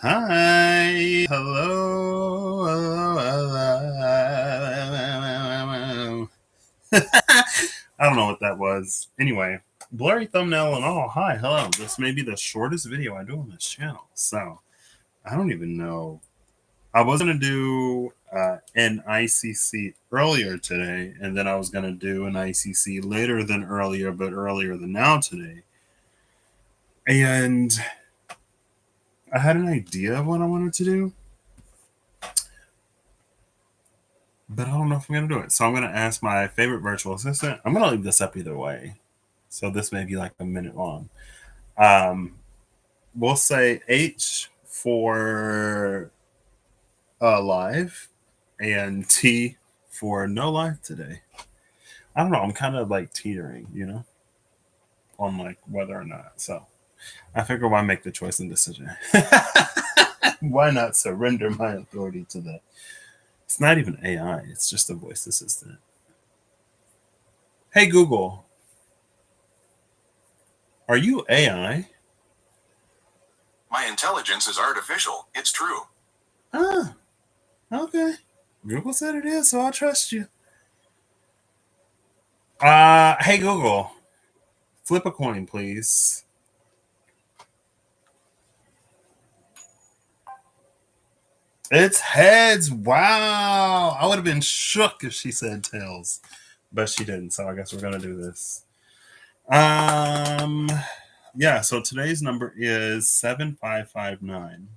Hi. Hello. Hello. I don't know what that was. Anyway, blurry thumbnail and all. Hi. Hello. This may be the shortest video I do on this channel. So, I don't even know. I was going to do an ICC earlier today, and then I was going to do an ICC later than earlier, but earlier than now today. And I had an idea of what I wanted to do, but I don't know if I'm going to do it. So I'm going to ask my favorite virtual assistant. I'm going to leave this up either way. So this may be like a minute long. We'll say H for live and T for no live today. I don't know. I'm kind of like teetering, on like whether or not. So I figure why make the choice and decision? Why not surrender my authority to that? It's not even AI. It's just a voice assistant. Hey, Google, are you AI? My intelligence is artificial. It's true. Ah, okay. Google said it is, so I'll trust you. Hey, Google, flip a coin, please. It's heads. Wow. I would have been shook if she said tails, but she didn't. So I guess we're going to do this. Yeah, so today's number is 7559.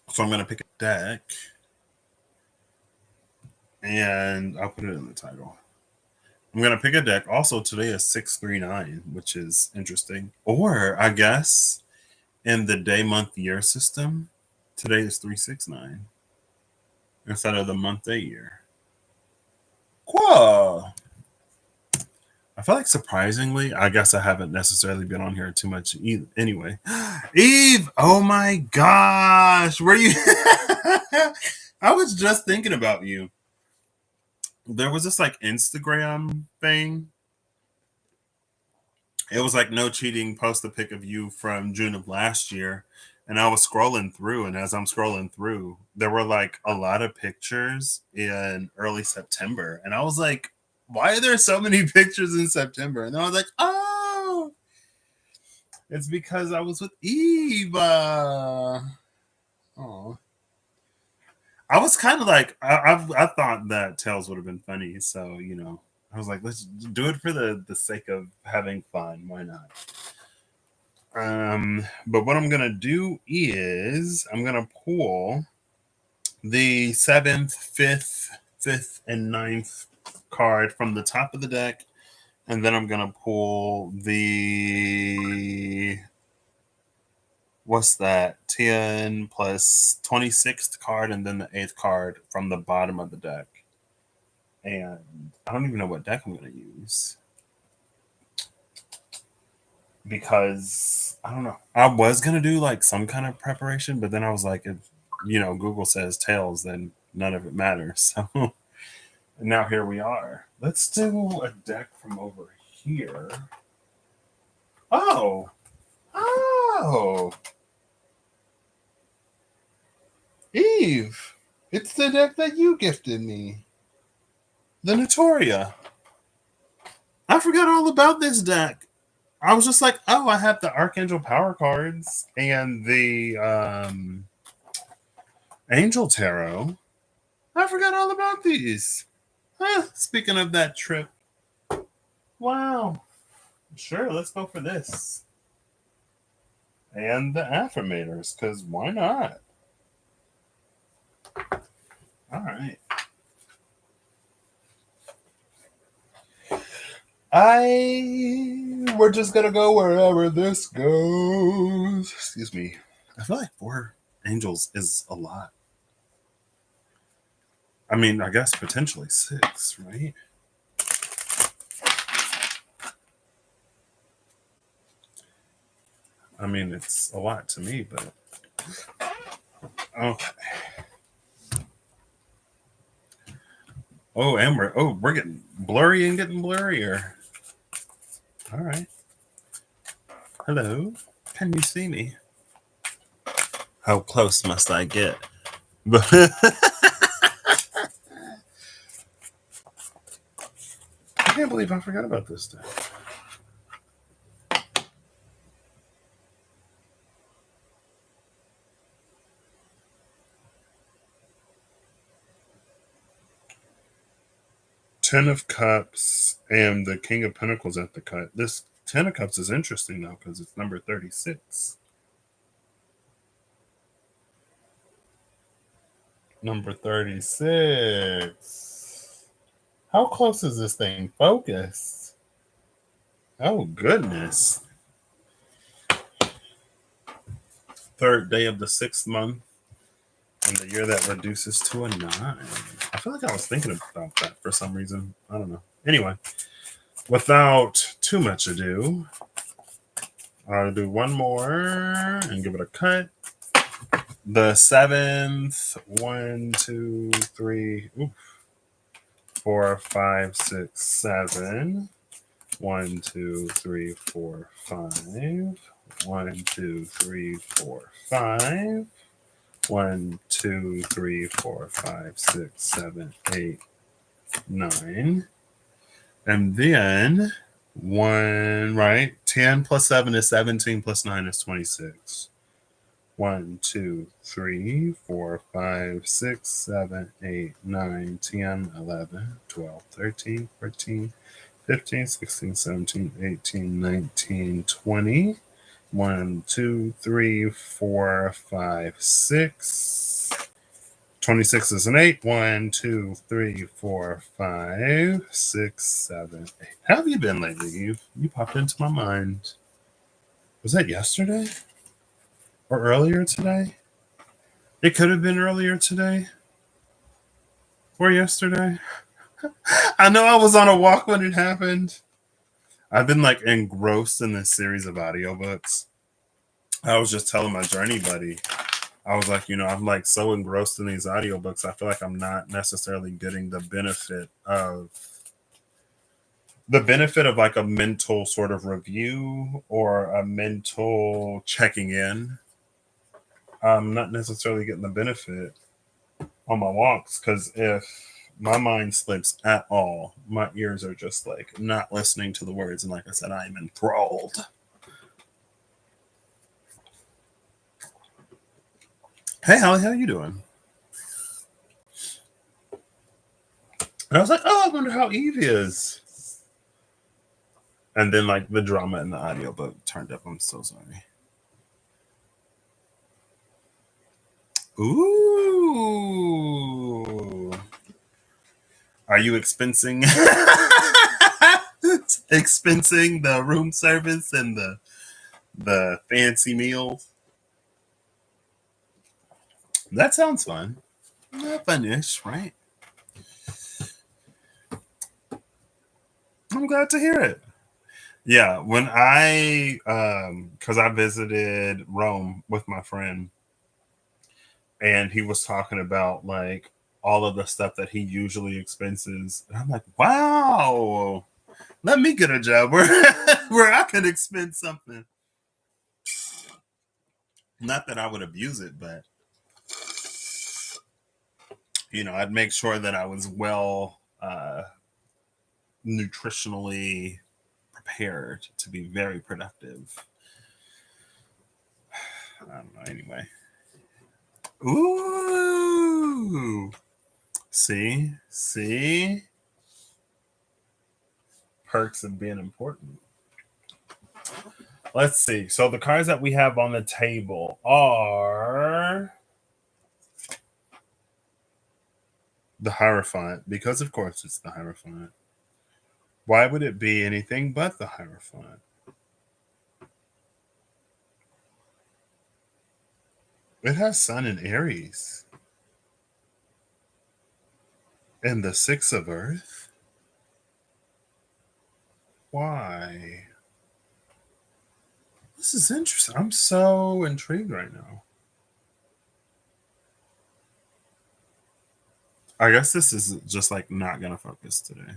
So I'm going to pick a deck and I'll put it in the title. I'm going to pick a deck. Also, today is 639, which is interesting. Or, I guess, in the day, month, year system, today is 369 instead of the month, day, year. Cool. I feel like surprisingly, I guess I haven't necessarily been on here too much either. Anyway, Eve, oh my gosh, were you? I was just thinking about you. There was this like Instagram thing. It was like no cheating. Post a pic of you from June of last year, and I was scrolling through, and as I'm scrolling through, there were like a lot of pictures in early September, and I was like, why are there so many pictures in September? And then I was like, oh, it's because I was with Eva. Oh, I was kind of like, I thought that Tails would have been funny, so I was like, let's do it for the sake of having fun. Why not? But what I'm gonna do is I'm gonna pull the seventh, fifth, and ninth card from the top of the deck, and then I'm gonna pull the what's that 10 plus 26th card, and then the 8th card from the bottom of the deck. And I don't even know what deck I'm gonna use, because I don't know. I was gonna do like some kind of preparation, but then I was like, if Google says tails, then none of it matters. So now here we are. Let's do a deck from over here. Oh, Eve, it's the deck that you gifted me, the Notoria. I forgot all about this deck. I was just like, oh, I have the Archangel Power cards and the Angel Tarot. I forgot all about these. Speaking of that trip. Wow. Sure, let's go for this. And the Affirmators, because why not? All right. We're just gonna go wherever this goes. Excuse me. I feel like 4 angels is a lot. I mean, I guess potentially 6, right? I mean, it's a lot to me, but okay. Oh, and we're getting blurry and getting blurrier. All right. Hello. Can you see me? How close must I get? I can't believe I forgot about this stuff. Ten of Cups and the King of Pentacles at the cut. This Ten of Cups is interesting though because it's number 36. Number 36. How close is this thing focused? Oh, goodness. Third day of the 6th month in the year that reduces to a 9. I feel like I was thinking about that for some reason. I don't know. Anyway, without too much ado, I'll do one more and give it a cut. The 7th, 1, 2, 3, 4, 5, 6, 7. 1, 2, 3, 4, 5. 1, 2, 3, 4, 5. 1, 2, 3, 4, 5, 6, 7, 8, 9. And then 1, right? 10 plus 7 is 17 plus 9 is 26. 1, 2, 3, 4, 5, 6, 7, 8, 9, 10, 11, 12, 13, 14, 15, 16, 17, 18, 19, 20. 1, 2, 3, 4, 5, 6. 26 is an 8. 1, 2, 3, 4, 5, 6, 7, 8. How have you been lately? You popped into my mind. Was that yesterday? Or earlier today? It could have been earlier today. Or yesterday. I know I was on a walk when it happened. I've been like engrossed in this series of audiobooks. I was just telling my journey buddy, I was like, I'm like so engrossed in these audiobooks. I feel like I'm not necessarily getting the benefit of like a mental sort of review or a mental checking in. I'm not necessarily getting the benefit on my walks because if my mind slips at all, my ears are just like not listening to the words. And like I said, I am enthralled. Hey, Holly, how you doing? And I was like, oh, I wonder how Eve is. And then like the drama in the audiobook turned up. I'm so sorry. Ooh. Are you expensing expensing the room service and the fancy meals? That sounds fun. Fun-ish, right? I'm glad to hear it. Yeah, when because I visited Rome with my friend, and he was talking about like all of the stuff that he usually expenses, and I'm like, wow, let me get a job where where I could expense something. Not that I would abuse it, but I'd make sure that I was well nutritionally prepared to be very productive. I don't know. Anyway. Ooh. See? Perks of being important. Let's see. So the cards that we have on the table are the Hierophant, because of course it's the Hierophant. Why would it be anything but the Hierophant? It has Sun in Aries. And the Six of Earth? Why? This is interesting. I'm so intrigued right now. I guess this is just like not gonna focus today.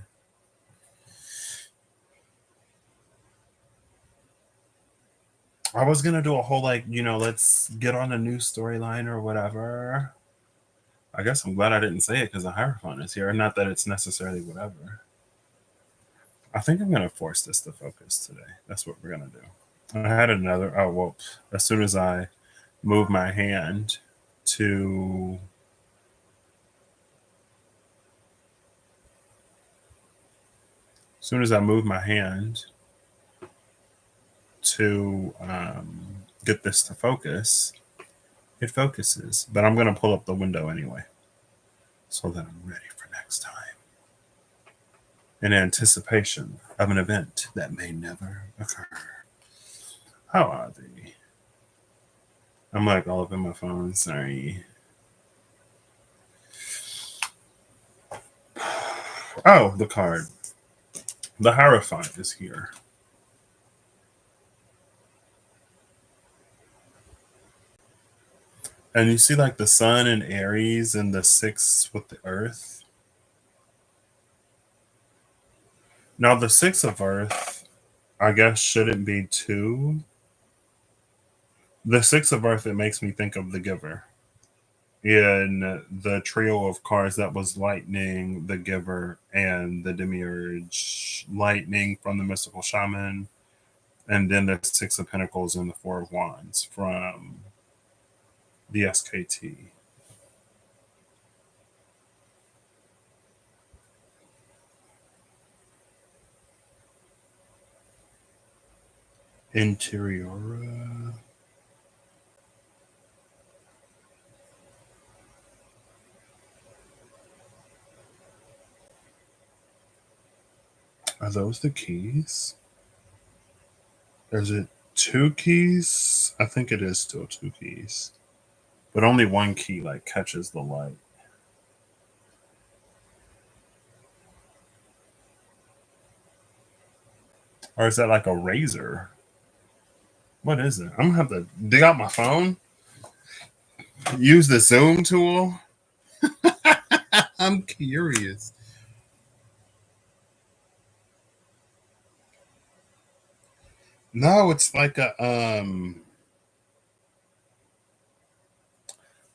I was gonna do a whole like, let's get on a new storyline or whatever. I guess I'm glad I didn't say it because the Hierophant is here. Not that it's necessarily whatever. I think I'm gonna force this to focus today. That's what we're gonna do. I had another. Oh well, as soon as I move my hand to as soon as I move my hand to get this to focus, it focuses. But I'm going to pull up the window anyway so that I'm ready for next time in anticipation of an event that may never occur. How are they? I'm like all up in my phone. Sorry. Oh, the card. The Hierophant is here. And you see like the sun and Aries and the six with the earth. Now the six of earth, I guess, shouldn't be two. The six of earth, it makes me think of the giver. In the trio of cards that was lightning, the giver, and the demiurge. Lightning from the mystical shaman, and then the six of pentacles and the four of wands from the SKT. Interiora. Are those the keys? Is it two keys? I think it is still two keys. But only one key like catches the light. Or is that like a razor? What is it? I'm gonna have to dig out my phone, use the zoom tool. I'm curious. No, it's like a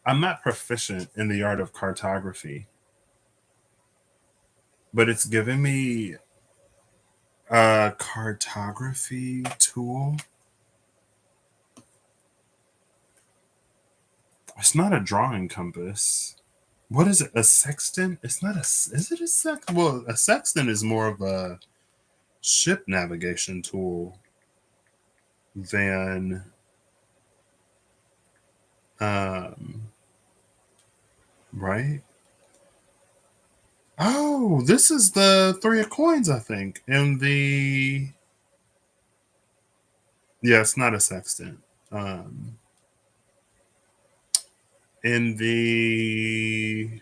I'm not proficient in the art of cartography, but it's giving me a cartography tool. It's not a drawing compass. What is it? A sextant? It's not a. Is it a sextant? Well, a sextant is more of a ship navigation tool than right. Oh, this is the three of coins, I think. And the yeah, it's not a sextant. In the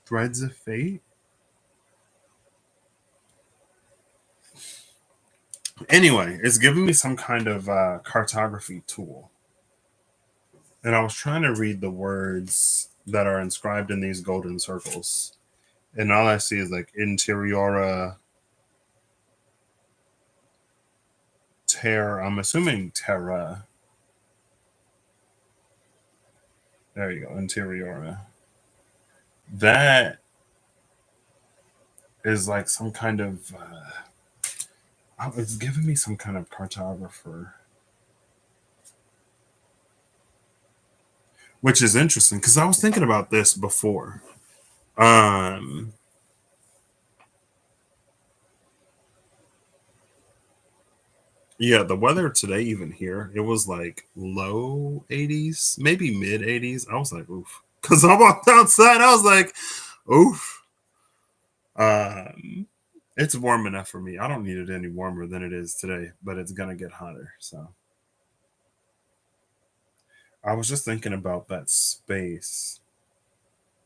threads of fate. Anyway, it's giving me some kind of cartography tool. And I was trying to read the words that are inscribed in these golden circles. And all I see is like interiora terra. I'm assuming terra. There you go, interiora. That is like some kind of. It's giving me some kind of cartographer, which is interesting because I was thinking about this before. Um, yeah, the weather today, even here, it was like low 80s, maybe mid 80s. I was like, oof. Because I walked outside, I was like, oof. Um, it's warm enough for me. I don't need it any warmer than it is today, but it's going to get hotter. So I was just thinking about that space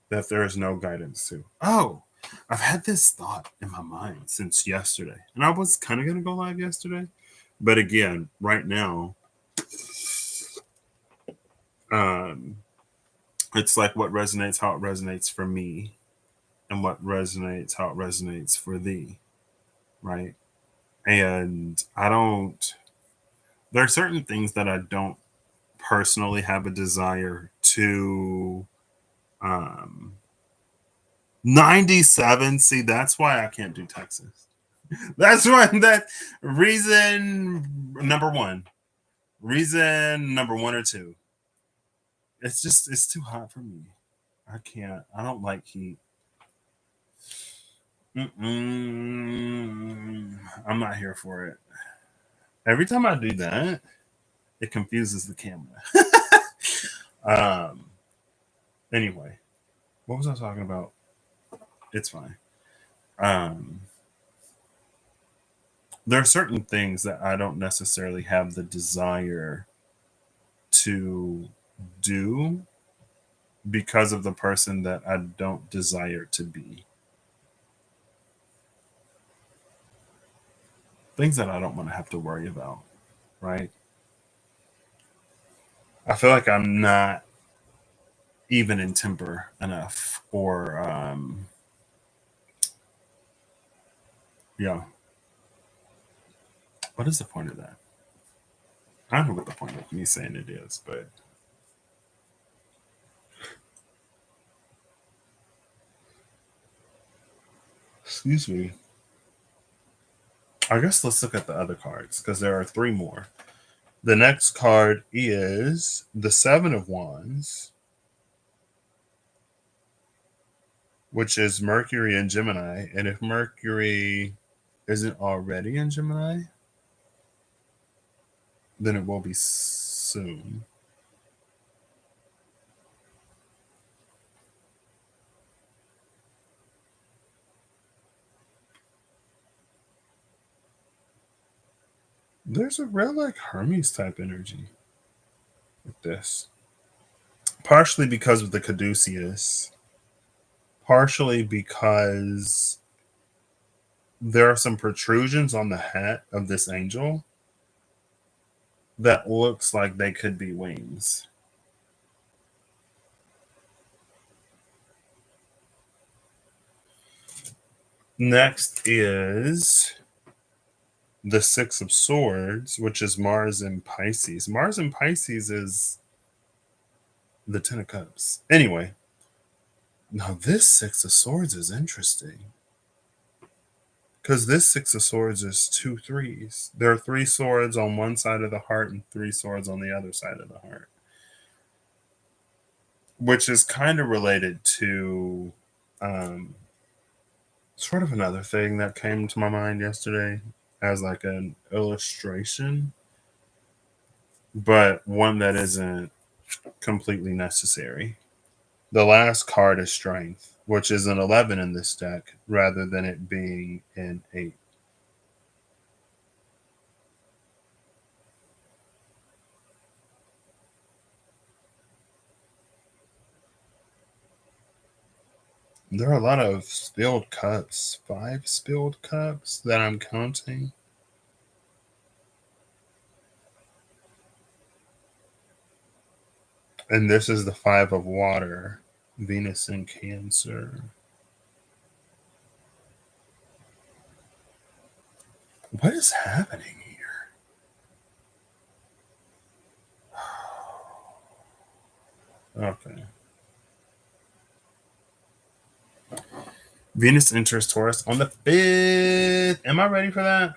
that there is no guidance to. Oh, I've had this thought in my mind since yesterday. And I was kind of going to go live yesterday. But again, right now, um, it's like what resonates, how it resonates for me. and what resonates, how it resonates for thee, right? And there are certain things that I don't personally have a desire to 97. See, that's why I can't do Texas. That's why that reason number one or two. It's too hot for me. I can't. I don't like heat. I'm not here for it. Every time I do that, it confuses the camera. um. Anyway, what was I talking about? It's fine. Um. There are certain things that I don't necessarily have the desire to do because of the person that I don't desire to be. Things that I don't want to have to worry about, right? I feel like I'm not even in temper enough, or yeah. What is the point of that? I don't know what the point of me saying it is, but excuse me. I guess let's look at the other cards because there are three more. The next card is the Seven of Wands, which is Mercury in Gemini. And if Mercury isn't already in Gemini, then it will be soon. There's a real like Hermes type energy with this. Partially because of the caduceus, partially because there are some protrusions on the hat of this angel that looks like they could be wings. Next is the Six of Swords, which is Mars in Pisces. Mars in Pisces is the Ten of Cups. Anyway, now this Six of Swords is interesting. Because this Six of Swords is two threes. There are three swords on one side of the heart and three swords on the other side of the heart. Which is kind of related to sort of another thing that came to my mind yesterday as like an illustration, but one that isn't completely necessary. The last card is Strength, which is an 11 in this deck rather than it being an 8. There are a lot of spilled cups, 5 spilled cups that I'm counting. And this is the 5 of water, Venus in Cancer. What is happening here? Okay. Venus enters Taurus on the 5th. Am I ready for that?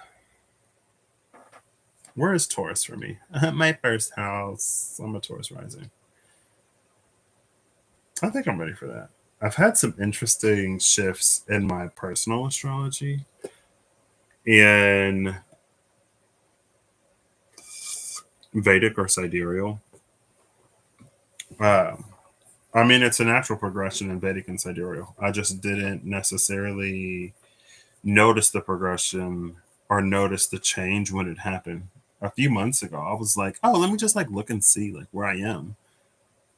Where is Taurus for me? My first house. I'm a Taurus rising. I think I'm ready for that. I've had some interesting shifts in my personal astrology in Vedic or sidereal. I mean, it's a natural progression in Vedic and sidereal. I just didn't necessarily notice the progression or notice the change when it happened. A few months ago, I was like, oh, let me just like look and see like where I am.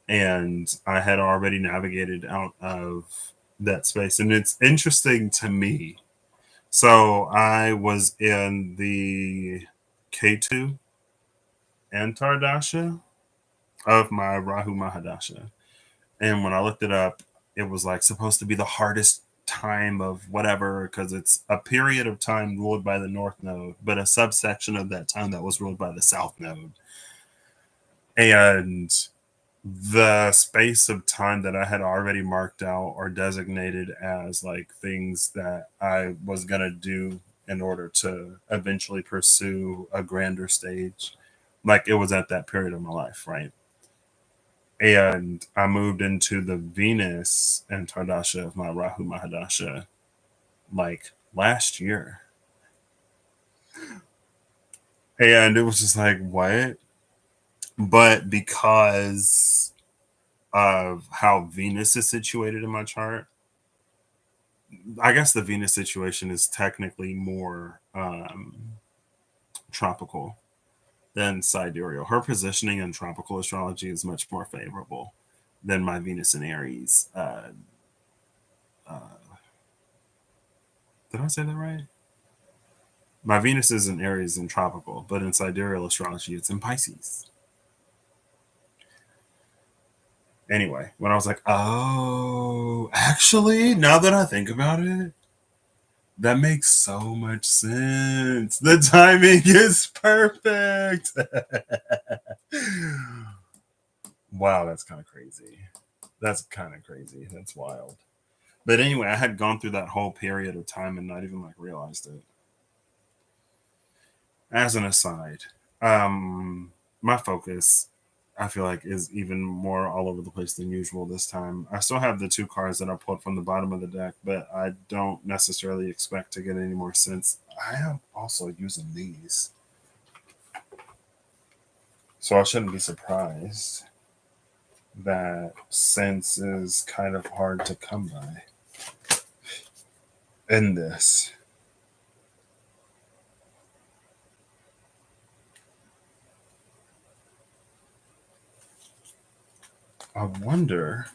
And I had already navigated out of that space. And it's interesting to me. So I was in the K2 Antardasha of my Rahu Mahadasha. And when I looked it up, it was like supposed to be the hardest time of whatever, because it's a period of time ruled by the North Node, but a subsection of that time that was ruled by the South Node. And the space of time that I had already marked out or designated as like things that I was going to do in order to eventually pursue a grander stage, like it was at that period of my life, right? And I moved into the Venus and Tardasha of my Rahu Mahadasha like last year. And it was just like, what? But because of how Venus is situated in my chart, I guess the Venus situation is technically more tropical than sidereal. Her positioning in tropical astrology is much more favorable than my Venus in Aries. Uh, did I say that right? My Venus is in Aries and tropical, but in sidereal astrology, it's in Pisces. Anyway, when I was like, oh, actually, now that I think about it, that makes so much sense. The timing is perfect. Wow, that's kind of crazy. That's kind of crazy. That's wild. But anyway, I had gone through that whole period of time and not even like realized it. As an aside, my focus, I feel like, is even more all over the place than usual this time. I still have the two cards that I pulled from the bottom of the deck, but I don't necessarily expect to get any more since I am also using these. So I shouldn't be surprised that sense is kind of hard to come by in this. I wonder,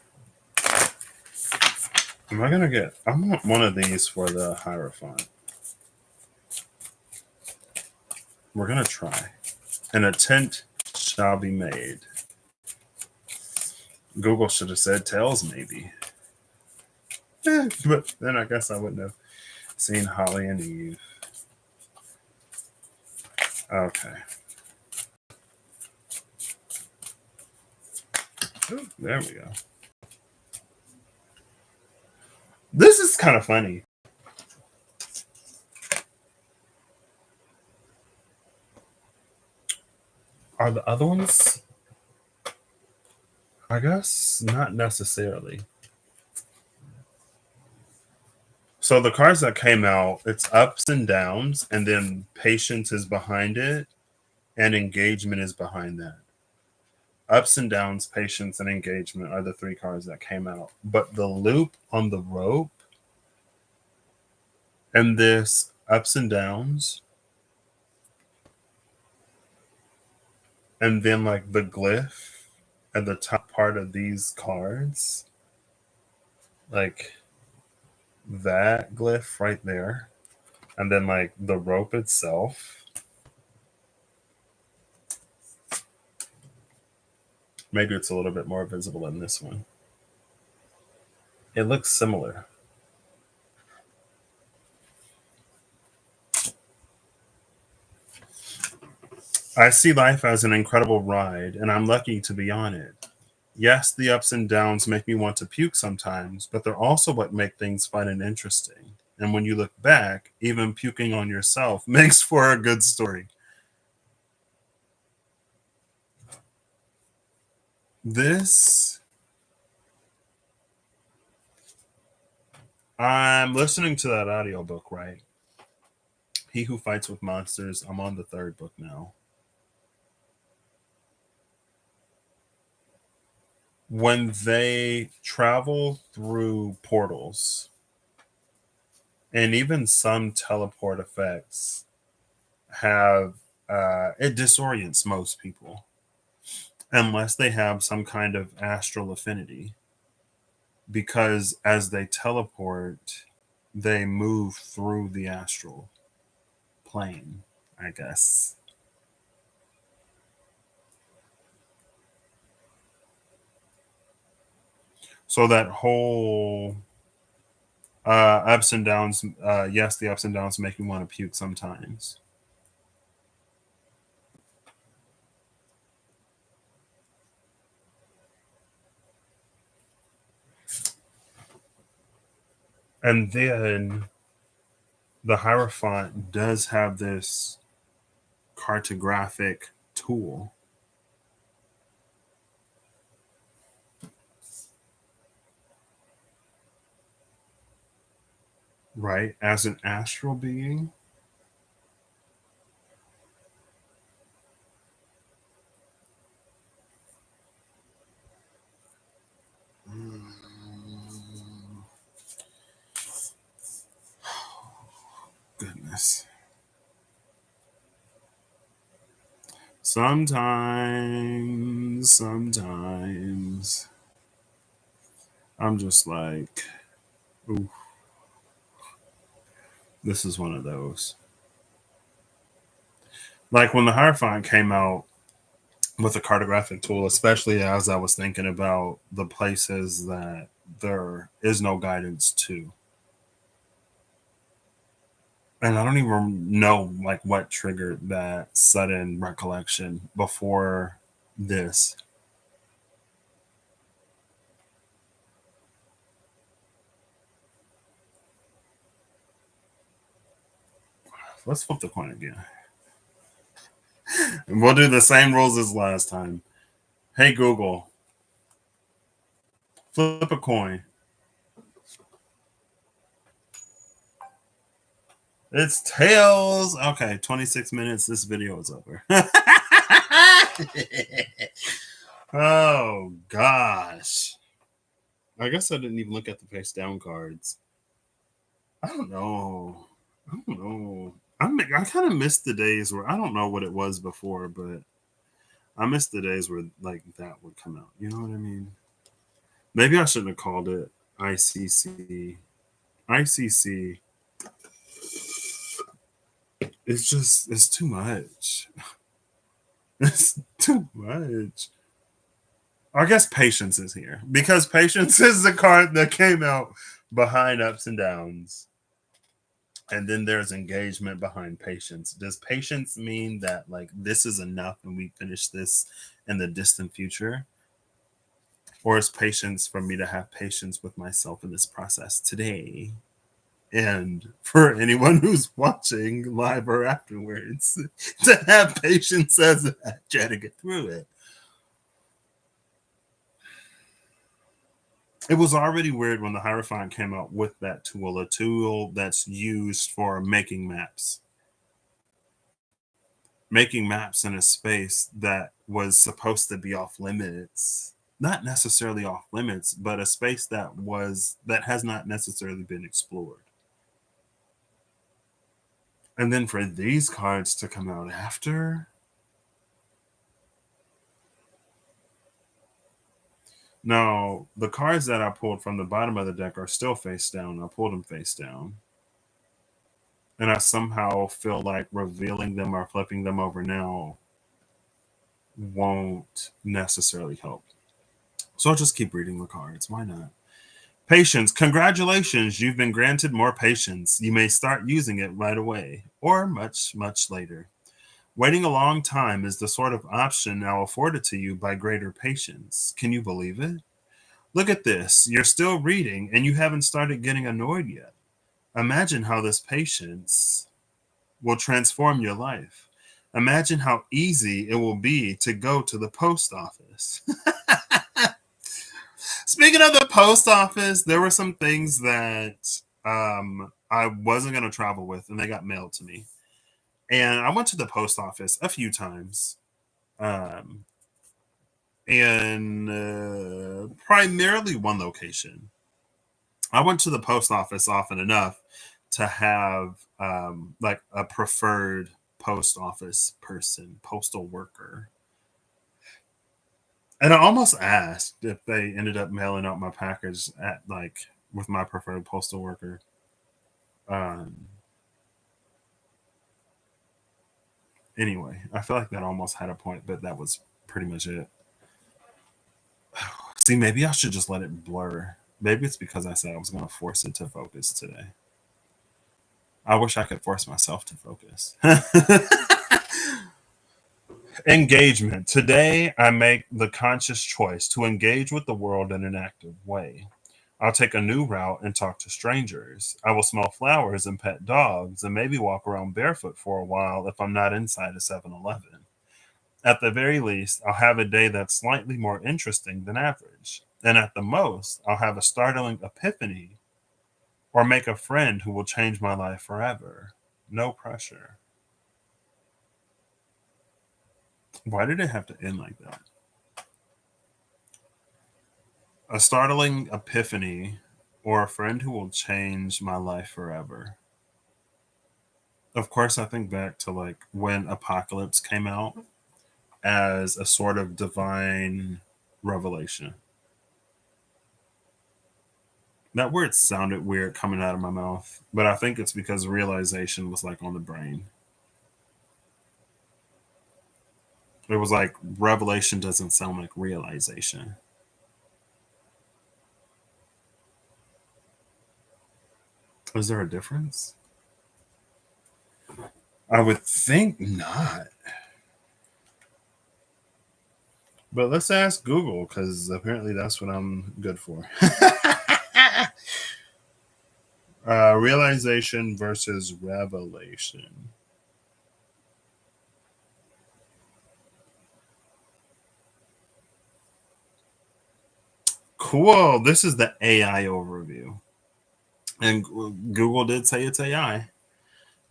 am I gonna get? I want one of these for the Hierophant. We're gonna try. An attempt shall be made. Google should have said tails, maybe. But then I guess I wouldn't have seen Holly and Eve. Okay. Ooh, there we go. This is kind of funny. Are the other ones? I guess not necessarily. So the cards that came out, it's ups and downs, and then patience is behind it, and engagement is behind that. Ups and downs, patience, and engagement are the three cards that came out. But the loop on the rope and this ups and downs, and then like the glyph at the top part of these cards, like that glyph right there, and then like the rope itself. Maybe it's a little bit more visible in this one. It looks similar. I see life as an incredible ride, and I'm lucky to be on it. Yes, the ups and downs make me want to puke sometimes, but they're also what make things fun and interesting. And when you look back, even puking on yourself makes for a good story. This, I'm listening to that audiobook, right? He Who Fights with Monsters. I'm on the third book now. When they travel through portals, and even some teleport effects have, it disorients most people unless they have some kind of astral affinity, because as they teleport, they move through the astral plane, I guess. So that whole Ups and downs. Yes, the ups and downs make me want to puke sometimes. And then the Hierophant does have this cartographic tool, right? As an astral being. Goodness. Sometimes I'm just like, ooh, this is one of those. Like when the Hierophant came out with the cartographic tool, especially as I was thinking about the places that there is no guidance to. And I don't even know like what triggered that sudden recollection before this. Let's flip the coin again. And we'll do the same rules as last time. Hey Google, flip a coin. It's tails. Okay, 26 minutes. This video is over. Oh gosh. I guess I didn't even look at the face down cards. I don't know. I don't know. I kind of missed the days where I don't know what it was before, but I missed the days where like that would come out. You know what I mean? Maybe I shouldn't have called it ICC. ICC. It's too much. It's too much. I guess patience is here because patience is the card that came out behind ups and downs. And then there's engagement behind patience. Does patience mean that like this is enough and we finish this in the distant future? Or is patience for me to have patience with myself in this process today? And for anyone who's watching live or afterwards, to have patience as I try to get through it. It was already weird when the Hierophant came out with that tool, a tool that's used for making maps in a space that was supposed to be off limits, not necessarily off limits, but a space that has not necessarily been explored. And then for these cards to come out after, now the cards that I pulled from the bottom of the deck are still face down. I pulled them face down. And I somehow feel like revealing them or flipping them over now won't necessarily help. So I'll just keep reading the cards. Why not? Patience. Congratulations. You've been granted more patience. You may start using it right away or much, much later. Waiting a long time is the sort of option now afforded to you by greater patience. Can you believe it? Look at this. You're still reading and you haven't started getting annoyed yet. Imagine how this patience will transform your life. Imagine how easy it will be to go to the post office. Speaking of the post office, there were some things that I wasn't going to travel with, and they got mailed to me. And I went to the post office a few times, um, and primarily one location. I went to the post office often enough to have like a preferred post office person, postal worker. And I almost asked if they ended up mailing out my package at like with my preferred postal worker. Um, anyway, I feel like that almost had a point, but that was pretty much it. See, maybe I should just let it blur. Maybe it's because I said I was going to force it to focus today. I wish I could force myself to focus. Engagement. Today, I make the conscious choice to engage with the world in an active way. I'll take a new route and talk to strangers. I will smell flowers and pet dogs and maybe walk around barefoot for a while if I'm not inside a 7-Eleven. At the very least, I'll have a day that's slightly more interesting than average. And at the most, I'll have a startling epiphany or make a friend who will change my life forever. No pressure. Why did it have to end like that? A startling epiphany or a friend who will change my life forever. Of course, I think back to like when Apocalypse came out as a sort of divine revelation. That word sounded weird coming out of my mouth, but I think it's because realization was like on the brain. It was like revelation doesn't sound like realization. Is there a difference? I would think not. But let's ask Google because apparently that's what I'm good for. Realization versus revelation. Cool. This is the AI overview. And Google did say it's AI.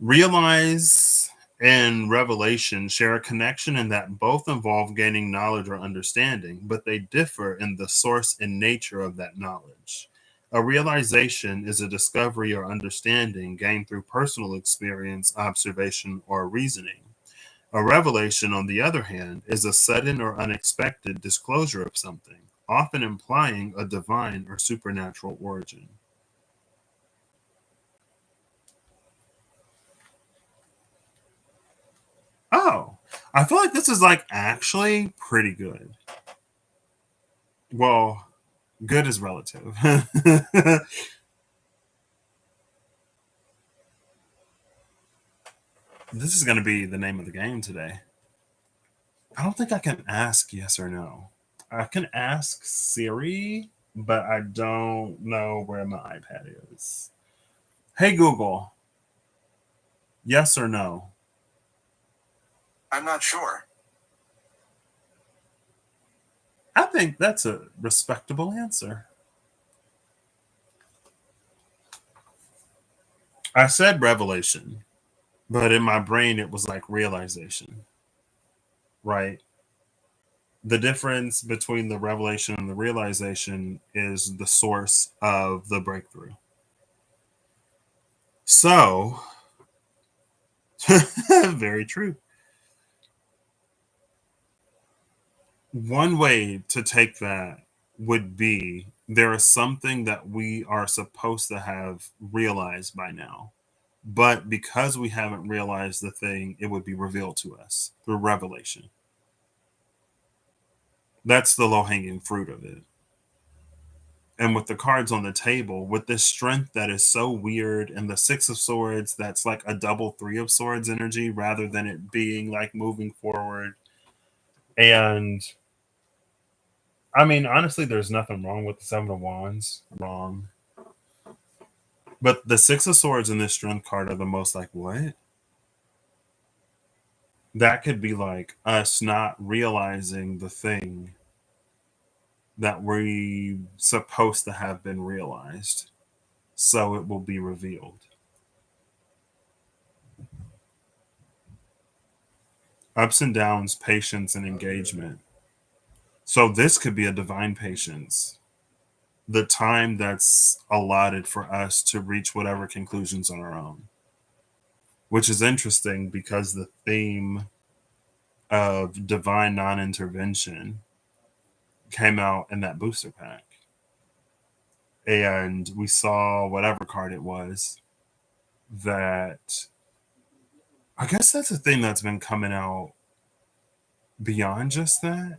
Realize and revelation share a connection in that both involve gaining knowledge or understanding, but they differ in the source and nature of that knowledge. A realization is a discovery or understanding gained through personal experience, observation, or reasoning. A revelation, on the other hand, is a sudden or unexpected disclosure of something, often implying a divine or supernatural origin. Oh, I feel like this is like actually pretty good. Well, good is relative. This is going to be the name of the game today. I don't think I can ask yes or no. I can ask Siri, but I don't know where my iPad is. Hey Google, yes or no? I'm not sure. I think that's a respectable answer. I said revelation, but in my brain it was like realization, right? The difference between the revelation and the realization is the source of the breakthrough. So, very true. One way to take that would be there is something that we are supposed to have realized by now. But because we haven't realized the thing, it would be revealed to us through revelation. That's the low hanging fruit of it. And with the cards on the table, with this strength that is so weird, and the Six of Swords that's like a double Three of Swords energy rather than it being like moving forward. And I mean, honestly, there's nothing wrong with the Seven of Wands. Wrong. But the Six of Swords and this strength card are the most like, what? That could be like us not realizing the thing that we supposed to have been realized. So it will be revealed. Ups and downs, patience, and engagement. So this could be a divine patience. The time that's allotted for us to reach whatever conclusions on our own. Which is interesting because the theme of divine non intervention came out in that booster pack. And we saw whatever card it was that I guess that's a thing that's been coming out beyond just that.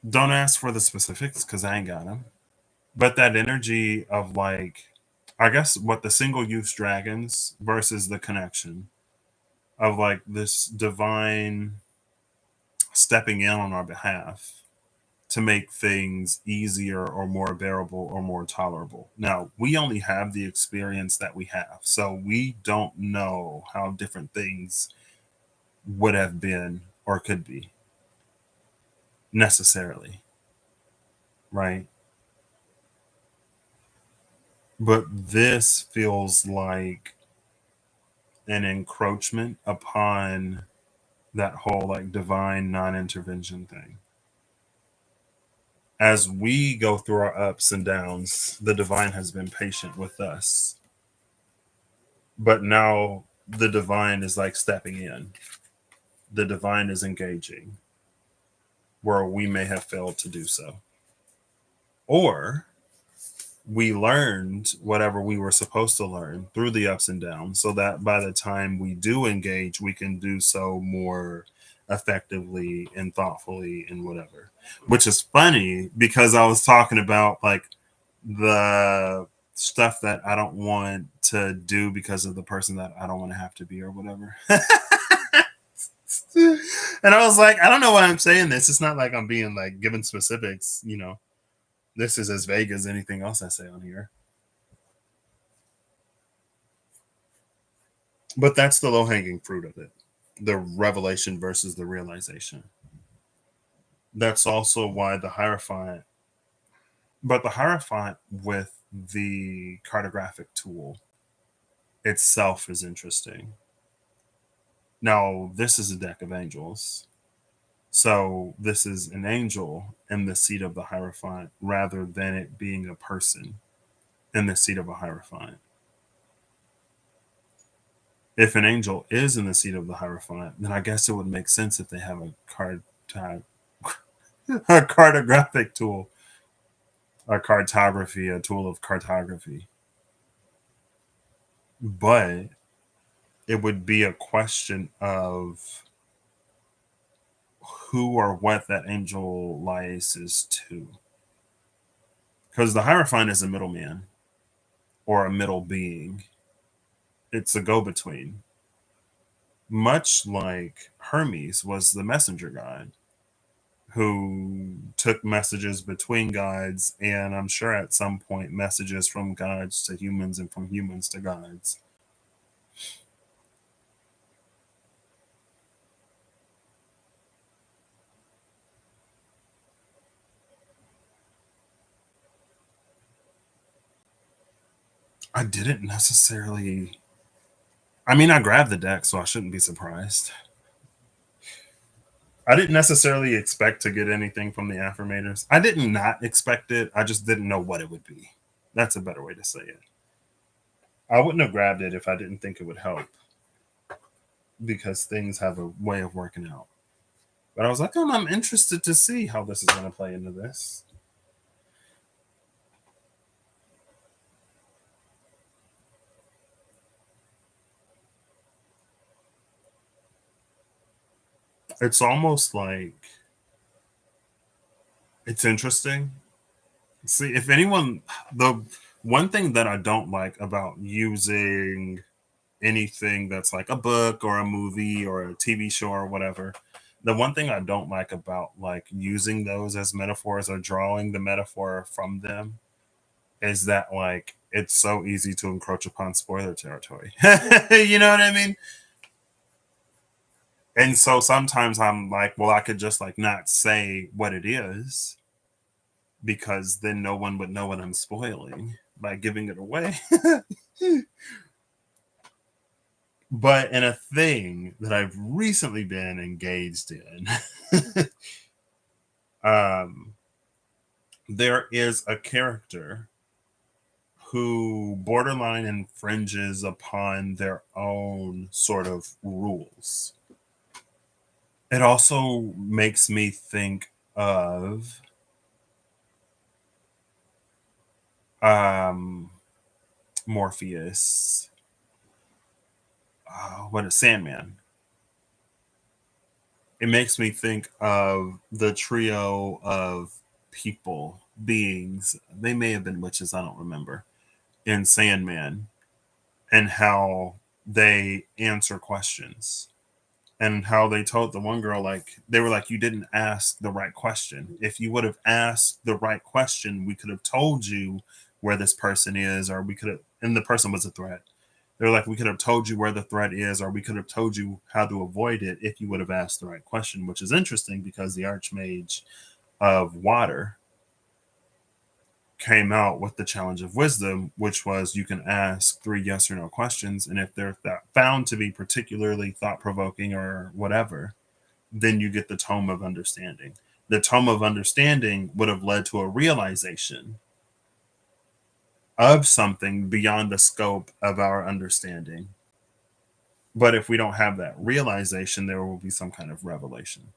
Don't ask for the specifics because I ain't got them. But that energy of like, I guess what the single use dragons versus the connection of like this divine stepping in on our behalf to make things easier or more bearable or more tolerable. Now, we only have the experience that we have. So we don't know how different things would have been or could be necessarily, right? But this feels like an encroachment upon that whole like divine non-intervention thing. As we go through our ups and downs, the divine has been patient with us. But now the divine is like stepping in. The divine is engaging where we may have failed to do so. Or we learned whatever we were supposed to learn through the ups and downs so that by the time we do engage, we can do so more effectively and thoughtfully and whatever. Which is funny because I was talking about like the stuff that I don't want to do because of the person that I don't want to have to be or whatever. And I was like, I don't know why I'm saying this. It's not like I'm being like given specifics, you know. This is as vague as anything else I say on here. But that's the low hanging fruit of it, the revelation versus the realization. That's also why the Hierophant, but the Hierophant with the cartographic tool itself is interesting. Now, this is a deck of angels. So, this is an angel in the seat of the Hierophant rather than it being a person in the seat of a Hierophant. If an angel is in the seat of the Hierophant, then I guess it would make sense if they have a a cartographic tool, a cartography, a tool of cartography. But it would be a question of who or what that angel liases to. Because the Hierophant is a middleman or a middle being, it's a go between. Much like Hermes was the messenger god who took messages between gods, and I'm sure at some point messages from gods to humans and from humans to gods. I didn't necessarily. I mean, I grabbed the deck, so I shouldn't be surprised. I didn't necessarily expect to get anything from the affirmators. I did not expect it. I just didn't know what it would be. That's a better way to say it. I wouldn't have grabbed it if I didn't think it would help because things have a way of working out. But I was like, I'm interested to see how this is going to play into this. It's almost like it's interesting. See, if anyone, the one thing that I don't like about using anything that's like a book or a movie or a TV show or whatever, the one thing I don't like about like using those as metaphors or drawing the metaphor from them is that like it's so easy to encroach upon spoiler territory. You know what I mean? And so sometimes I'm like, well, I could just like not say what it is because then no one would know what I'm spoiling by giving it away. But in a thing that I've recently been engaged in, um, there is a character who borderline infringes upon their own sort of rules. It also makes me think of um, Morpheus. What is Sandman? it makes me think of the trio of people, beings. They may have been witches, I don't remember, in Sandman, and how they answer questions. And how they told the one girl, like, they were like, you didn't ask the right question. If you would have asked the right question, we could have told you where this person is, or we could have, and the person was a threat. They're like, we could have told you where the threat is, or we could have told you how to avoid it if you would have asked the right question, which is interesting because the Archmage of Water came out with the challenge of wisdom, which was you can ask 3 yes or no questions. And if they're found to be particularly thought provoking or whatever, then you get the tome of understanding. The tome of understanding would have led to a realization of something beyond the scope of our understanding. But if we don't have that realization, there will be some kind of revelation.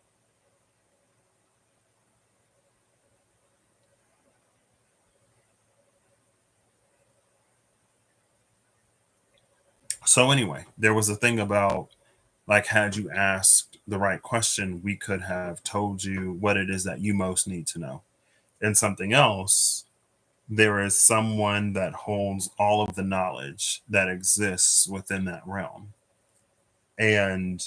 So, anyway, there was a thing about, like, had you asked the right question, we could have told you what it is that you most need to know. And something else, there is someone that holds all of the knowledge that exists within that realm. And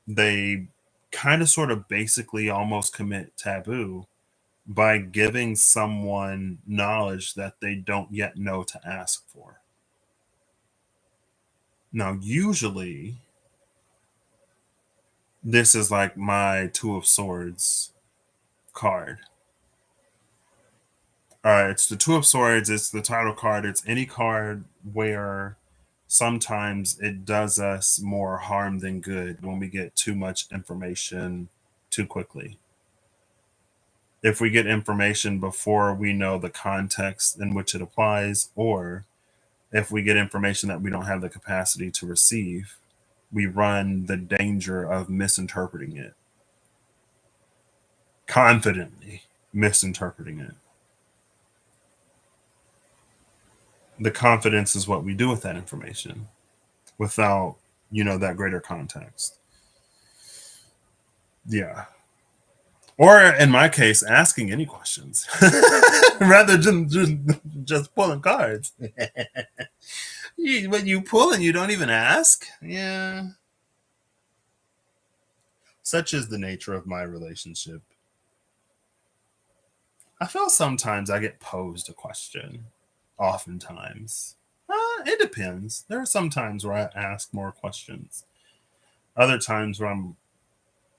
they kind of sort of basically almost commit taboo by giving someone knowledge that they don't yet know to ask for. Now, usually, this is like my Two of Swords card. It's the Two of Swords, it's the title card, it's any card where sometimes it does us more harm than good when we get too much information too quickly. If we get information before we know the context in which it applies, or if we get information that we don't have the capacity to receive, we run the danger of misinterpreting it, confidently misinterpreting it. The confidence is what we do with that information without, that greater context. Yeah. Or in my case, asking any questions rather than just pulling cards. When you pull and you don't even ask, yeah. Such is the nature of my relationship. I feel sometimes I get posed a question. Oftentimes, it depends. There are some times where I ask more questions. Other times where I'm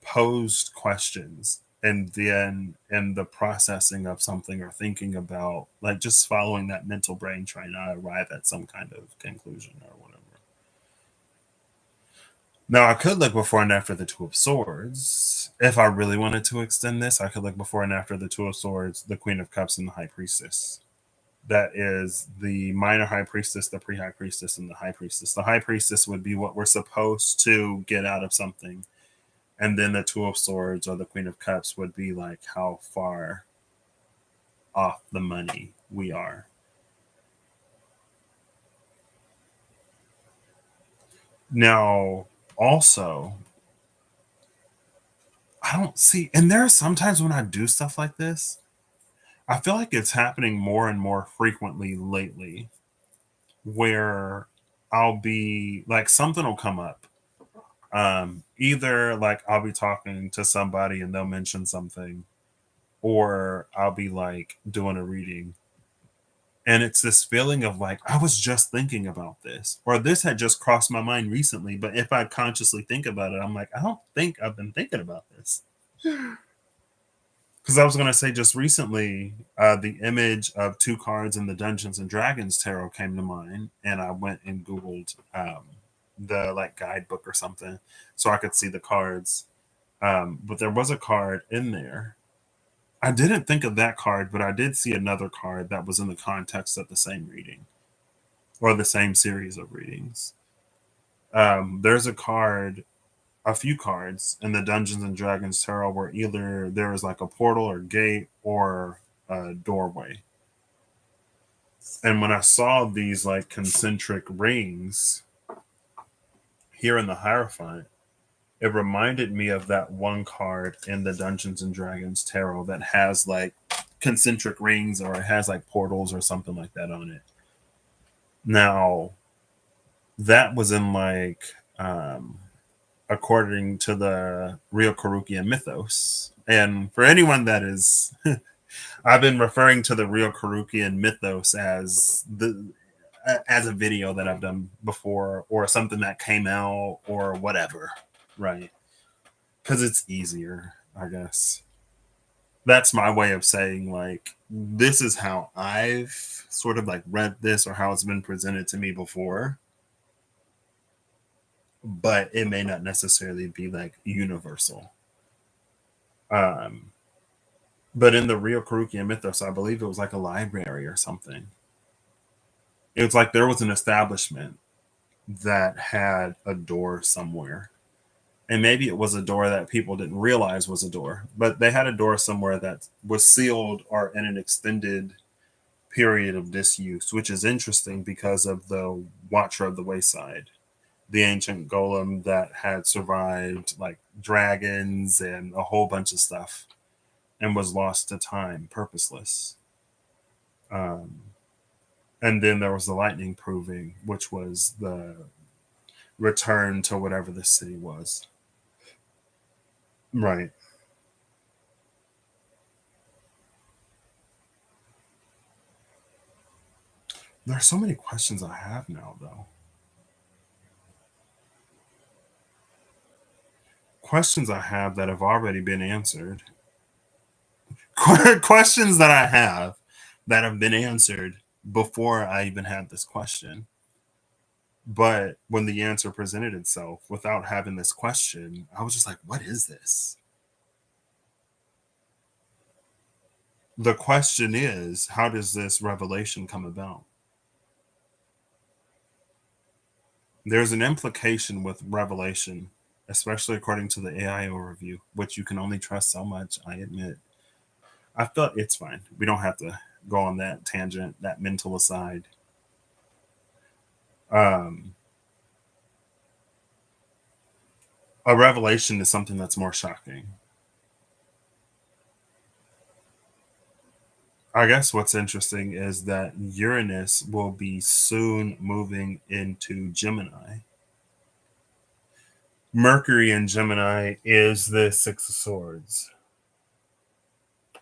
posed questions, and then in the processing of something or thinking about, like, just following that mental brain trying to arrive at some kind of conclusion or whatever. Now, I could look before and after the Two of Swords. If I really wanted to extend this, I could look before and after the Two of Swords, the Queen of Cups, and the High Priestess. That is the minor High Priestess, the pre High Priestess, and the High Priestess. The High Priestess would be what we're supposed to get out of something. And then the Two of Swords or the Queen of Cups would be like how far off the money we are. Now, also, I don't see, and there are sometimes when I do stuff like this, I feel like it's happening more and more frequently lately where I'll be like, something will come up. Either like I'll be talking to somebody and they'll mention something, or I'll be like doing a reading. And it's this feeling of like, I was just thinking about this, or this had just crossed my mind recently. But if I consciously think about it, I'm like, I don't think I've been thinking about this. Because I was going to say just recently, the image of 2 cards in the Dungeons and Dragons tarot came to mind, and I went and Googled the like guidebook or something so I could see the cards. But there was a card in there. I didn't think of that card, but I did see another card that was in the context of the same reading or the same series of readings. There's a few cards in the Dungeons and Dragons tarot where either there is like a portal or gate or a doorway. And when I saw these like concentric rings here in the Hierophant, It reminded me of that one card in the Dungeons and Dragons tarot that has like concentric rings, or it has like portals or something like that on it. Now, that was in like according to the real Karukian mythos. And for anyone that is I've been referring to the real Karukian mythos as a video that I've done before, or something that came out, or whatever, right? Because it's easier, I guess. That's my way of saying, like, this is how I've sort of like read this, or how it's been presented to me before, but it may not necessarily be like universal. Um, but in the real Karukian mythos, I believe it was like a library or something. It was like there was an establishment that had a door somewhere. And maybe it was a door that people didn't realize was a door, but they had a door somewhere that was sealed or in an extended period of disuse, which is interesting because of the Watcher of the Wayside, the ancient golem that had survived like dragons and a whole bunch of stuff and was lost to time, purposeless. Um, and then there was the lightning proving, which was the return to whatever the city was. Right. There are so many questions I have now, though. Questions I have that have already been answered. Questions that I have that have been answered before I even had this question. But when the answer presented itself without having this question, I was just like, what is this? The question is, how does this revelation come about? There's an implication with revelation, especially according to the AI overview, which you can only trust so much, I admit. I thought it's fine. We don't have to go on that tangent, that mental aside. Um, a revelation is something that's more shocking. I guess what's interesting is that Uranus will be soon moving into Gemini. Mercury in Gemini is the Six of Swords.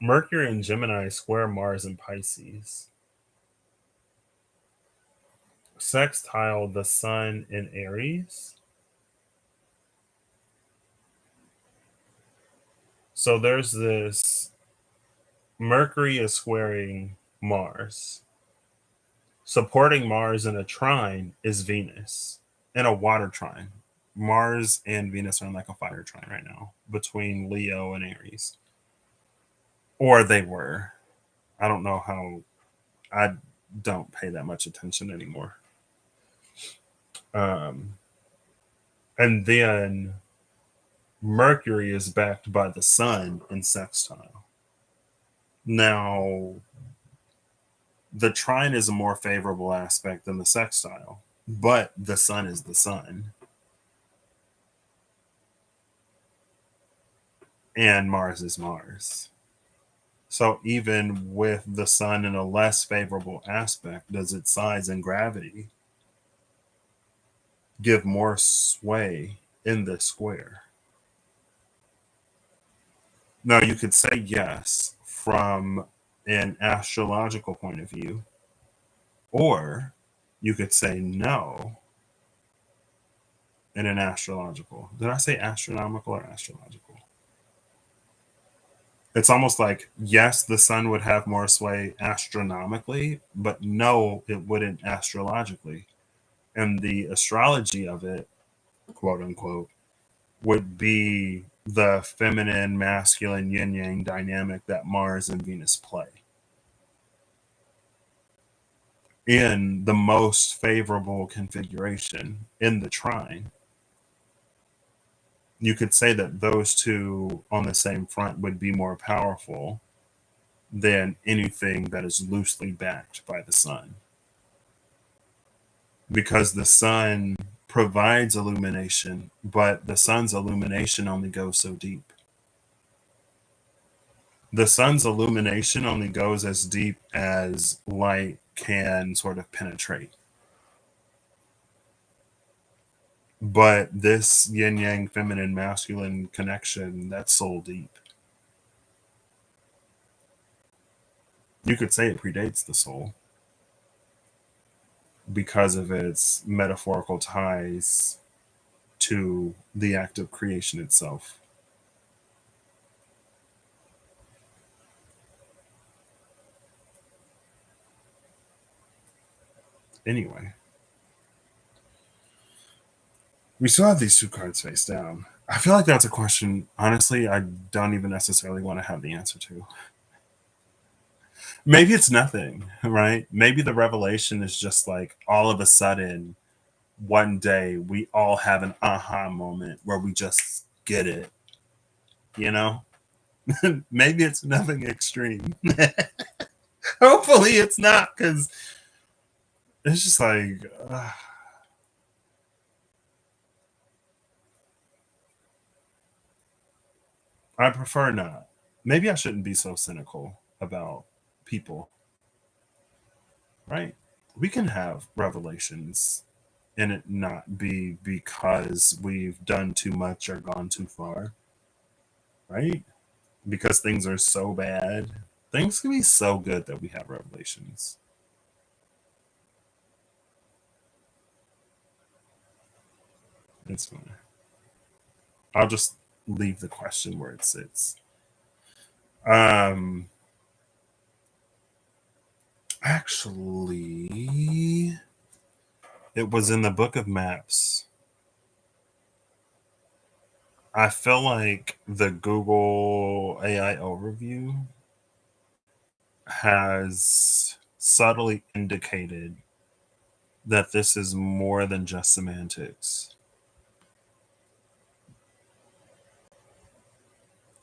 Mercury in Gemini square Mars in Pisces. Sextile the Sun in Aries. So there's this Mercury is squaring Mars. Supporting Mars in a trine is Venus, in a water trine. Mars and Venus are in like a fire trine right now between Leo and Aries. Or they were. I don't know how. I don't pay that much attention anymore. Um, and then Mercury is backed by the Sun in sextile. Now, the trine is a more favorable aspect than the sextile, but the Sun is the Sun. And Mars is Mars. So even with the Sun in a less favorable aspect, does its size and gravity give more sway in this square? Now, you could say yes from an astrological point of view, or you could say no in an astrological. Did I say astronomical or astrological? It's almost like, yes, the sun would have more sway astronomically, but no, it wouldn't astrologically. And the astrology of it, quote unquote, would be the feminine, masculine, yin yang dynamic that Mars and Venus play in the most favorable configuration in the trine. You could say that those two on the same front would be more powerful than anything that is loosely backed by the sun. Because the sun provides illumination, but the sun's illumination only goes so deep. The sun's illumination only goes as deep as light can sort of penetrate. But this yin yang feminine masculine connection, that's soul deep. You could say it predates the soul because of its metaphorical ties to the act of creation itself. Anyway, we still have these two cards face down. I feel like that's a question, honestly, I don't even necessarily want to have the answer to. Maybe it's nothing, right? Maybe the revelation is just like all of a sudden, one day we all have an aha moment where we just get it, you know? Maybe it's nothing extreme. Hopefully it's not, because it's just like, I prefer not. Maybe I shouldn't be so cynical about people, right? We can have revelations and it not be because we've done too much or gone too far, right? Because things are so bad. Things can be so good that we have revelations. It's fine. I'll just leave the question where it sits. Um, actually, it was in the book of maps. I feel like the Google AI overview has subtly indicated that this is more than just semantics.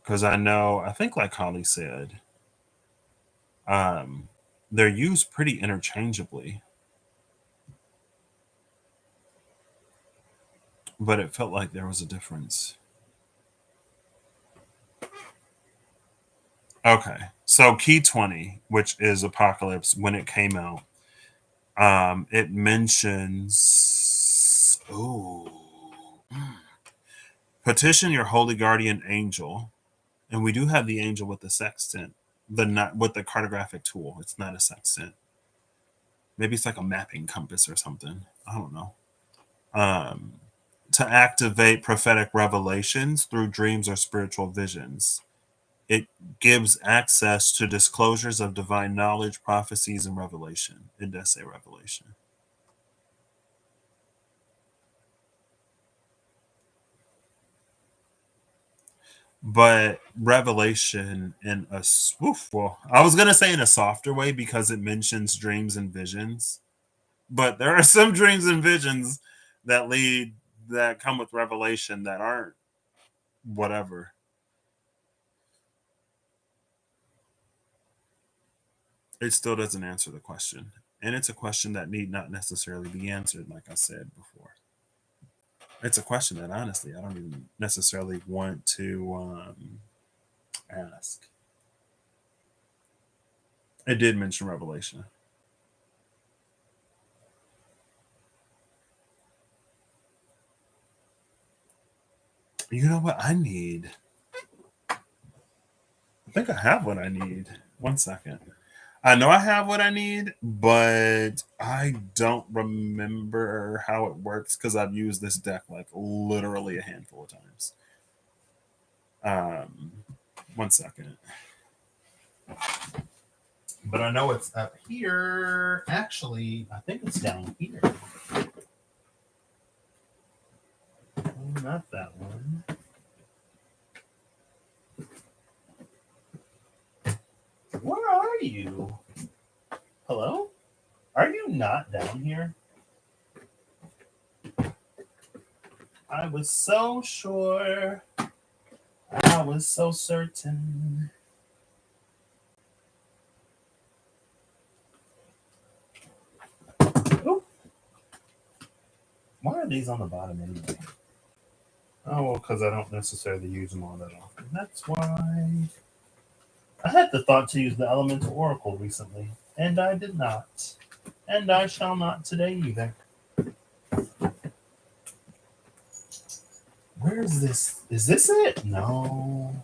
Because I think, like Holly said, um, they're used pretty interchangeably, but it felt like there was a difference. Okay, so Key 20, which is Apocalypse, when it came out, it mentions, oh, petition your holy guardian angel, and we do have the angel with the sextant, the not with the cartographic tool. It's not a sextant. Maybe it's like a mapping compass or something. I don't know. Um, to activate prophetic revelations through dreams or spiritual visions. It gives access to disclosures of divine knowledge, prophecies, and revelation. It does say revelation. But revelation in a well, I was gonna say in a softer way because it mentions dreams and visions. But there are some dreams and visions that lead that come with revelation that aren't whatever. It still doesn't answer the question. And it's a question that need not necessarily be answered, like I said before. It's a question that honestly I don't even necessarily want to ask. It did mention revelation. You know what I need? I think I have what I need. One second. I know I have what I need, but I don't remember how it works because I've used this deck like literally a handful of times. Um, one second. But I know it's up here. Actually, I think it's down here. Oh, not that one. Where are you? Hello? Are you not down here? I was so sure. I was so certain. Oop. Why are these on the bottom anyway? Oh, well, because I don't necessarily use them all that often. That's why. I had the thought to use the Elemental Oracle recently, and I did not. And I shall not today either. Where is this? Is this it? No,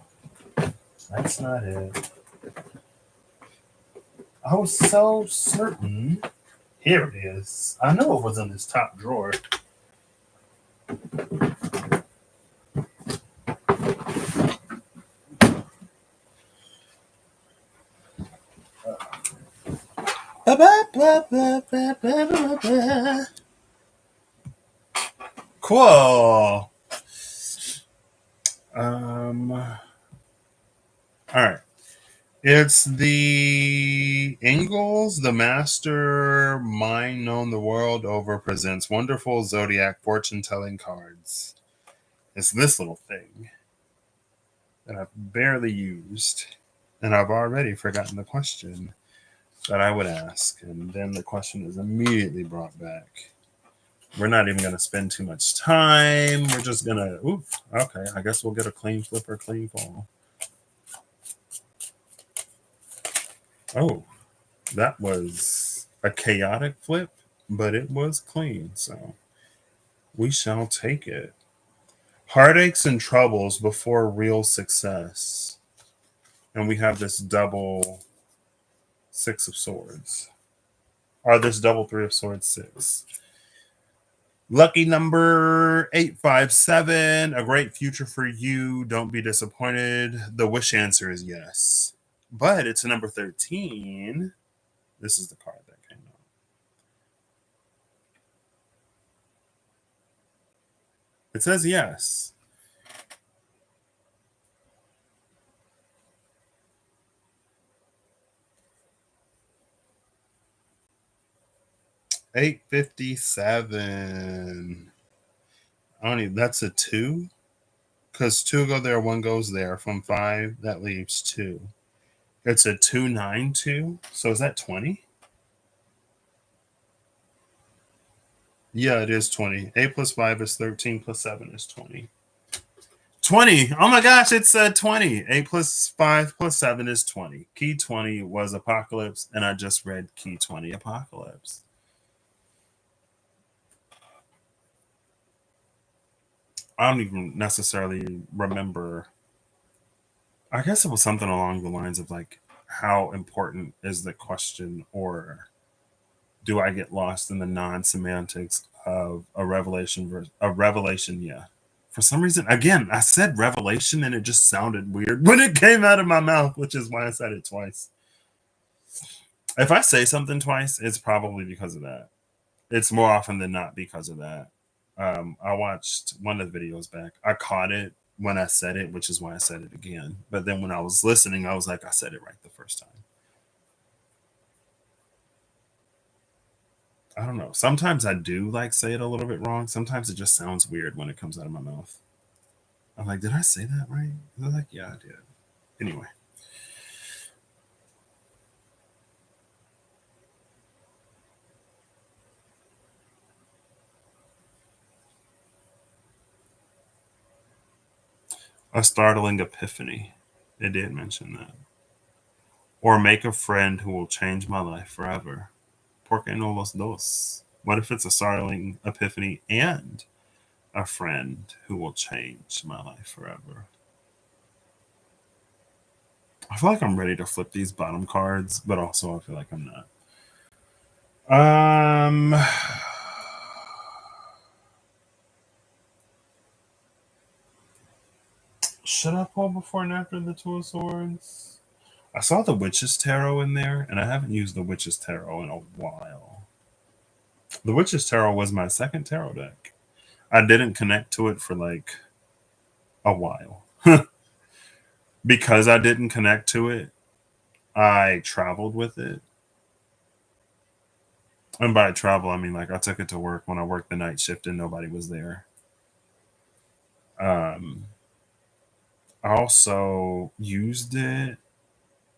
that's not it. I was so certain. Here it is. I know it was in this top drawer. Cool. All right. It's the Ingalls, the master mind known the world over, presents wonderful zodiac fortune telling cards. It's this little thing that I've barely used, and I've already forgotten the question that I would ask, and then the question is immediately brought back. We're not even going to spend too much time. We're just going to, ooh, okay, I guess we'll get a clean flip or clean fall. Oh, that was a chaotic flip, but it was clean, so we shall take it. Heartaches and troubles before real success. And we have this double Six of Swords. Or this double Three of Swords 6. Lucky number 857. A great future for you. Don't be disappointed. The wish answer is yes. But it's a number 13. This is the card that came out. It says yes. $857. I don't even, that's a 2. Because 2 go there, 1 goes there. From 5, that leaves 2. It's a 292. So is that 20? Yeah, it is 20. 8 plus 5 is 13 plus 7 is 20. 20. Oh my gosh, it's 20. 8 plus 5 plus 7 is 20. Key 20 was Apocalypse, and I just read Key 20 Apocalypse. I don't even necessarily remember. I guess it was something along the lines of like, how important is the question, or do I get lost in the non-semantics of a revelation? A revelation, yeah. For some reason, again, I said revelation and it just sounded weird when it came out of my mouth, which is why I said it twice. If I say something twice, it's probably because of that. It's more often than not because of that. I watched one of the videos back. I caught it when I said it, which is why I said it again. But then when I was listening, I was like, I said it right the first time. I don't know. Sometimes I do like say it a little bit wrong. Sometimes it just sounds weird when it comes out of my mouth. I'm like, did I say that right? They're like, yeah, I did. Anyway. A startling epiphany. It did mention that. Or make a friend who will change my life forever. Por qué no los dos? What if it's a startling epiphany and a friend who will change my life forever? I feel like I'm ready to flip these bottom cards, but also I feel like I'm not. Should I pull before and after the Two of Swords? I saw the Witch's Tarot in there, and I haven't used the Witch's Tarot in a while. The Witch's Tarot was my second tarot deck. I didn't connect to it for like a while. Because I didn't connect to it, I traveled with it. And by travel, I mean like I took it to work when I worked the night shift and nobody was there. I also used it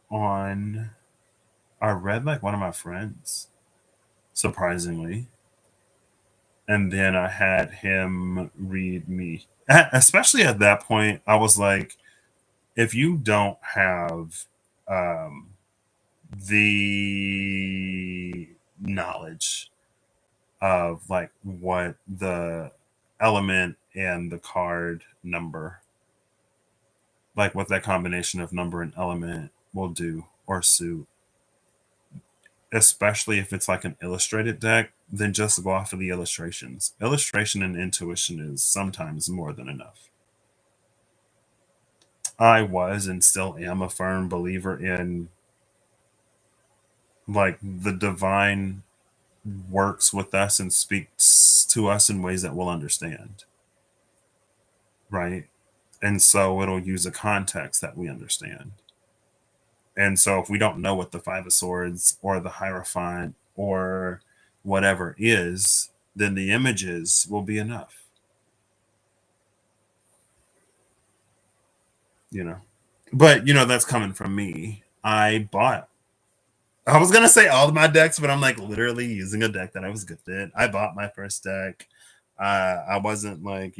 on, I read like one of my friends, surprisingly. And then I had him read me. Especially at that point, I was like, if you don't have um, the knowledge of like what the element and the card number, like what that combination of number and element will do or suit, especially if it's like an illustrated deck, then just go off of the illustrations. Illustration and intuition is sometimes more than enough. I was and still am a firm believer in like the divine works with us and speaks to us in ways that we'll understand. Right. And so it'll use a context that we understand. And so if we don't know what the Five of Swords or the Hierophant or whatever is, then the images will be enough. You know. But that's coming from me. I was gonna say all of my decks, but I'm like literally using a deck that I was gifted. I bought my first deck. I wasn't like,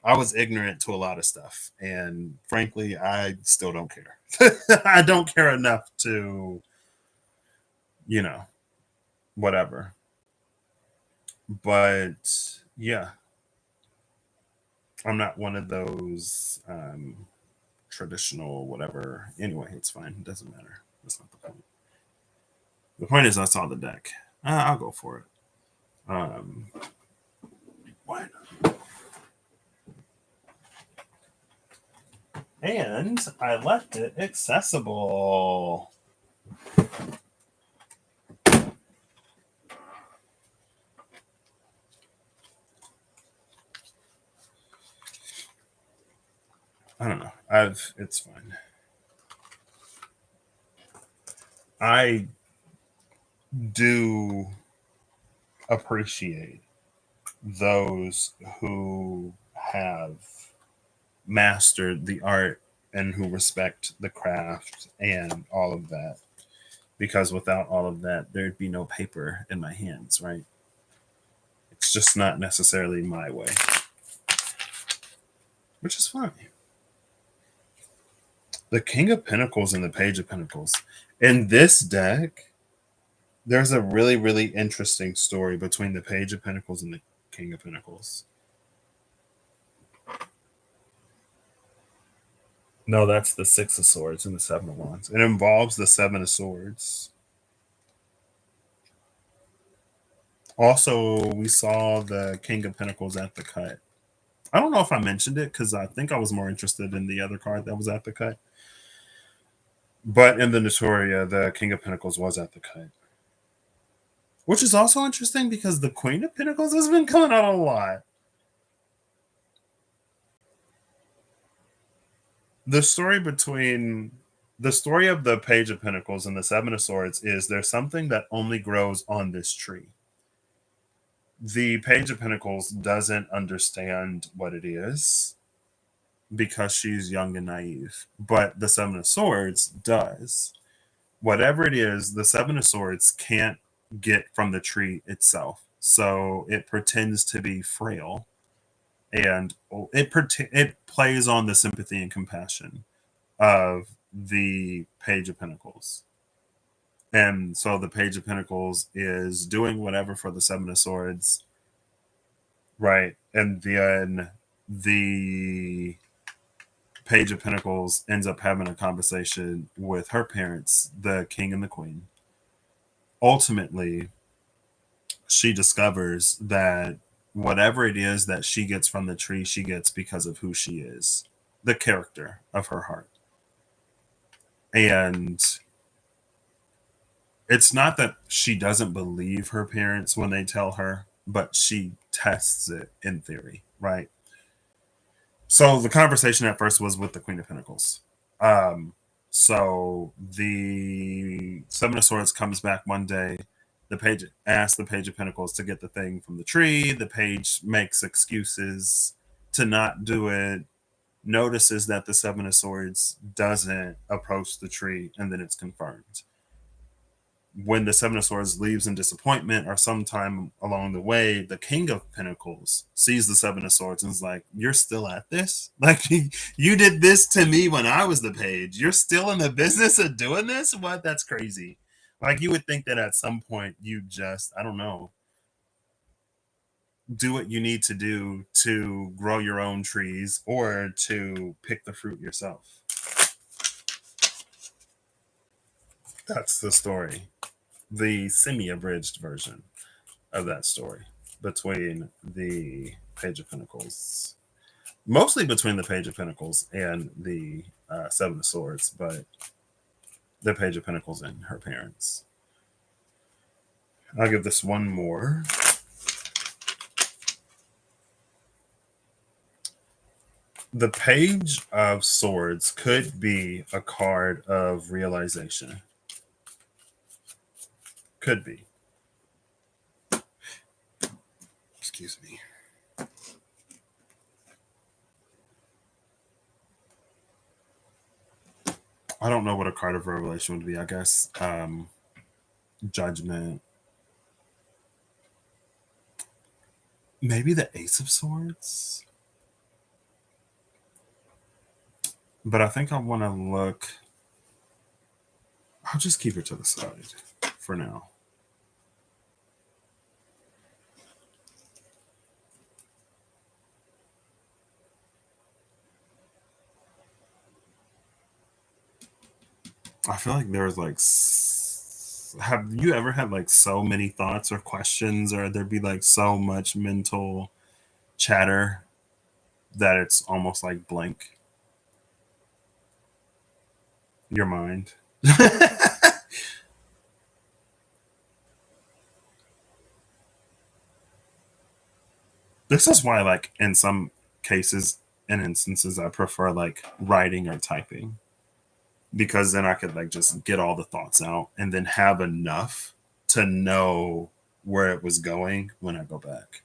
I was ignorant to a lot of stuff. And frankly, I still don't care. I don't care enough to, you know, whatever. But yeah, I'm not one of those traditional whatever. Anyway, it's fine. It doesn't matter. That's not the point. The point is, I saw the deck. I'll go for it. Why not? And I left it accessible. I don't know. It's fine. I do appreciate those who have mastered the art and who respect the craft and all of that. Because without all of that, there'd be no paper in my hands, right? It's just not necessarily my way, which is fine. The King of Pentacles and the Page of Pentacles. In this deck, there's a really, really interesting story between the Page of Pentacles and the King of Pentacles. No, that's the Six of Swords and the Seven of Wands. It involves the Seven of Swords. Also, we saw the King of Pentacles at the cut. I don't know if I mentioned it because I think I was more interested in the other card that was at the cut. But in the Notoria, the King of Pentacles was at the cut. Which is also interesting because the Queen of Pentacles has been coming out a lot. The story of the Page of Pentacles and the Seven of Swords is there's something that only grows on this tree. The Page of Pentacles doesn't understand what it is because she's young and naive, but the Seven of Swords does. Whatever it is, the Seven of Swords can't get from the tree itself, so it pretends to be frail, and it plays on the sympathy and compassion of the Page of Pentacles. And so the Page of Pentacles is doing whatever for the Seven of Swords, right? And then the Page of Pentacles ends up having a conversation with her parents, the King and the Queen. Ultimately, she discovers that whatever it is that she gets from the tree, she gets because of who she is, the character of her heart. And it's not that she doesn't believe her parents when they tell her, but she tests it in theory, right? So the conversation at first was with the Queen of Pentacles. So the Seven of Swords comes back one day. The page asks the Page of Pentacles to get the thing from the tree. The page makes excuses to not do it, notices that the Seven of Swords doesn't approach the tree, and then it's confirmed. when the Seven of Swords leaves in disappointment or sometime along the way, the King of Pentacles sees the Seven of Swords and is like, "You're still at this? Like, you did this to me when I was the page. You're still in the business of doing this? What? That's crazy." Like, you would think that at some point you just, I don't know, do what you need to do to grow your own trees or to pick the fruit yourself. That's the story. The semi-abridged version of that story between the Page of Pentacles, mostly between the Page of Pentacles and the Seven of Swords, but the Page of Pentacles and her parents. I'll give this one more. The Page of Swords could be a card of realization. Could be. Excuse me. I don't know what a card of revelation would be. I guess judgment. Maybe the Ace of Swords. But I think I want to look. I'll just keep it to the side for now. I feel like there's like, have you ever had like so many thoughts or questions, or there'd be like so much mental chatter that it's almost like blank your mind? This is why, like, in some cases and instances, I prefer like writing or typing, because then I could like just get all the thoughts out and then have enough to know where it was going when I go back.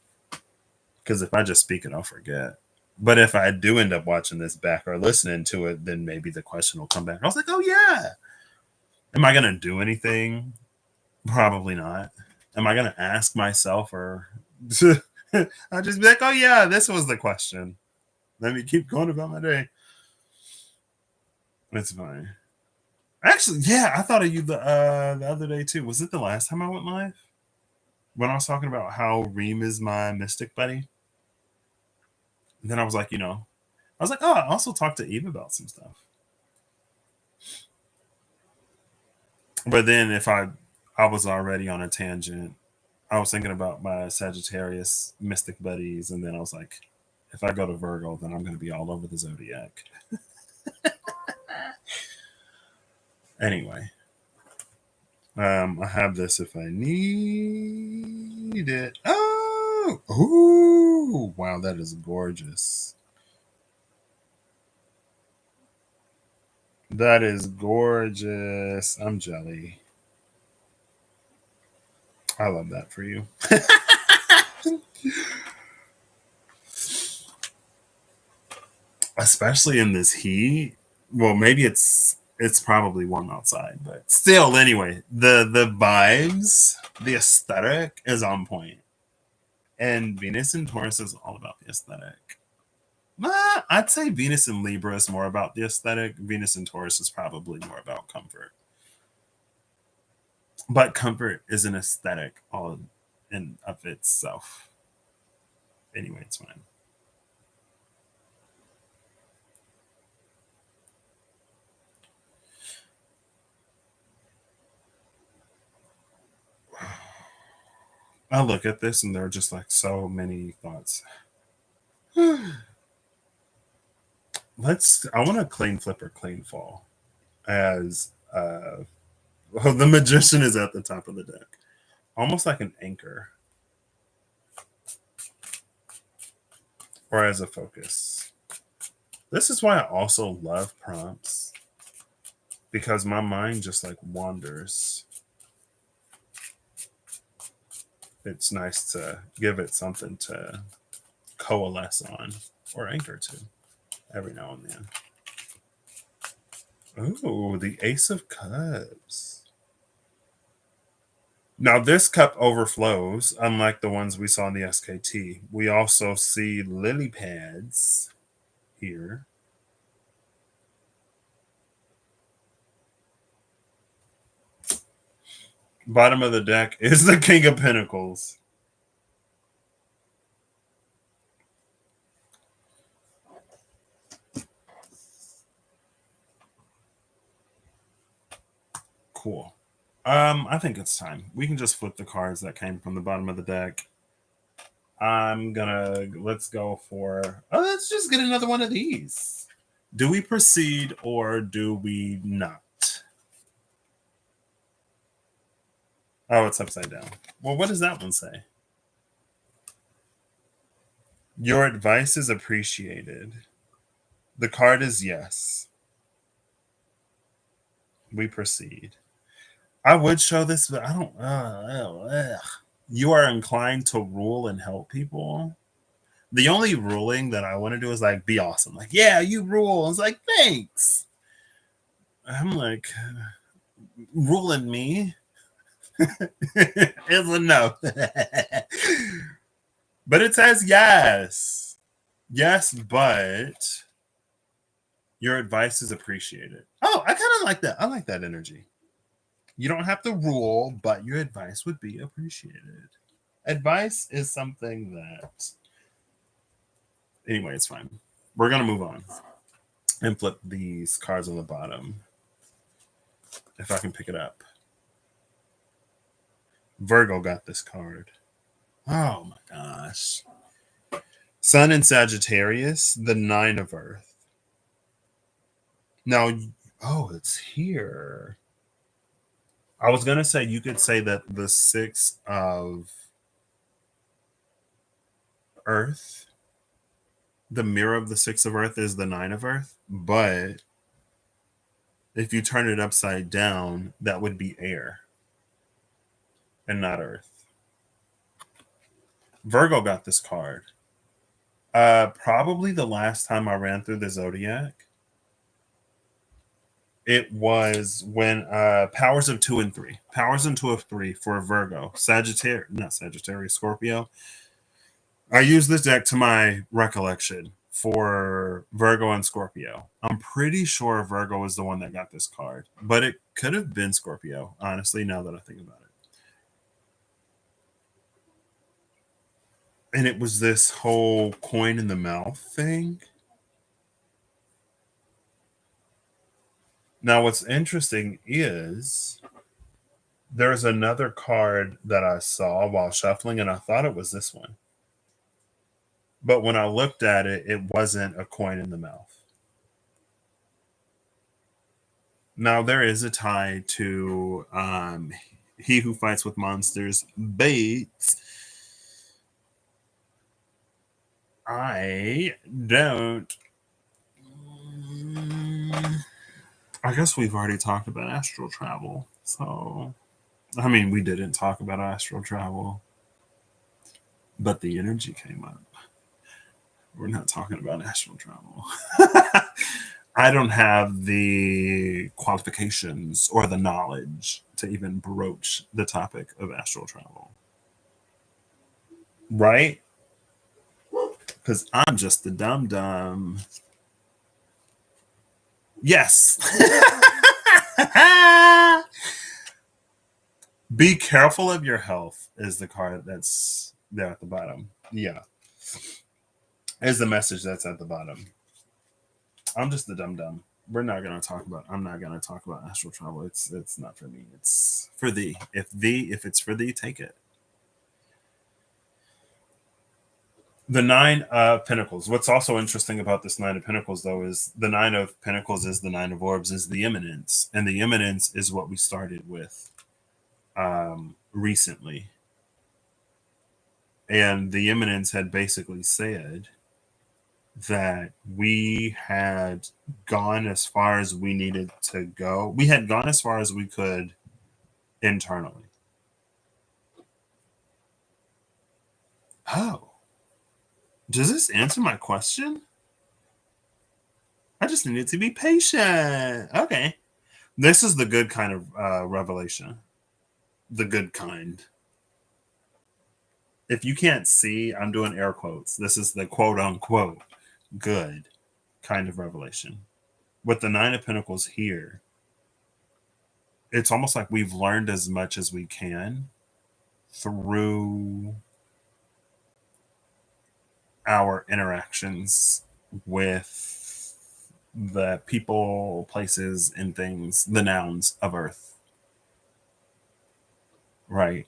Because if I just speak it, I'll forget. But if I do end up watching this back or listening to it, then maybe the question will come back. I was like, oh, yeah. Am I going to do anything? Probably not. Am I going to ask myself or I'll just be like, oh, yeah, this was the question. Let me keep going about my day. It's fine. Actually, yeah, I thought of you the other day too. Was it the last time I went live? When I was talking about how Reem is my mystic buddy? And then I was like, I was like, oh, I also talked to Eve about some stuff. But then if I was already on a tangent, I was thinking about my Sagittarius mystic buddies, and then I was like, if I go to Virgo, then I'm going to be all over the zodiac. Anyway, I have this if I need it. Oh, ooh, wow, that is gorgeous. That is gorgeous. I'm jelly. I love that for you. Especially in this heat. Well, maybe it's probably warm outside, but still, anyway, the vibes, the aesthetic is on point. And Venus and Taurus is all about the aesthetic. I'd say Venus and Libra is more about the aesthetic. Venus and Taurus is probably more about comfort. But comfort is an aesthetic all in of itself. Anyway, it's fine. I look at this and there are just like so many thoughts. I want to clean flip or clean fall as well, the magician is at the top of the deck. Almost like an anchor. Or as a focus. This is why I also love prompts. Because my mind just like wanders. It's nice to give it something to coalesce on or anchor to every now and then. Oh, the Ace of Cups. Now, this cup overflows, unlike the ones we saw in the SKT. We also see lily pads here. Bottom of the deck is the King of Pentacles. Cool. I think it's time. We can just flip the cards that came from the bottom of the deck. Let's go for, let's just get another one of these. Do we proceed or do we not? Oh, it's upside down. Well, what does that one say? Your advice is appreciated. The card is yes. We proceed. I would show this, but I don't. You are inclined to rule and help people. The only ruling that I want to do is like be awesome. Like, yeah, you rule. It's like, thanks. I'm like, ruling me is a no. But it says yes. Yes, but your advice is appreciated. Oh, I kind of like that. I like that energy. You don't have to rule, but your advice would be appreciated. Advice is something that. Anyway, it's fine. We're going to move on and flip these cards on the bottom. If I can pick it up. Virgo got this card. Oh my gosh. Sun in Sagittarius, the 9 of Earth. Now, oh, it's here. I was going to say you could say that the 6 of Earth, the mirror of the 6 of Earth is the 9 of Earth, but if you turn it upside down, that would be air and not Earth. Virgo got this card. Probably the last time I ran through the zodiac. It was when powers of 2 and 3. Powers in 2 of 3 for Virgo. Sagittarius, Scorpio. I use this deck to my recollection for Virgo and Scorpio. I'm pretty sure Virgo is the one that got this card, but it could have been Scorpio, honestly, now that I think about it. And it was this whole coin in the mouth thing. Now, what's interesting is there's another card that I saw while shuffling, and I thought it was this one. But when I looked at it, it wasn't a coin in the mouth. Now, there is a tie to He Who Fights with Monsters, Bates. I don't. I guess we've already talked about astral travel. So, I mean, we didn't talk about astral travel, but the energy came up. We're not talking about astral travel. I don't have the qualifications or the knowledge to even broach the topic of astral travel. Right? Because I'm just the dumb. Yes. Be careful of your health is the card that's there at the bottom. Yeah. Is the message that's at the bottom. I'm just the dumb. I'm not gonna talk about astral travel. It's not for me. It's for thee. If it's for thee, take it. The 9 of Pentacles. What's also interesting about this 9 of Pentacles, though, is the 9 of Pentacles is the 9 of Orbs, is the imminence. And the imminence is what we started with recently. And the imminence had basically said that we had gone as far as we needed to go. We had gone as far as we could internally. Oh. Does this answer my question? I just needed to be patient. Okay. This is the good kind of revelation. the good kind. If you can't see, I'm doing air quotes. This is the quote unquote good kind of revelation. With the Nine of Pentacles here, it's almost like we've learned as much as we can through our interactions with the people, places, and things, the nouns of Earth. Right.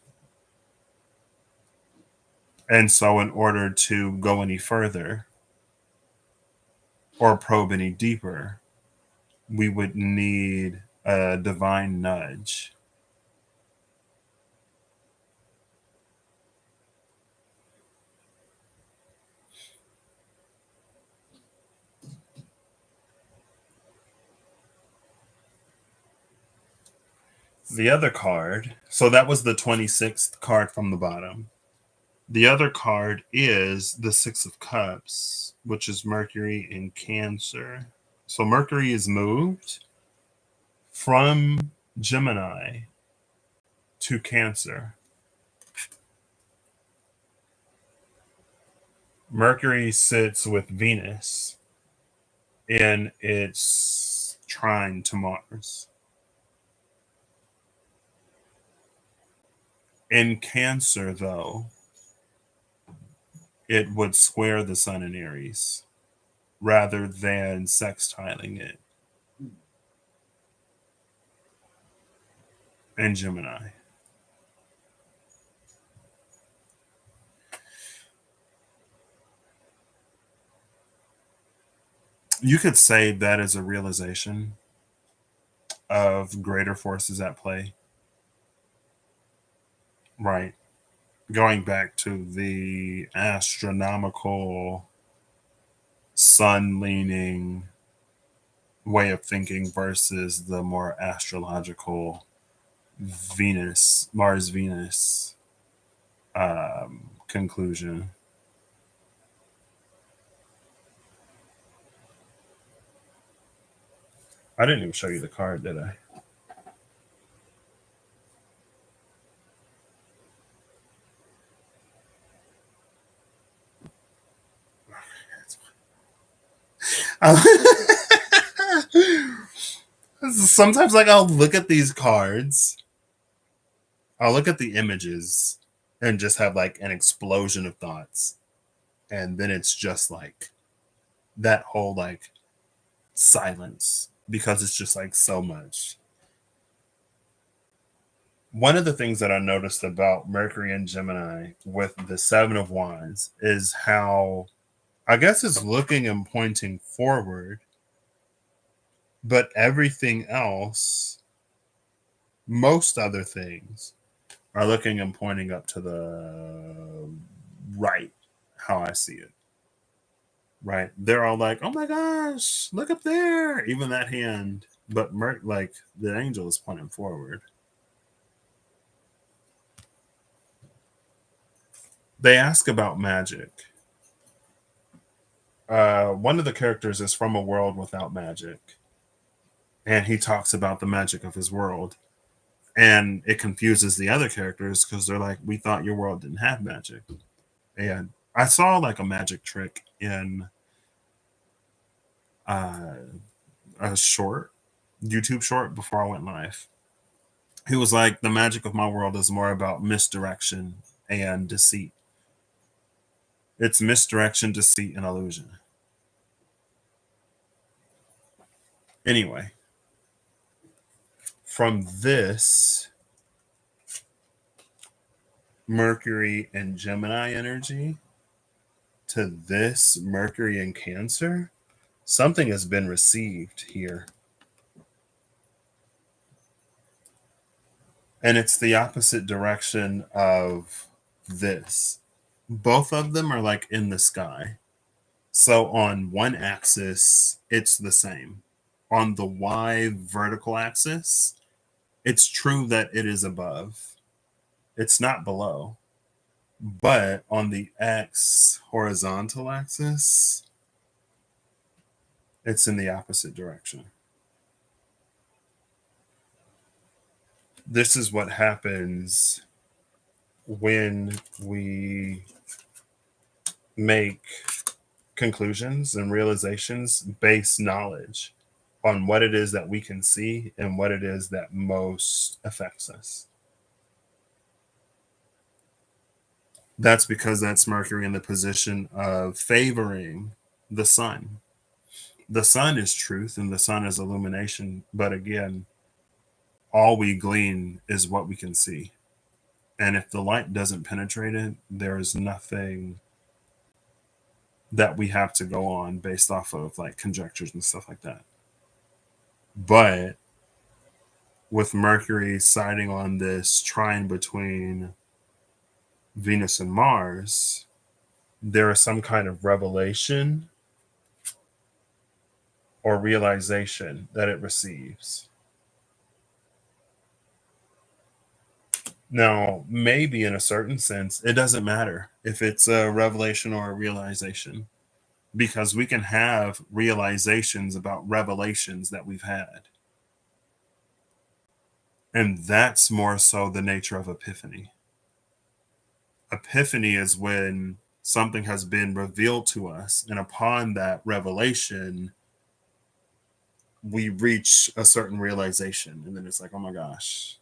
And so, in order to go any further or probe any deeper, we would need a divine nudge. The other card, so that was the 26th card from the bottom. The other card is the Six of Cups, which is Mercury in Cancer. So Mercury is moved from Gemini to Cancer. Mercury sits with Venus in its trine to Mars. In Cancer, though, it would square the Sun in Aries rather than sextiling it in Gemini. You could say that is a realization of greater forces at play. Right. Going back to the astronomical sun leaning way of thinking versus the more astrological Venus, Mars Venus conclusion. I didn't even show you the card, did I? Sometimes, like, I'll look at these cards, I'll look at the images, and just have like an explosion of thoughts, and then it's just like that whole like silence because it's just like so much. One of the things that I noticed about Mercury and Gemini with the Seven of Wands is how, I guess, it's looking and pointing forward, but everything else, most other things, are looking and pointing up to the right, how I see it. Right. They're all like, oh my gosh, look up there. Even that hand. But like the angel is pointing forward. They ask about magic. One of the characters is from a world without magic. And he talks about the magic of his world. And it confuses the other characters because they're like, we thought your world didn't have magic. And I saw like a magic trick in a short, YouTube short before I went live. He was like, the magic of my world is more about misdirection and deceit. It's misdirection, deceit, and illusion. Anyway, from this Mercury and Gemini energy to this Mercury and Cancer, something has been received here. And it's the opposite direction of this. Both of them are like in the sky. So on one axis, it's the same. On the Y vertical axis, it's true that it is above. It's not below. But on the X horizontal axis, it's in the opposite direction. This is what happens when we make conclusions and realizations based knowledge on what it is that we can see and what it is that most affects us. That's because that's Mercury in the position of favoring the sun. The sun is truth and the sun is illumination. But again, all we glean is what we can see. And if the light doesn't penetrate it, there is nothing that we have to go on based off of like conjectures and stuff like that. But with Mercury siding on this trine between Venus and Mars, there is some kind of revelation or realization that it receives. Now, maybe in a certain sense, it doesn't matter if it's a revelation or a realization, because we can have realizations about revelations that we've had. And that's more so the nature of epiphany. Epiphany is when something has been revealed to us, and upon that revelation, we reach a certain realization. And then it's like, oh my gosh.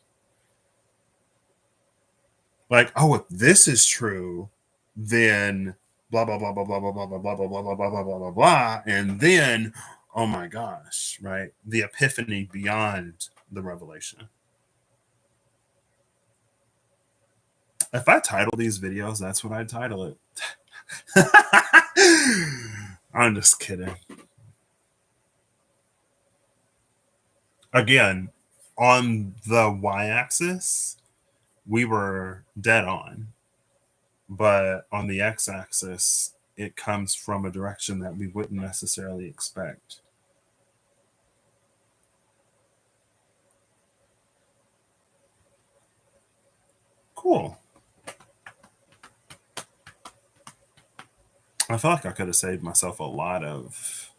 Like, oh, if this is true, then blah blah blah blah blah blah blah blah blah blah blah blah blah blah blah blah blah. And then, oh my gosh, right? The epiphany beyond the revelation. If I title these videos, that's what I title it. I'm just kidding. Again, on the y-axis, we were dead on. But on the x-axis, it comes from a direction that we wouldn't necessarily expect. Cool. I feel like I could have saved myself a lot of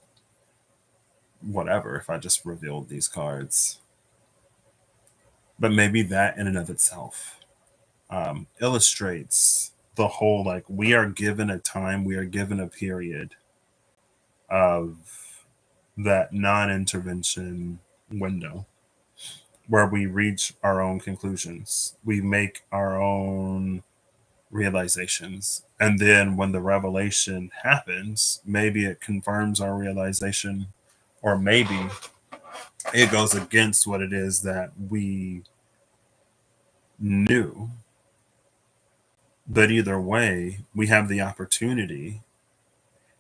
whatever if I just revealed these cards. But maybe that in and of itself illustrates the whole, like, we are given a time, we are given a period of that non-intervention window where we reach our own conclusions. We make our own realizations. And then when the revelation happens, maybe it confirms our realization, or maybe it goes against what it is that we knew. But either way, we have the opportunity.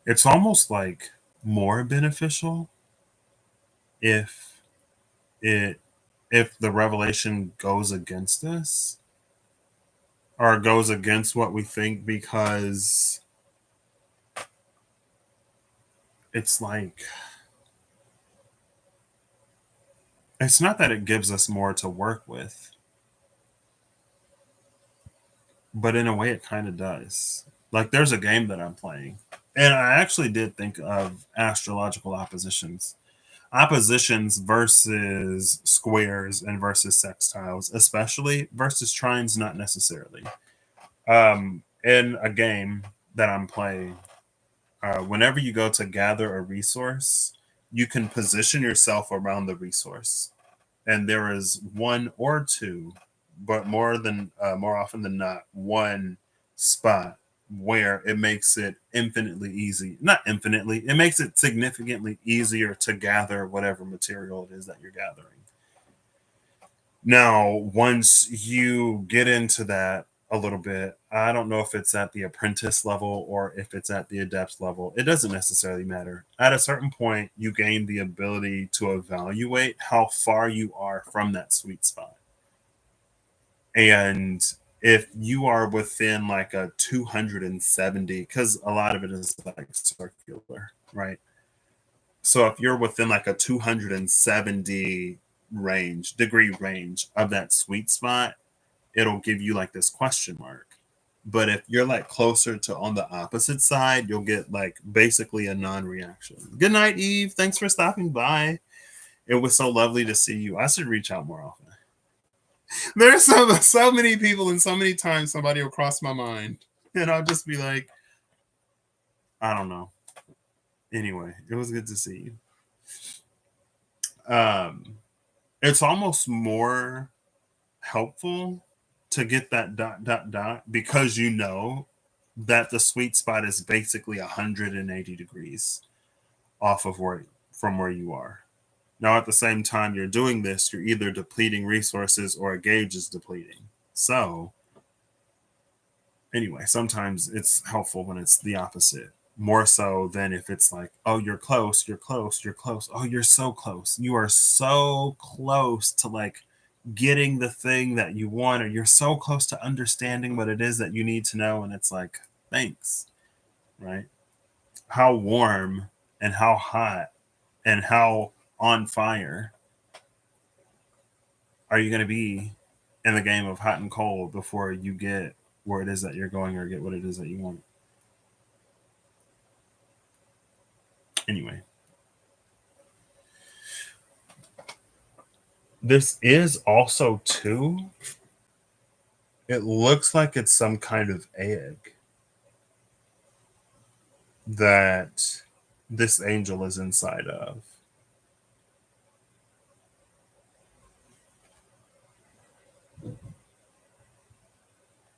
It's almost like more beneficial if it if the revelation goes against us or goes against what we think, because it's like, it's not that it gives us more to work with, but in a way it kind of does. Like, there's a game that I'm playing, and I actually did think of astrological oppositions versus squares and versus sextiles, especially versus trines, not necessarily. In a game that I'm playing, whenever you go to gather a resource, you can position yourself around the resource, and there is one or two, but more often than not, one spot where it makes it infinitely easy. Not infinitely, it makes it significantly easier to gather whatever material it is that you're gathering. Now, once you get into that a little bit, I don't know if it's at the apprentice level or if it's at the adept level. It doesn't necessarily matter. At a certain point, you gain the ability to evaluate how far you are from that sweet spot. And if you are within like a 270, because a lot of it is like circular, right? So if you're within like a 270 degree range of that sweet spot, it'll give you like this question mark. But if you're like closer to on the opposite side, you'll get like basically a non-reaction. Good night, Eve. Thanks for stopping by. It was so lovely to see you. I should reach out more often. There's so many people and so many times somebody will cross my mind, and I'll just be like, I don't know. Anyway, it was good to see you. It's almost more helpful to get that dot dot dot because you know that the sweet spot is basically 180 degrees off of where you are. Now at the same time you're doing this, you're either depleting resources or a gauge is depleting. So anyway, sometimes it's helpful when it's the opposite. More so than if it's like, oh, you're close, you're close, you're close. Oh, you're so close. You are so close to like getting the thing that you want, or you're so close to understanding what it is that you need to know. And it's like, thanks, right? How warm and how hot and how on fire are you going to be in the game of hot and cold before you get where it is that you're going or get what it is that you want? Anyway, this is also too, it looks like it's some kind of egg that this angel is inside of.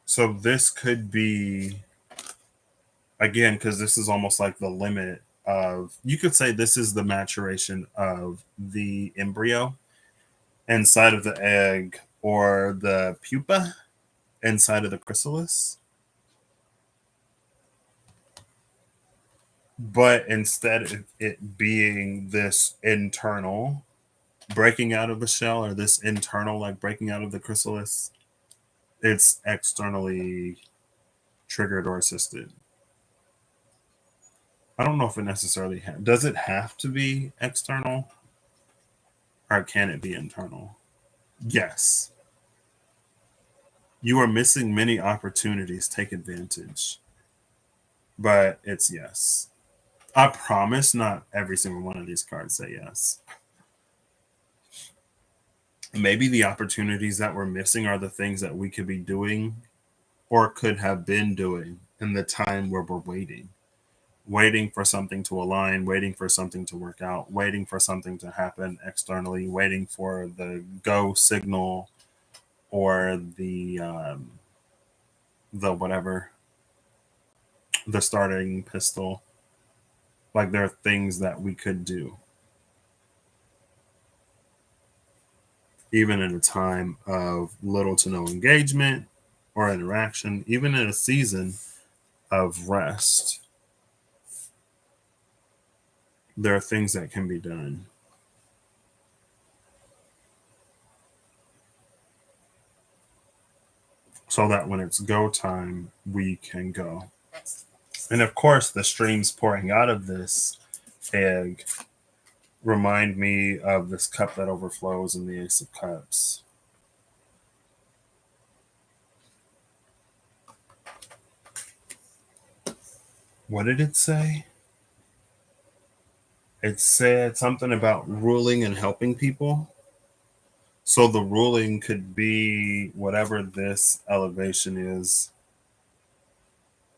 So this could be, again, because this is almost like the limit of, you could say this is the maturation of the embryo inside of the egg or the pupa inside of the chrysalis. But instead of it being this internal breaking out of the shell or this internal like breaking out of the chrysalis, it's externally triggered or assisted. I don't know if it necessarily does it have to be external or can it be internal? Yes. You are missing many opportunities. Take advantage. But it's yes. I promise not every single one of these cards say yes. Maybe the opportunities that we're missing are the things that we could be doing or could have been doing in the time where we're waiting for something to align, waiting for something to work out, waiting for something to happen externally, waiting for the go signal or the whatever, the starting pistol. Like there are things that we could do even in a time of little to no engagement or interaction, even in a season of rest. There are things that can be done. So that when it's go time, we can go. And of course, the streams pouring out of this egg remind me of this cup that overflows in the Ace of Cups. What did it say? It said something about ruling and helping people. So the ruling could be whatever this elevation is.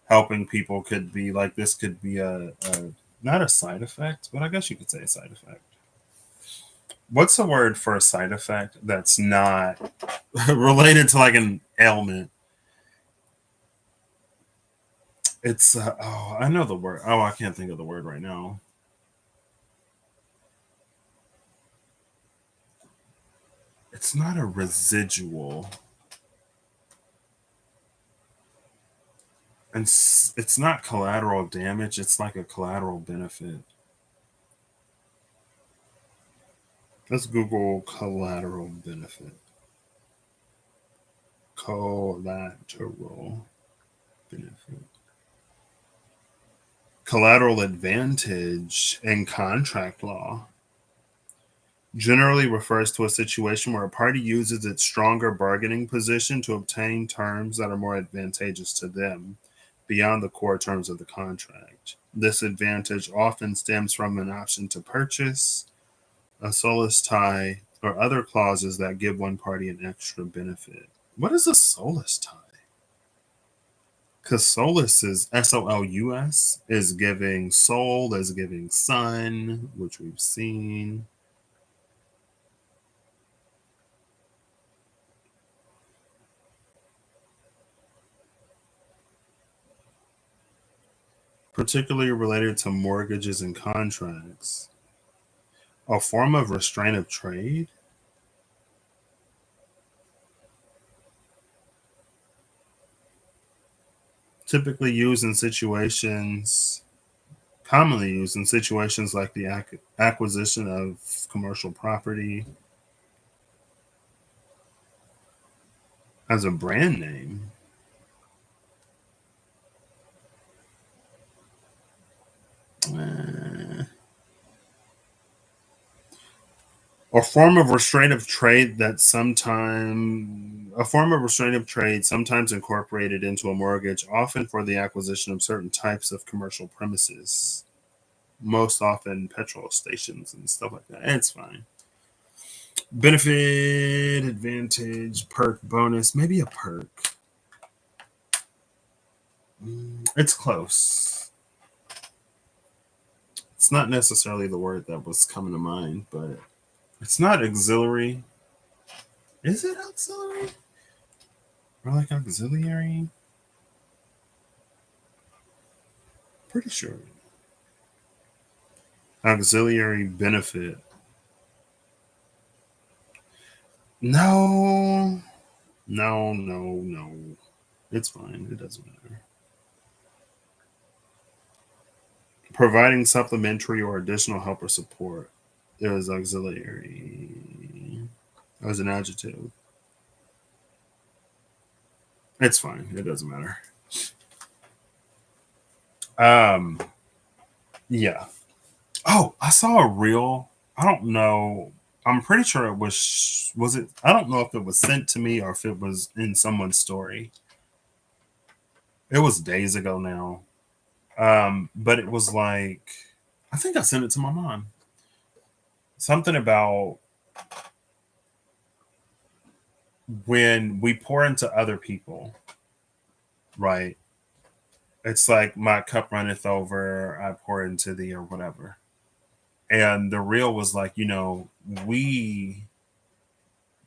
Helping people could be like this could be a not a side effect, but I guess you could say a side effect. What's the word for a side effect that's not related to like an ailment? It's oh, I know the word. Oh, I can't think of the word right now. It's not a residual. And it's not collateral damage, it's like a collateral benefit. Let's Google collateral benefit. Collateral benefit. Collateral advantage in contract law generally refers to a situation where a party uses its stronger bargaining position to obtain terms that are more advantageous to them beyond the core terms of the contract. This advantage often stems from an option to purchase, a solus tie, or other clauses that give one party an extra benefit. What is a solus tie? Because solus is SOLUS, is giving soul, is giving sun, which we've seen. Particularly related to mortgages and contracts. A form of restraint of trade? Typically used in situations, commonly used in situations like the acquisition of commercial property. As a brand name. Uh, a form of restraint of trade that sometimes a form of restraint of trade sometimes incorporated into a mortgage, often for the acquisition of certain types of commercial premises, most often petrol stations and stuff like that. It's fine. Benefit, advantage, perk, bonus, maybe a perk. It's close. It's not necessarily the word that was coming to mind, but it's not auxiliary. Is it auxiliary? Or like auxiliary? Pretty sure. Auxiliary benefit. No. No, no, no. It's fine. It doesn't matter. Providing supplementary or additional help or support. It was auxiliary. As an adjective. It's fine. It doesn't matter. Um, yeah. Oh, I saw a reel. I don't know. I'm pretty sure it was it, I don't know if it was sent to me or if it was in someone's story. It was days ago now. But it was like, I think I sent it to my mom. Something about when we pour into other people, right? It's like my cup runneth over, I pour into thee, or whatever. And the reel was like, we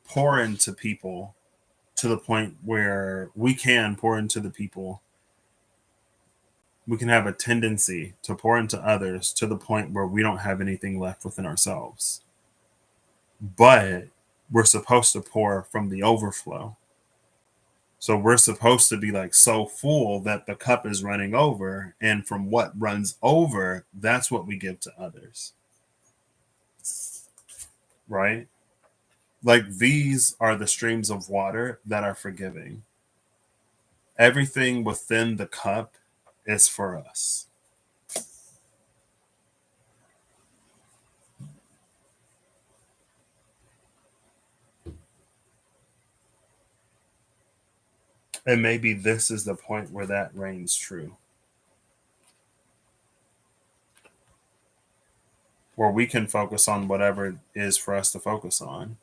pour into people to the point where we can pour into the people. We can have a tendency to pour into others to the point where we don't have anything left within ourselves. But we're supposed to pour from the overflow. So we're supposed to be like so full that the cup is running over. And from what runs over, that's what we give to others. Right? Like these are the streams of water that are forgiving. Everything within the cup is for us. And maybe this is the point where that reigns true. Where we can focus on whatever it is for us to focus on,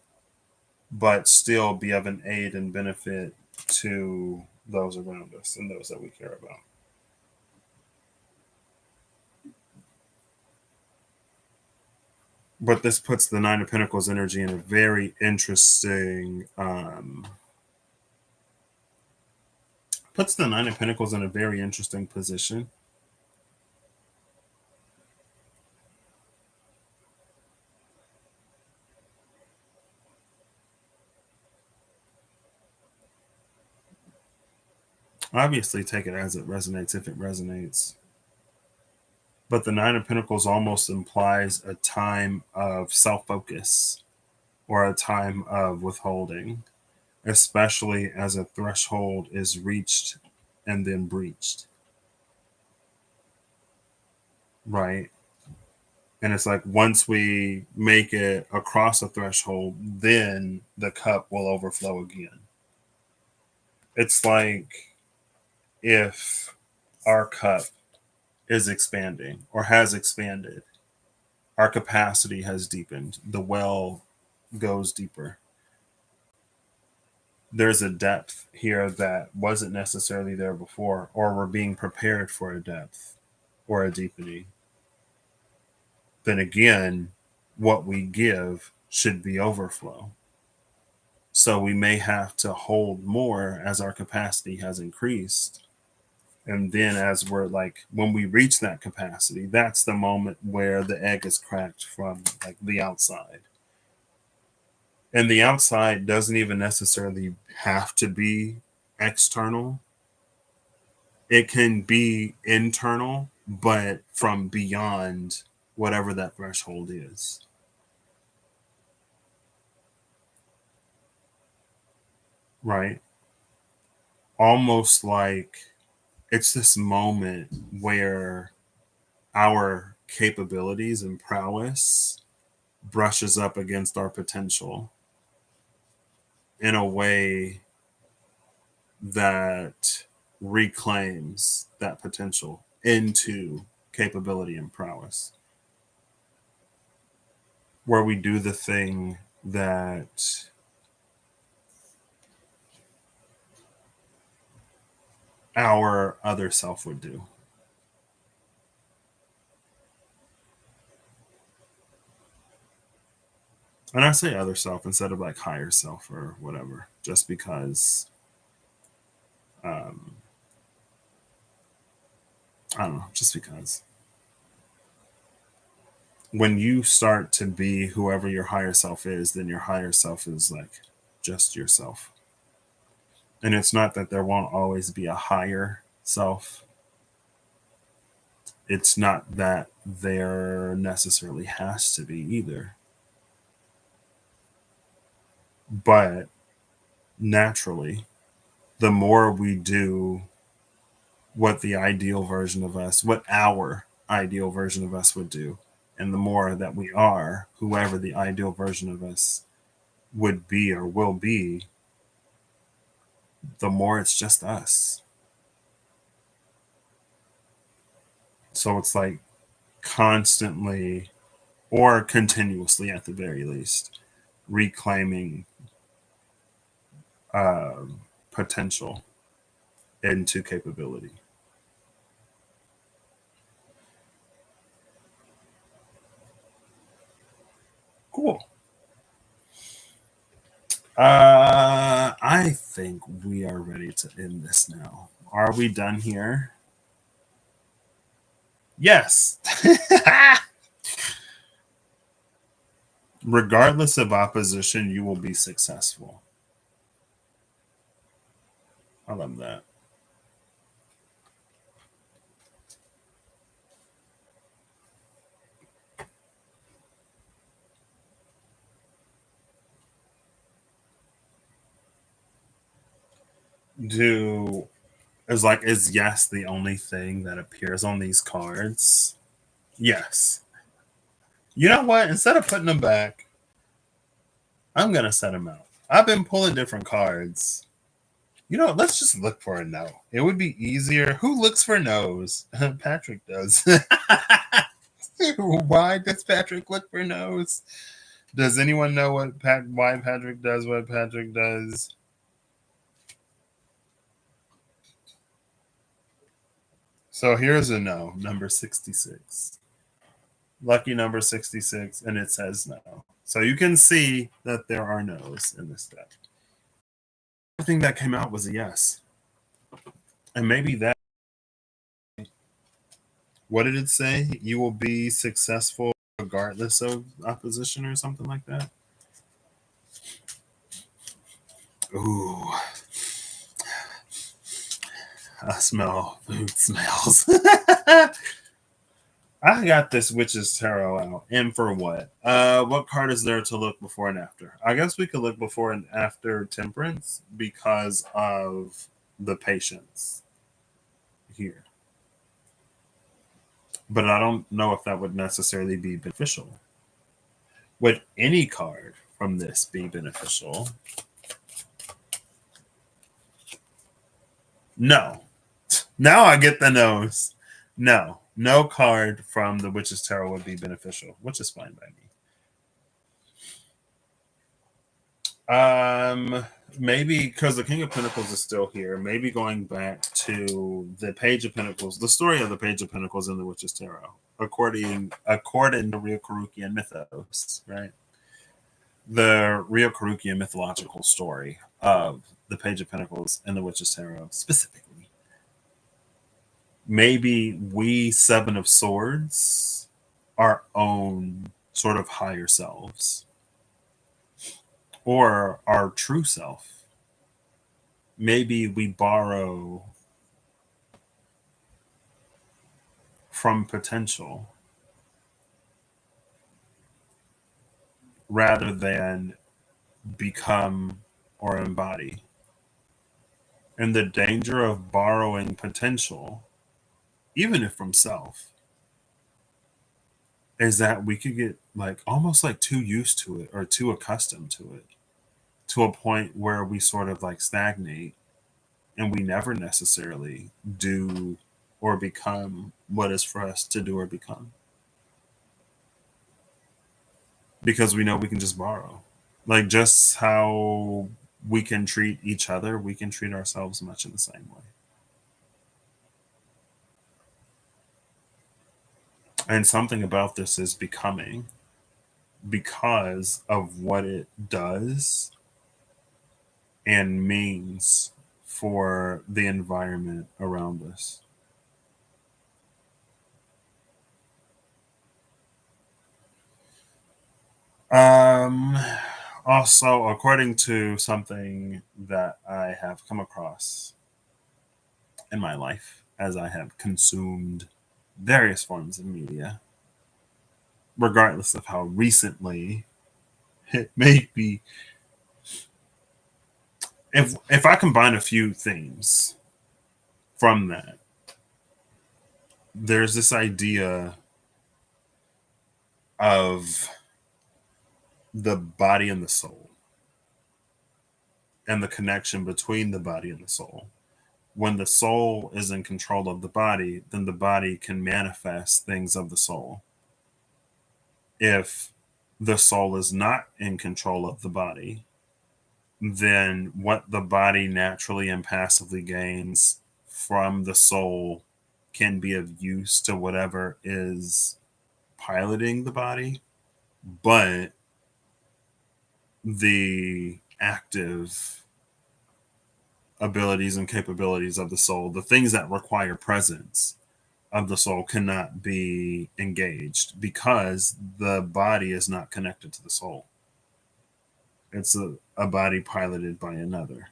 but still be of an aid and benefit to those around us and those that we care about. But this puts the Nine of Pentacles energy in a very interesting puts the Nine of Pentacles in a very interesting position. Obviously, take it as it resonates if it resonates. But the Nine of Pentacles almost implies a time of self focus or a time of withholding, especially as a threshold is reached and then breached. Right. And it's like once we make it across a threshold, then the cup will overflow again. It's like if our cup is expanding or has expanded, our capacity has deepened, the well goes deeper. There's a depth here that wasn't necessarily there before, or we're being prepared for a depth or a deepening. Then again, what we give should be overflow. So we may have to hold more as our capacity has increased. And then, as we're like, when we reach that capacity, that's the moment where the egg is cracked from like the outside. And the outside doesn't even necessarily have to be external, it can be internal, but from beyond whatever that threshold is. Right? Almost like it's this moment where our capabilities and prowess brushes up against our potential in a way that reclaims that potential into capability and prowess, where we do the thing that our other self would do. And I say other self instead of like higher self or whatever, just because um, I don't know, just because when you start to be whoever your higher self is, then your higher self is like just yourself. And it's not that there won't always be a higher self. It's not that there necessarily has to be either. But naturally, the more we do what the ideal version of us, what our ideal version of us would do, and the more that we are whoever the ideal version of us would be or will be, the more it's just us. So it's like constantly or continuously at the very least reclaiming potential into capability. Cool. I think we are ready to end this now. Are we done here? Yes. Regardless of opposition, you will be successful. I love that. Do is yes the only thing that appears on these cards? Yes. You know what? Instead of putting them back, I'm gonna set them out. I've been pulling different cards. You know, let's just look for a no. It would be easier. Who looks for no's? Patrick does. Why does Patrick look for no's? Does anyone know why Patrick does what Patrick does? So here's a no, number 66. Lucky number 66, and it says no. So you can see that there are no's in this deck. Everything that came out was a yes. And maybe that, what did it say? You will be successful regardless of opposition or something like that. Ooh, I smell food smells. I got this Witch's Tarot out. And for what? What card is there to look before and after? I guess we could look before and after Temperance because of the patience here. But I don't know if that would necessarily be beneficial. Would any card from this be beneficial? No. Now I get the nose. No. No card from the Witch's Tarot would be beneficial, which is fine by me. Um, maybe because the King of Pentacles is still here. Maybe going back to the Page of Pentacles, the story of the Page of Pentacles in the Witch's Tarot, according to Ryukarukian mythos, right? The Ryukarukian mythological story of the Page of Pentacles and the Witch's Tarot specifically. Maybe we Seven of Swords, our own sort of higher selves, or our true self. Maybe we borrow from potential rather than become or embody. And the danger of borrowing potential, even if from self, is that we could get like almost like too used to it or too accustomed to it to a point where we sort of like stagnate and we never necessarily do or become what is for us to do or become because we know we can just borrow. Like just how we can treat each other, we can treat ourselves much in the same way. And something about this is becoming because of what it does and means for the environment around us. Um, Also, according to something that I have come across in my life as I have consumed various forms of media, regardless of how recently it may be, if I combine a few themes from that, there's this idea of the body and the soul and the connection between the body and the soul. When the soul is in control of the body, then the body can manifest things of the soul. If the soul is not in control of the body, then what the body naturally and passively gains from the soul can be of use to whatever is piloting the body, but the active abilities and capabilities of the soul, the things that require presence of the soul, cannot be engaged because the body is not connected to the soul. It's a body piloted by another.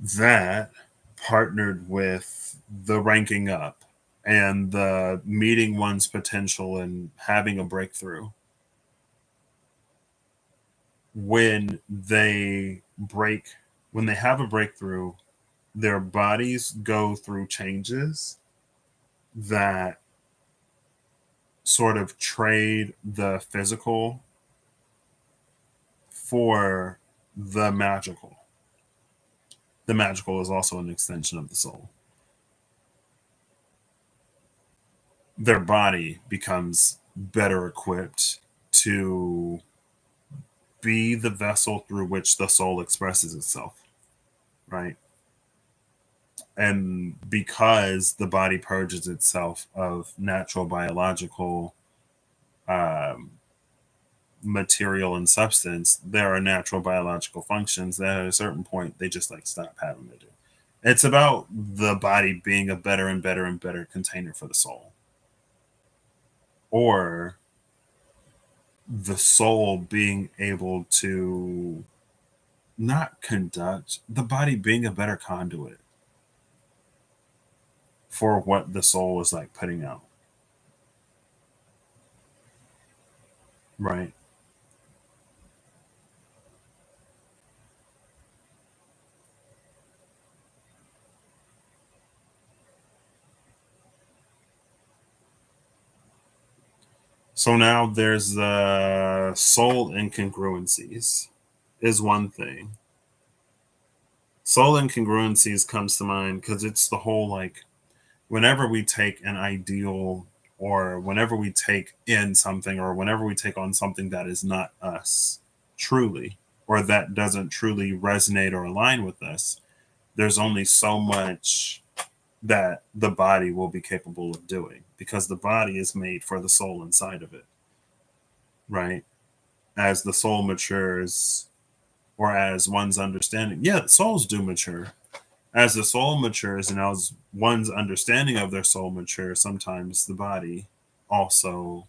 That partnered with the ranking up and the meeting one's potential and having a breakthrough, when they break when they have a breakthrough, their bodies go through changes that sort of trade the physical for the magical. The magical is also an extension of the soul. Their body becomes better equipped to be the vessel through which the soul expresses itself, right? And because the body purges itself of natural biological um, material and substance, there are natural biological functions that at a certain point they just like stop having to do. It's about the body being a better and better and better container for the soul, or the soul being able to not conduct, the body being a better conduit for what the soul is like putting out, right? So now there's the soul incongruencies is one thing. Soul incongruencies comes to mind because it's the whole like whenever we take an ideal or whenever we take in something or whenever we take on something that is not us truly, or that doesn't truly resonate or align with us, there's only so much that the body will be capable of doing, because the body is made for the soul inside of it, right? As the soul matures, or as one's understanding, yeah, souls do mature. As the soul matures and as one's understanding of their soul matures, sometimes the body also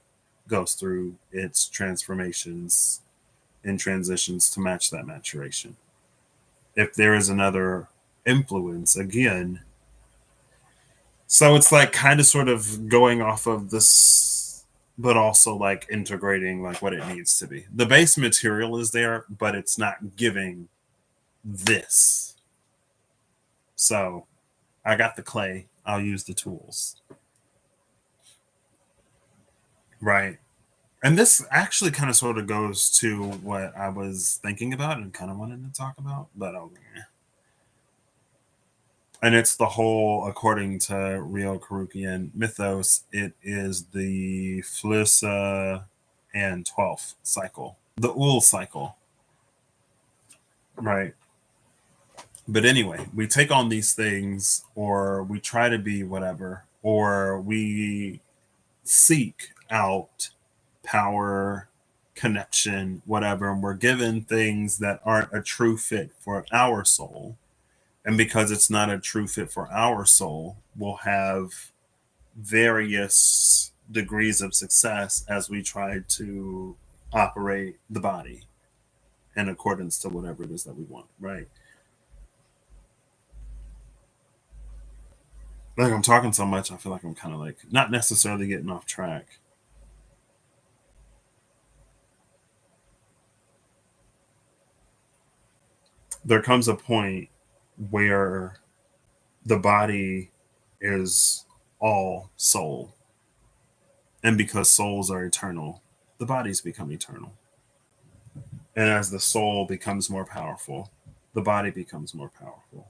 goes through its transformations and transitions to match that maturation. If there is another influence, again, so it's like kind of sort of going off of this, but also like integrating like what it needs to be. The base material is there, but it's not giving this. So I got the clay, I'll use the tools. Right. And this actually kind of sort of goes to what I was thinking about and kind of wanted to talk about, but and it's the whole, according to Rio Karukian mythos, it is the Flusa and 12th cycle, the Ul cycle, right? But anyway, we take on these things, or we try to be whatever, or we seek out power, connection, whatever, and we're given things that aren't a true fit for our soul. And because it's not a true fit for our soul, we'll have various degrees of success as we try to operate the body in accordance to whatever it is that we want, right? Like, I'm talking so much, I feel like I'm kind of like not necessarily getting off track. There comes a point where the body is all soul. And because souls are eternal, the bodies become eternal. And as the soul becomes more powerful, the body becomes more powerful.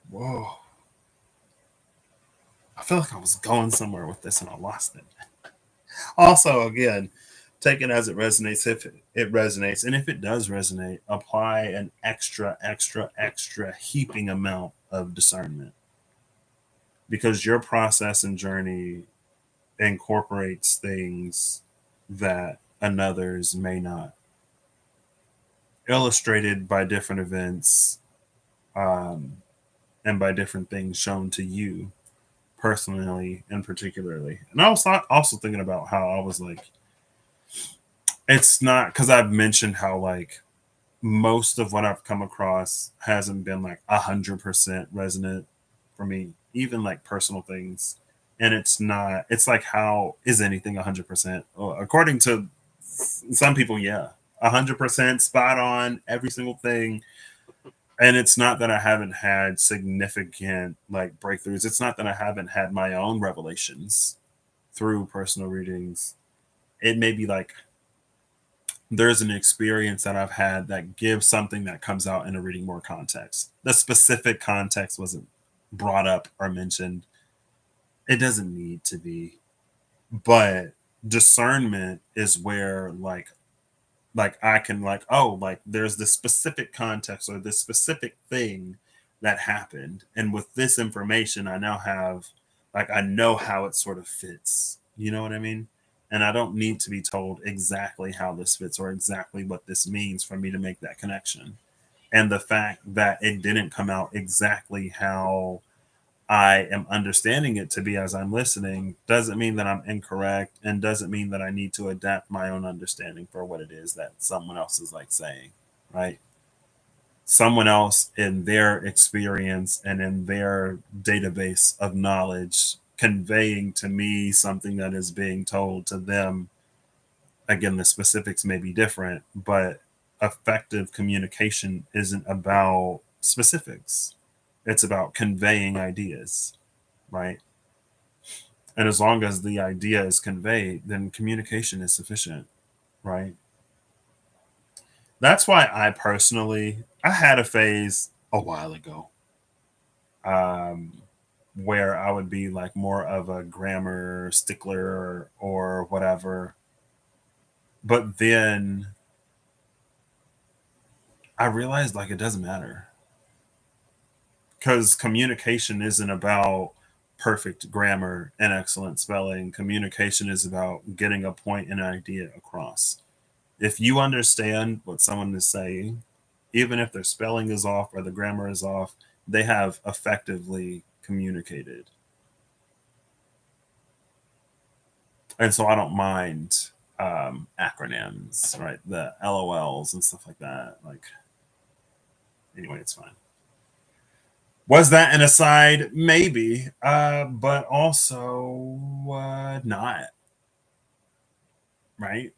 Whoa. I feel like I was going somewhere with this and I lost it. Also, again, take it as it resonates. If it resonates, and if it does resonate, apply an extra, extra, extra heaping amount of discernment, because your process and journey incorporates things that another's may not, illustrated by different events, um, and by different things shown to you personally and particularly. And I was also thinking about how I was like, it's not, because I've mentioned how like most of what I've come across hasn't been like 100% resonant for me, even like personal things. And it's not, it's like, how is anything 100%? Well, according to some people, yeah, 100% spot on every single thing. And it's not that I haven't had significant like breakthroughs. It's not that I haven't had my own revelations through personal readings. It may be like there's an experience that I've had that gives something that comes out in a reading more context. The specific context wasn't brought up or mentioned. It doesn't need to be. But discernment is where like I can like, oh, like there's this specific context or this specific thing that happened, and with this information I now have, like, I know how it sort of fits, you know what I mean? And I don't need to be told exactly how this fits or exactly what this means for me to make that connection. And the fact that it didn't come out exactly how I am understanding it to be as I'm listening doesn't mean that I'm incorrect, and doesn't mean that I need to adapt my own understanding for what it is that someone else is like saying, right? Someone else in their experience and in their database of knowledge conveying to me something that is being told to them. Again, the specifics may be different, but effective communication isn't about specifics, it's about conveying ideas, right? And as long as the idea is conveyed, then communication is sufficient, right? That's why I personally, I had a phase a while ago. um, where I would be like more of a grammar stickler or whatever. But then I realized like it doesn't matter because communication isn't about perfect grammar and excellent spelling. Communication is about getting a point and idea across. If you understand what someone is saying, even if their spelling is off or the grammar is off, they have effectively communicated. And so I don't mind acronyms, right? The LOLs and stuff like that. Like, anyway, it's fine. Was that an aside? Maybe, but also not, right?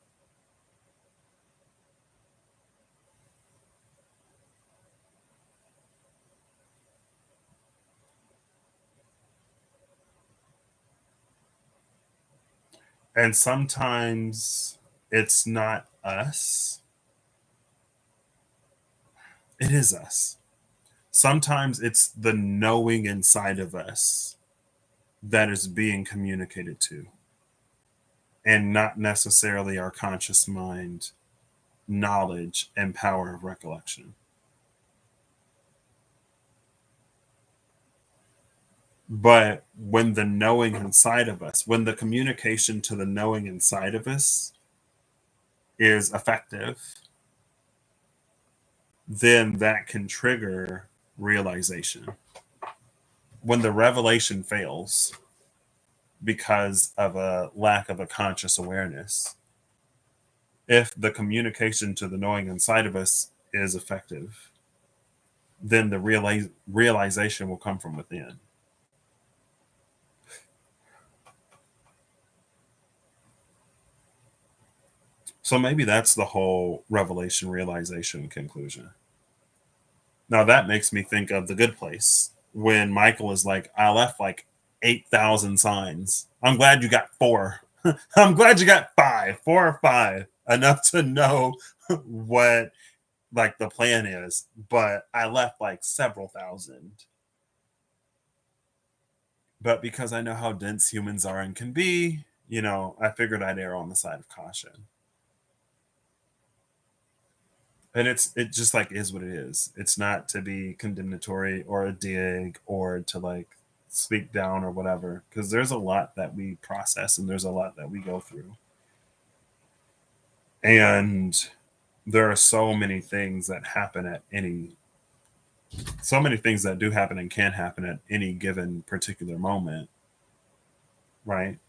And sometimes it's not us, it is us. Sometimes it's the knowing inside of us that is being communicated to, and not necessarily our conscious mind, knowledge, and power of recollection. But when the knowing inside of us, when the communication to the knowing inside of us is effective, then that can trigger realization. When the revelation fails because of a lack of a conscious awareness, if the communication to the knowing inside of us is effective, then the realization will come from within. So maybe that's the whole revelation realization conclusion. Now that makes me think of The Good Place when Michael is like, I left like 8,000 signs. I'm glad you got four. I'm glad you got five, 4 or 5, enough to know what like the plan is. But I left like several thousand. But because I know how dense humans are and can be, I figured I'd err on the side of caution. And it just like is what it is. It's not to be condemnatory or a dig or to like speak down or whatever, because there's a lot that we process and there's a lot that we go through, and there are so many things that do happen and can happen at any given particular moment, right?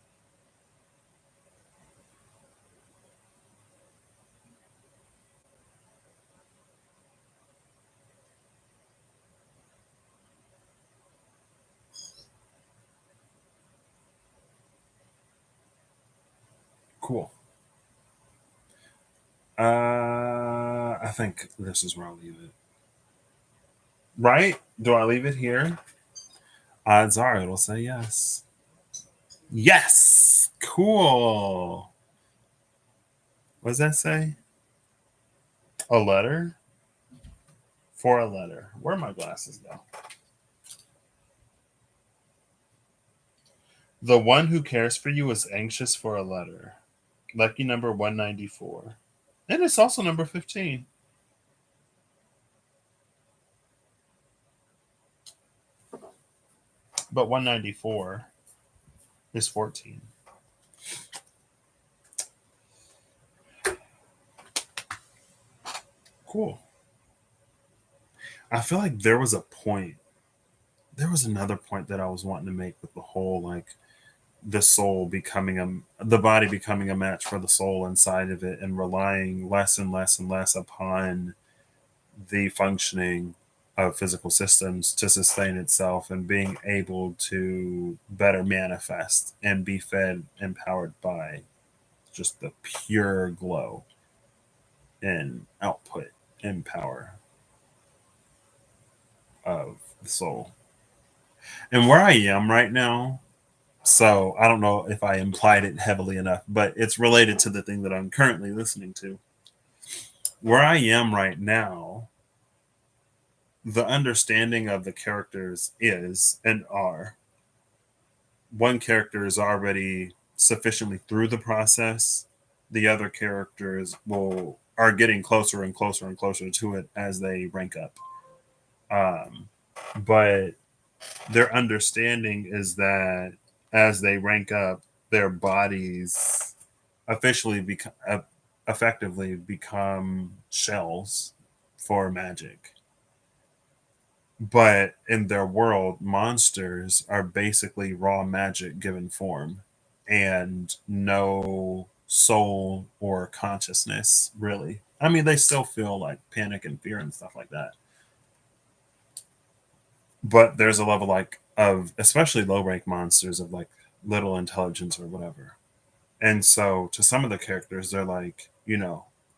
Cool. I think this is where I'll leave it. Right? Do I leave it here? Odds are it'll say yes. Yes. Cool. What does that say? A letter? For a letter. Where are my glasses though? The one who cares for you is anxious for a letter. Lucky number 194. And it's also number 15. But 194 is 14. Cool. I feel like there was another point that I was wanting to make with the whole like the body becoming a match for the soul inside of it and relying less and less and less upon the functioning of physical systems to sustain itself and being able to better manifest and be fed and powered by just the pure glow and output and power of the soul. And where I am right now, so I don't know if I implied it heavily enough, but it's related to the thing that I'm currently listening to. Where I am right now, the understanding of the characters is and are one character is already sufficiently through the process, the other characters will are getting closer and closer and closer to it as they rank up. Um, but their understanding is that as they rank up, their bodies officially become effectively become shells for magic. But in their world, monsters are basically raw magic given form and no soul or consciousness, really. I mean, they still feel like panic and fear and stuff like that. But there's a level like of especially low rank monsters of like little intelligence or whatever. And so to some of the characters, they're like,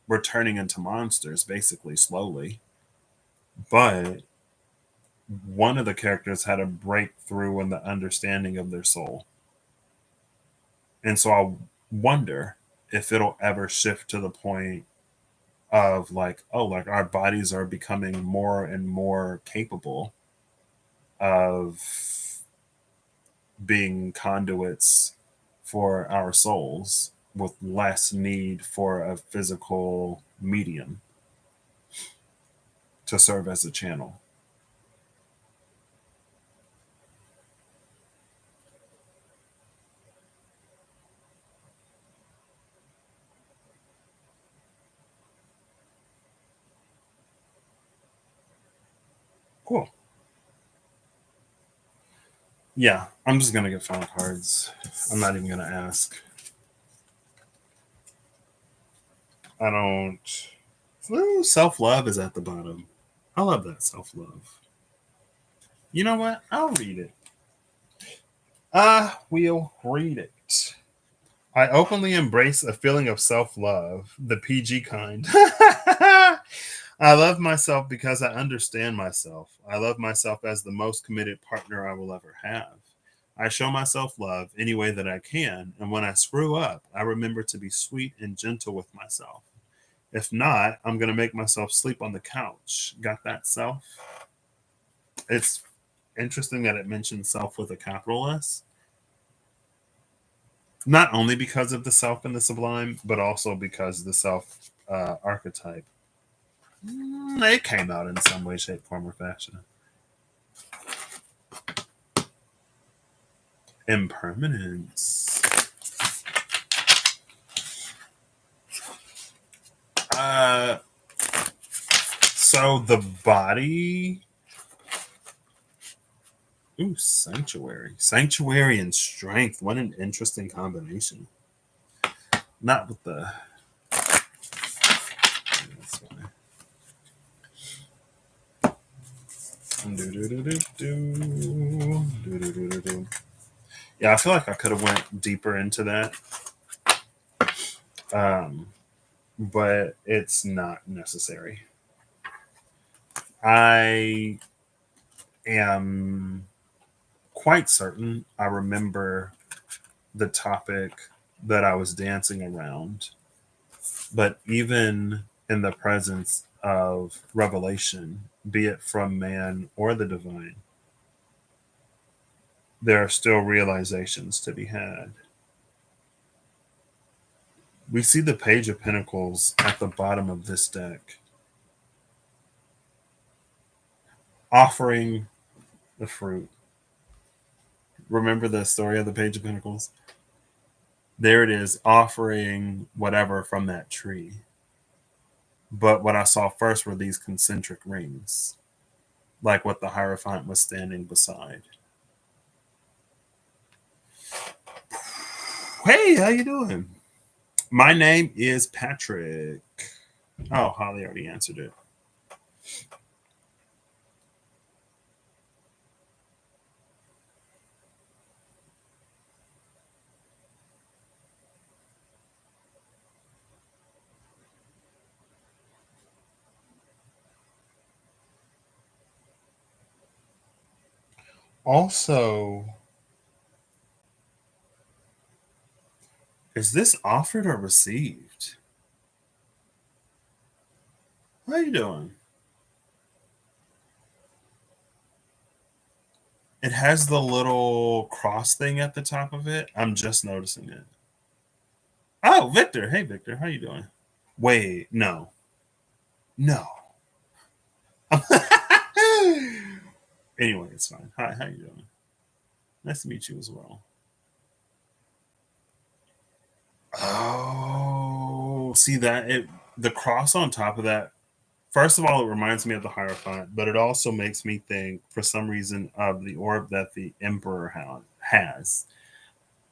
we're turning into monsters basically slowly. But one of the characters had a breakthrough in the understanding of their soul. And so I wonder if it'll ever shift to the point of like, oh, like our bodies are becoming more and more capable of being conduits for our souls with less need for a physical medium to serve as a channel. Cool. Yeah, I'm just gonna get final cards. I'm not even gonna ask. I don't. Ooh, self love is at the bottom. I love that self love. You know what? I'll read it. I will read it. I openly embrace a feeling of self love, the PG kind. I love myself because I understand myself. I love myself as the most committed partner I will ever have. I show myself love any way that I can, and when I screw up, I remember to be sweet and gentle with myself. If not, I'm going to make myself sleep on the couch. Got that, self? It's interesting that it mentions self with a capital S. Not only because of the self and the sublime, but also because the self archetype. It came out in some way, shape, form, or fashion. Impermanence. Uh, so the body. Ooh, sanctuary. Sanctuary and strength. What an interesting combination. Not with the. That's fine. Yeah, I feel like I could have went deeper into that, um, but it's not necessary. I am quite certain I remember the topic that I was dancing around, but even in the presence of revelation, be it from man or the divine, there are still realizations to be had. We see the Page of Pentacles at the bottom of this deck, offering the fruit. Remember the story of the Page of Pentacles? There it is, offering whatever from that tree. But what I saw first were these concentric rings, like what the Hierophant was standing beside. Hey, how you doing? My name is Patrick. Oh, Holly already answered it. Also, is this offered or received? How you doing? It has the little cross thing at the top of it. I'm just noticing it. Oh, Victor. Hey, Victor. How you doing? Wait, no. No. Anyway, it's fine. Hi, how you doing? Nice to meet you as well. Oh, see that the cross on top of that. First of all, it reminds me of the Hierophant, but it also makes me think, for some reason, of the orb that the Emperor has.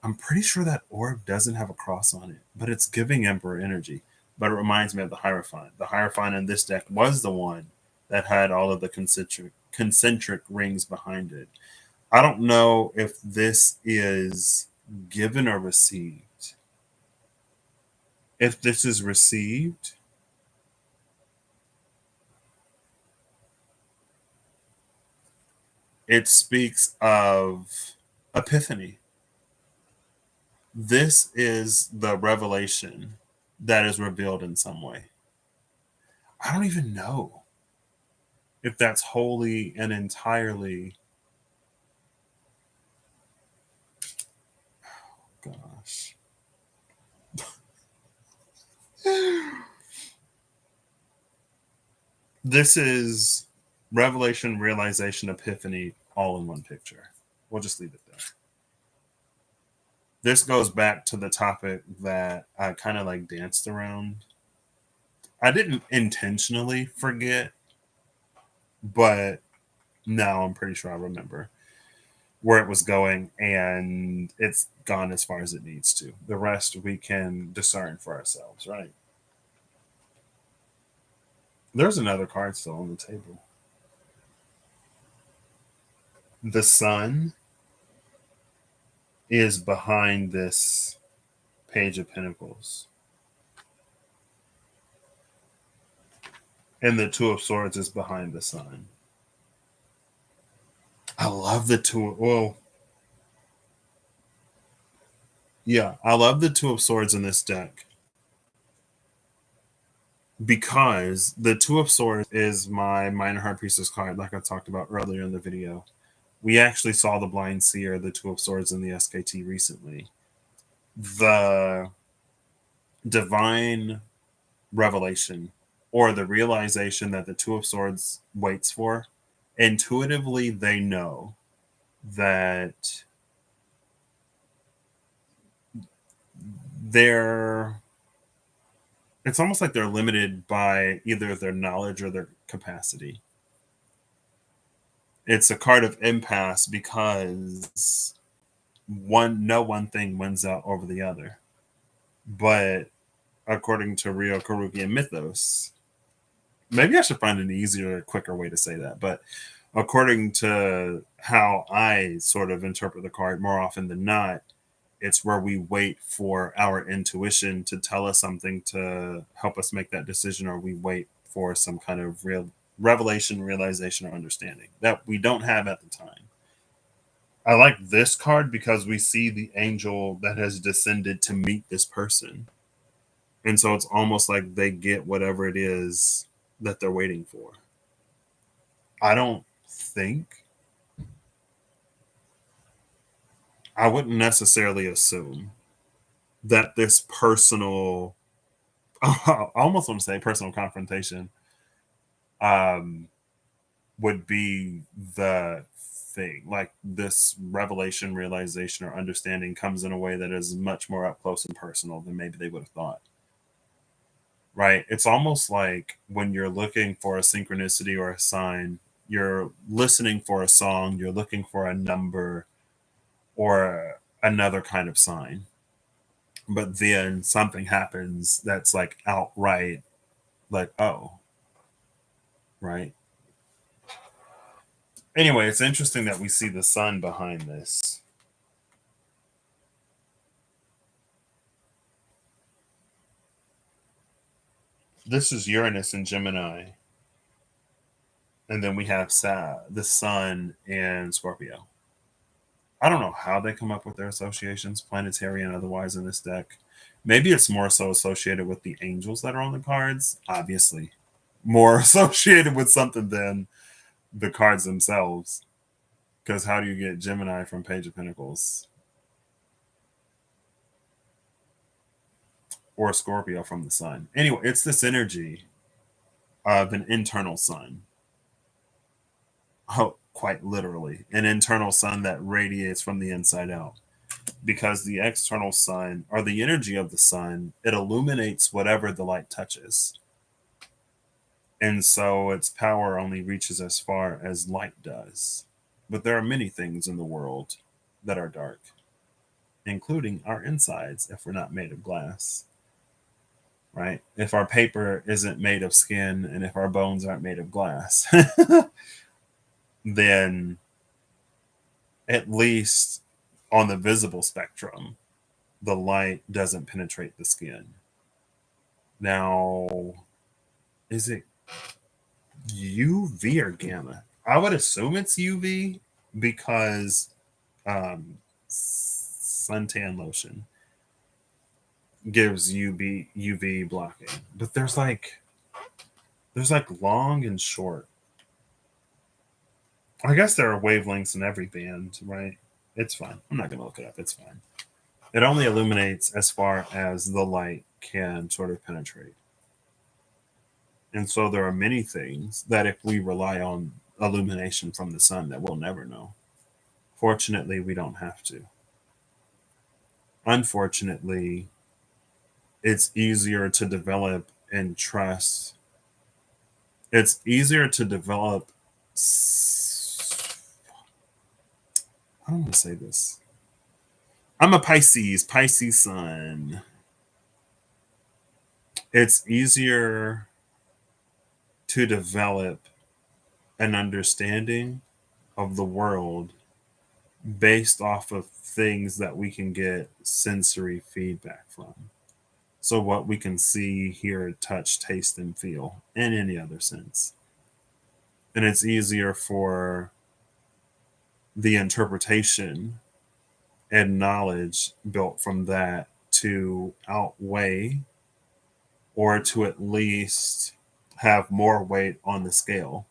I'm pretty sure that orb doesn't have a cross on it, but it's giving Emperor energy. But it reminds me of the Hierophant. The Hierophant in this deck was the one that had all of the concentric rings behind it. I don't know if this is given or received. If this is received, it speaks of epiphany. This is the revelation that is revealed in some way. I don't even know if that's wholly and entirely. Gosh. This is revelation, realization, epiphany all in one picture. We'll just leave it there. This goes back to the topic that I kind of like danced around. I didn't intentionally forget, but now I'm pretty sure I remember where it was going, and it's gone as far as it needs to. The rest we can discern for ourselves, right? There's another card still on the table. The sun is behind this Page of Pentacles. And the Two of Swords is behind the sun. I love the Two. Well, yeah, I love the Two of Swords in this deck because the Two of Swords is my Minor Heart Priestess card, like I talked about earlier in the video. We actually saw the Blind Seer, the Two of Swords in the SKT recently. The divine revelation or the realization that the Two of Swords waits for, intuitively they know that they're it's almost like they're limited by either their knowledge or their capacity. It's a card of impasse because no one thing wins out over the other. But according to Rio Karuki and Mythos, maybe I should find an easier, quicker way to say that. But according to how I sort of interpret the card, more often than not, it's where we wait for our intuition to tell us something to help us make that decision, or we wait for some kind of real revelation, realization, or understanding that we don't have at the time. I like this card because we see the angel that has descended to meet this person. And so it's almost like they get whatever it is that they're waiting for. I don't think, I wouldn't necessarily assume that this personal, I almost want to say personal confrontation, would be the thing. Like this revelation, realization, or understanding comes in a way that is much more up close and personal than maybe they would have thought. Right? It's almost like when you're looking for a synchronicity or a sign, you're listening for a song, you're looking for a number or another kind of sign. But then something happens that's like outright, like, oh, right. Anyway, it's interesting that we see the sun behind this. This is Uranus and Gemini. And then we have the sun and Scorpio. I don't know how they come up with their associations, planetary and otherwise, in this deck. Maybe it's more so associated with the angels that are on the cards, obviously. More associated with something than the cards themselves. Because how do you get Gemini from Page of Pentacles? Or Scorpio from the sun? Anyway, it's this energy of an internal sun. Oh, quite literally, an internal sun that radiates from the inside out. Because the external sun, or the energy of the sun, it illuminates whatever the light touches. And so its power only reaches as far as light does. But there are many things in the world that are dark, including our insides if we're not made of glass. Right? If our paper isn't made of skin and if our bones aren't made of glass, then at least on the visible spectrum, the light doesn't penetrate the skin. Now, is it UV or gamma? I would assume it's UV because suntan lotion gives UV blocking, but there's like long and short. I guess there are wavelengths in every band, right? It's fine. I'm not gonna look it up. It's fine. It only illuminates as far as the light can sort of penetrate. And so there are many things that if we rely on illumination from the sun that we'll never know. Fortunately, we don't have to. Unfortunately, it's easier to develop and trust. It's easier to develop. I don't want to say this. I'm a Pisces sun. It's easier to develop an understanding of the world based off of things that we can get sensory feedback from. So, what we can see, hear, touch, taste, and feel in any other sense. And it's easier for the interpretation and knowledge built from that to outweigh or to at least have more weight on the scale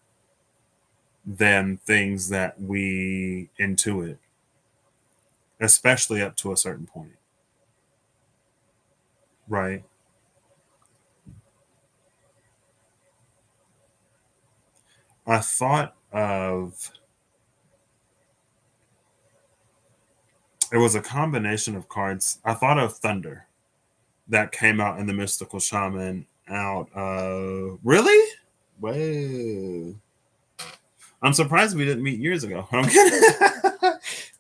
than things that we intuit, especially up to a certain point. Right? I thought of it was a combination of cards. I thought of Thunder that came out in the Mystical Shaman out of really? Whoa. I'm surprised we didn't meet years ago. I'm kidding.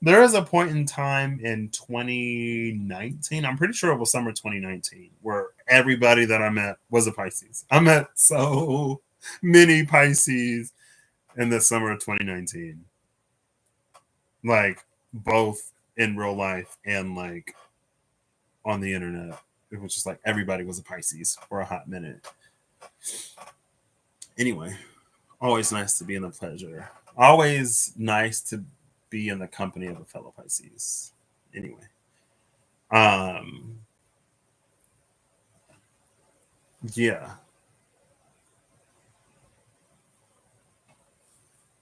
There was a point in time in 2019. I'm pretty sure it was summer 2019 where everybody that I met was a Pisces. I met so many Pisces in the summer of 2019. Like both in real life and like on the internet. It was just like everybody was a Pisces for a hot minute. Anyway, always nice to be in the pleasure. Always nice to be in the company of a fellow Pisces. Anyway. Yeah.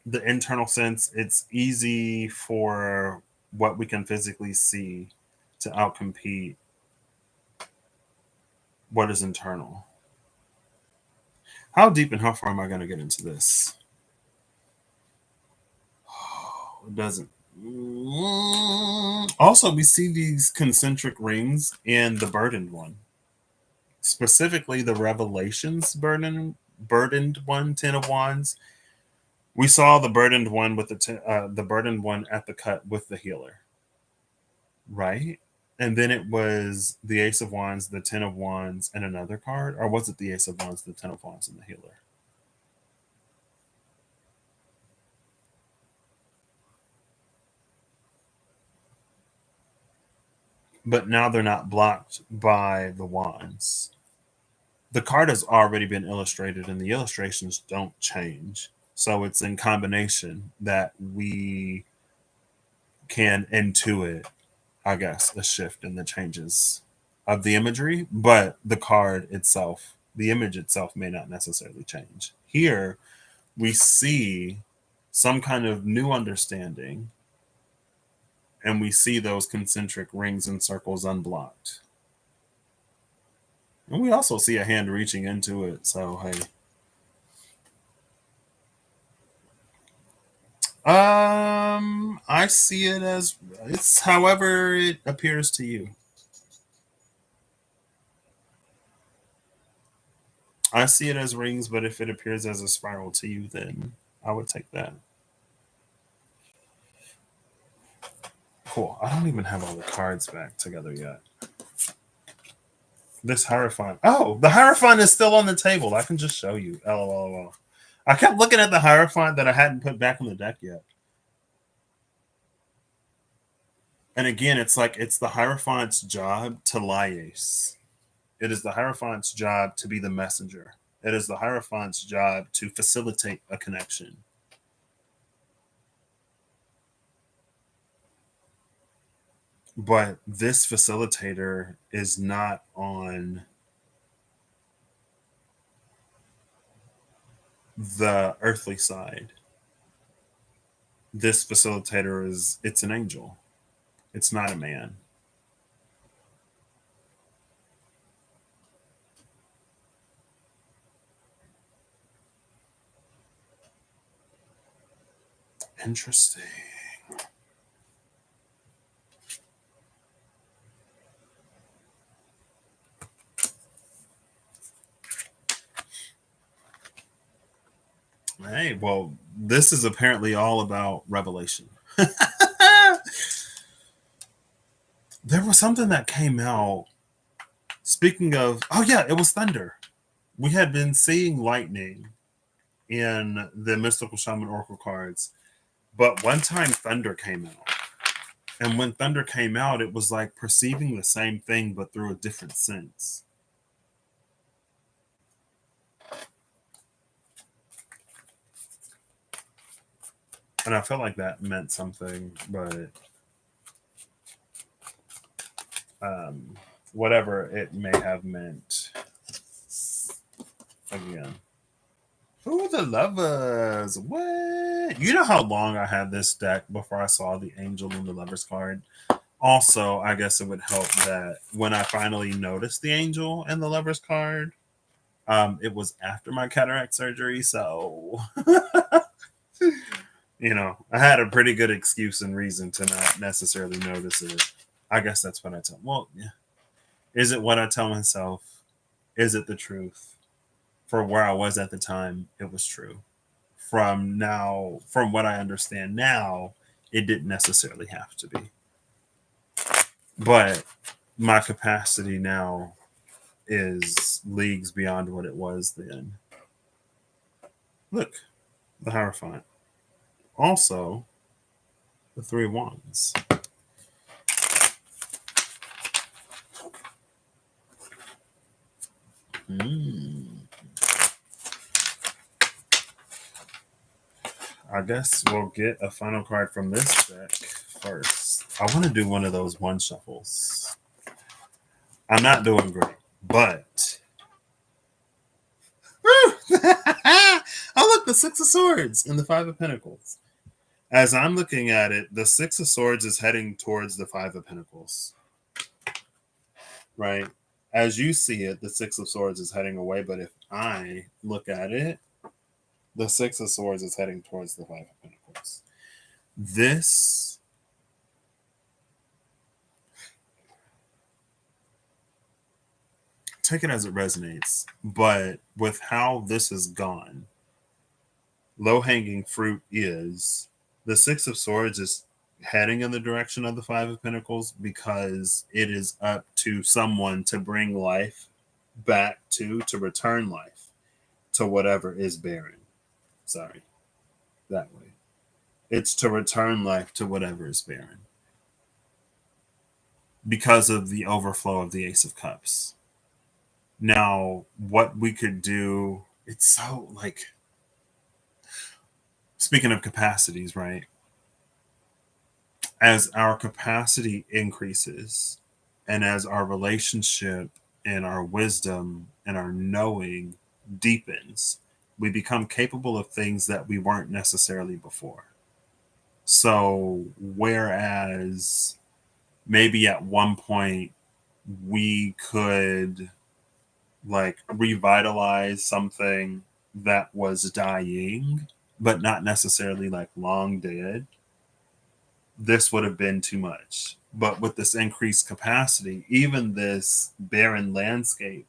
The internal sense, it's easy for what we can physically see to outcompete what is internal. How deep and how far am I going to get into this? It doesn't. Also, we see these concentric rings in the burdened one, specifically the Revelations burdened one, Ten of Wands. We saw the burdened one with the burdened one at the cut with the healer, right? And then it was the Ace of Wands, the Ten of Wands, and another card, or was it the Ace of Wands, the Ten of Wands, and the healer? But now they're not blocked by the wands. The card has already been illustrated and the illustrations don't change. So it's in combination that we can intuit, I guess, a shift in the changes of the imagery, but the card itself, the image itself may not necessarily change. Here we see some kind of new understanding, and we see those concentric rings and circles unblocked. And we also see a hand reaching into it. So, hey. I see it as it's however it appears to you. I see it as rings, but if it appears as a spiral to you, then I would take that. Cool. I don't even have all the cards back together yet. This Hierophant. Oh, the Hierophant is still on the table. I can just show you. LOL. I kept looking at the Hierophant that I hadn't put back on the deck yet. And again, it's like it's the Hierophant's job to liaise. It is the Hierophant's job to be the messenger. It is the Hierophant's job to facilitate a connection. But this facilitator is not on the earthly side. This facilitator it's an angel. It's not a man. Interesting. Hey, well, this is apparently all about revelation. There was something that came out. Speaking of, oh yeah, it was thunder. We had been seeing lightning in the mystical shaman oracle cards, but one time thunder came out. And when thunder came out, it was like perceiving the same thing, but through a different sense. And I felt like that meant something, but whatever it may have meant, again. Ooh, the lovers. What? You know how long I had this deck before I saw the angel and the lovers card? Also, I guess it would help that when I finally noticed the angel and the lovers card, it was after my cataract surgery. So, I had a pretty good excuse and reason to not necessarily notice it. I guess that's what I tell. Well, yeah. Is it what I tell myself? Is it the truth? For where I was at the time, it was true. From what I understand now, it didn't necessarily have to be. But my capacity now is leagues beyond what it was then. Look, the Hierophant. Also, the Three of Wands. I guess we'll get a final card from this deck first. I want to do one of those one shuffles. I'm not doing great, but oh look, the Six of Swords and the Five of Pentacles. As I'm looking at it, the Six of Swords is heading towards the Five of Pentacles. Right? As you see it, the Six of Swords is heading away, but if I look at it, the Six of Swords is heading towards the Five of Pentacles. This take it as it resonates, but with how this has gone, low-hanging fruit is the Six of Swords is heading in the direction of the Five of Pentacles because it is up to someone to bring life back to return life to whatever is barren. Sorry, that way. It's to return life to whatever is barren because of the overflow of the Ace of Cups. Now, what we could do, it's so like, speaking of capacities, right? As our capacity increases and as our relationship and our wisdom and our knowing deepens, We become capable of things that we weren't necessarily before. So, whereas maybe at one point we could like revitalize something that was dying, but not necessarily like long dead, this would have been too much. But with this increased capacity, even this barren landscape,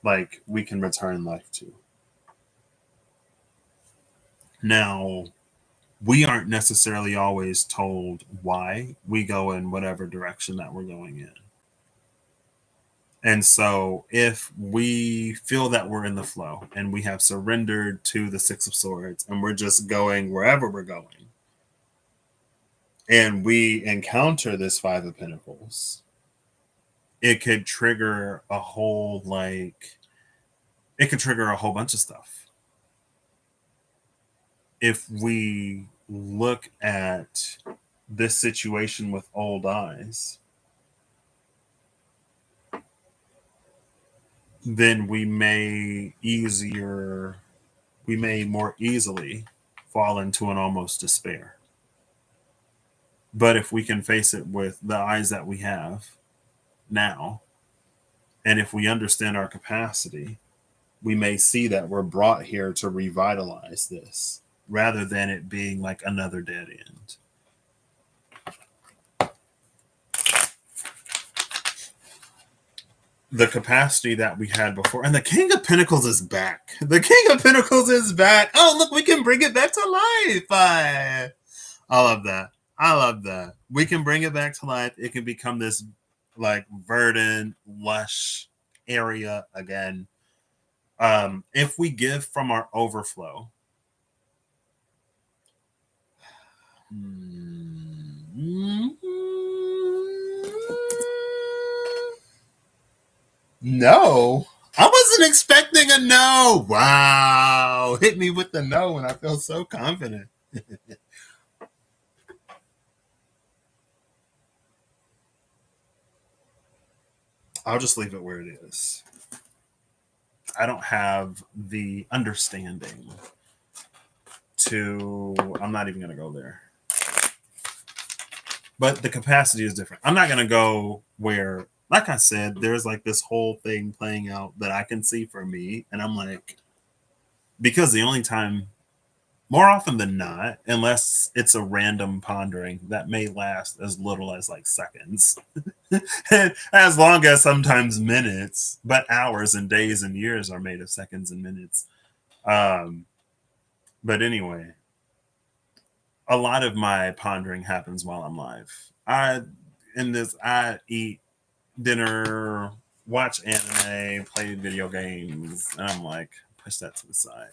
like we can return life to. Now, we aren't necessarily always told why we go in whatever direction that we're going in. And so, if we feel that we're in the flow and we have surrendered to the Six of Swords and we're just going wherever we're going, and we encounter this Five of Pentacles, it could trigger a whole it could trigger a whole bunch of stuff. If we look at this situation with old eyes, then we may more easily fall into an almost despair. But if we can face it with the eyes that we have now, and if we understand our capacity, we may see that we're brought here to revitalize this rather than it being like another dead end. The capacity that we had before, and the King of Pentacles is back. The King of Pentacles is back. Oh, look, we can bring it back to life. I love that. I love that. We can bring it back to life. It can become this like verdant, lush area again. If we give from our overflow. No, I wasn't expecting a no. Wow. Hit me with the no, and I feel so confident. I'll just leave it where it is. I don't have the understanding to, I'm not even going to go there. But the capacity is different. I'm not going to go where, like I said, there's like this whole thing playing out that I can see for me. And I'm like, because the only time, more often than not, unless it's a random pondering that may last as little as like seconds, as long as sometimes minutes, but hours and days and years are made of seconds and minutes. But anyway, a lot of my pondering happens while I'm live. I eat dinner, watch anime, play video games, and I'm like, push that to the side.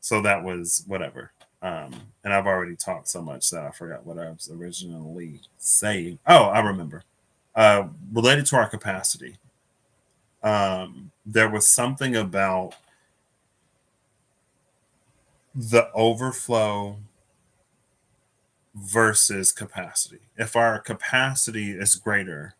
So that was whatever. And I've already talked so much that I forgot what I was originally saying. Oh, I remember. Related to our capacity, there was something about the overflow versus capacity. If our capacity is greater,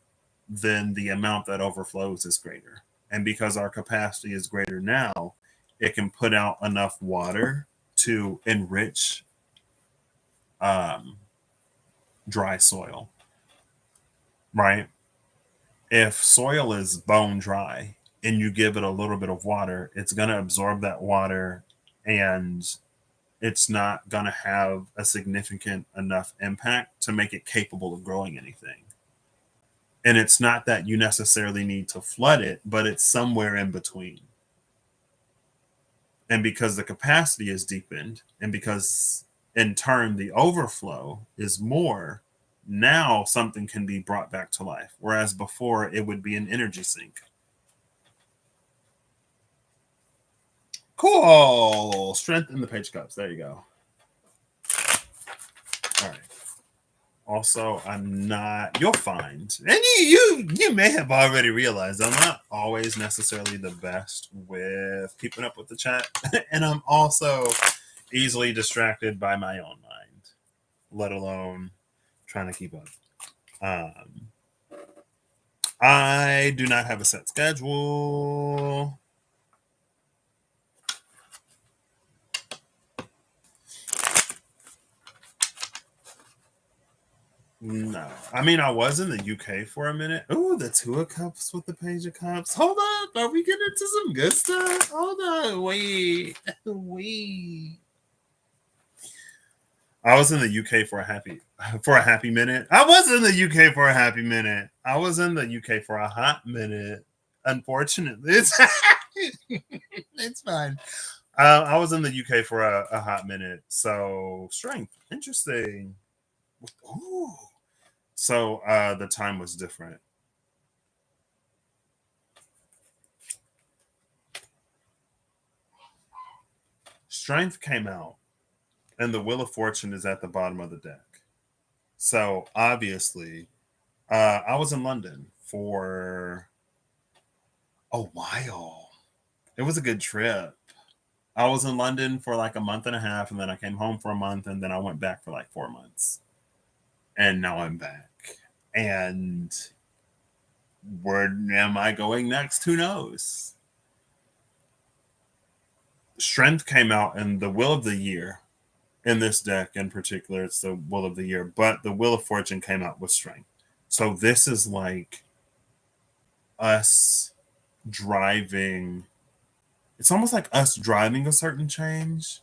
then the amount that overflows is greater. And because our capacity is greater now, it can put out enough water to enrich dry soil, right? If soil is bone dry and you give it a little bit of water, it's going to absorb that water and it's not going to have a significant enough impact to make it capable of growing anything. And it's not that you necessarily need to flood it, but it's somewhere in between. And because the capacity is deepened, and because in turn the overflow is more, now something can be brought back to life. Whereas before it would be an energy sink. Cool. Strength in the Page of Cups. There you go. All right. Also, I'm not. You'll find, and you may have already realized I'm not always necessarily the best with keeping up with the chat, and I'm also easily distracted by my own mind, let alone trying to keep up. I do not have a set schedule. No. I mean, I was in the UK for a minute. Ooh, the Two of Cups with the Page of Cups. Hold up. Are we getting into some good stuff? Hold on. Wait. Wait. I was in the UK for a happy minute. I was in the UK for a happy minute. I was in the UK for a hot minute. Unfortunately, it's fine. I was in the UK for a hot minute. So strength, interesting. Ooh. So the time was different. Strength came out, and the Wheel of Fortune is at the bottom of the deck. So obviously, I was in London for a while. It was a good trip. I was in London for like a month and a half, and then I came home for a month, and then I went back for like 4 months. And now I'm back. And where am I going next? Who knows? Strength came out in the Will of the Year. In this deck in particular, it's the Will of the Year, but the Wheel of Fortune came out with Strength. So this is like us driving. It's almost like us driving a certain change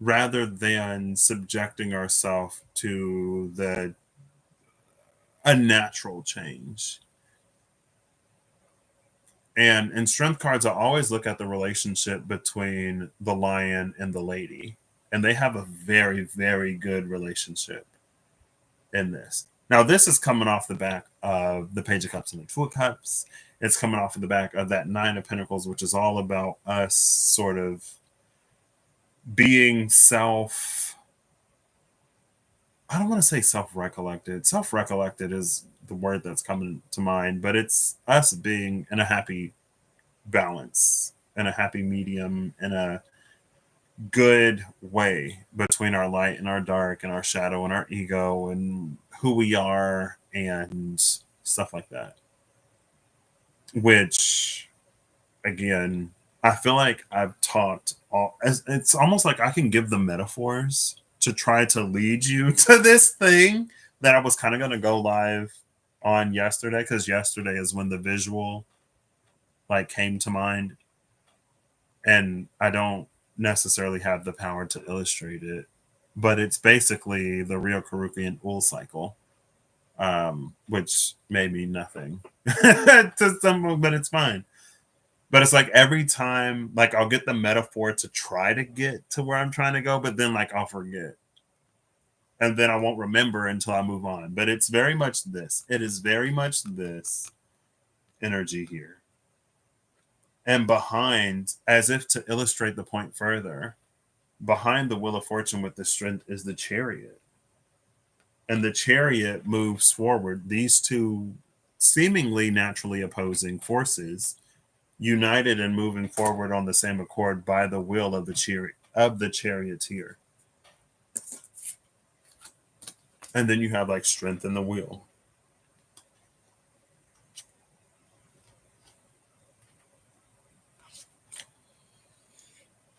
rather than subjecting ourselves to the a natural change. And in strength cards, I always look at the relationship between the lion and the lady. And they have a very, very good relationship in this. Now, this is coming off the back of the Page of Cups and the Two of Cups. It's coming off of the back of that Nine of Pentacles, which is all about us sort of being I don't want to say self-recollected. Self-recollected is the word that's coming to mind, but it's us being in a happy balance, in a happy medium, in a good way between our light and our dark and our shadow and our ego and who we are and stuff like that. Which, again, I feel like I've taught it's almost like I can give the metaphors to try to lead you to this thing that I was kind of going to go live on yesterday, because yesterday is when the visual like came to mind, and I don't necessarily have the power to illustrate it, but it's basically the real Karukian Ul cycle, which may mean nothing to someone, but it's fine. But it's like every time, like I'll get the metaphor to try to get to where I'm trying to go, but then like I'll forget. And then I won't remember until I move on. But it's very much this. It is very much this energy here. And behind, as if to illustrate the point further, behind the Wheel of Fortune with the strength is the Chariot. And the Chariot moves forward. These two seemingly naturally opposing forces united and moving forward on the same accord by the will of the charioteer. And then you have like strength in the wheel.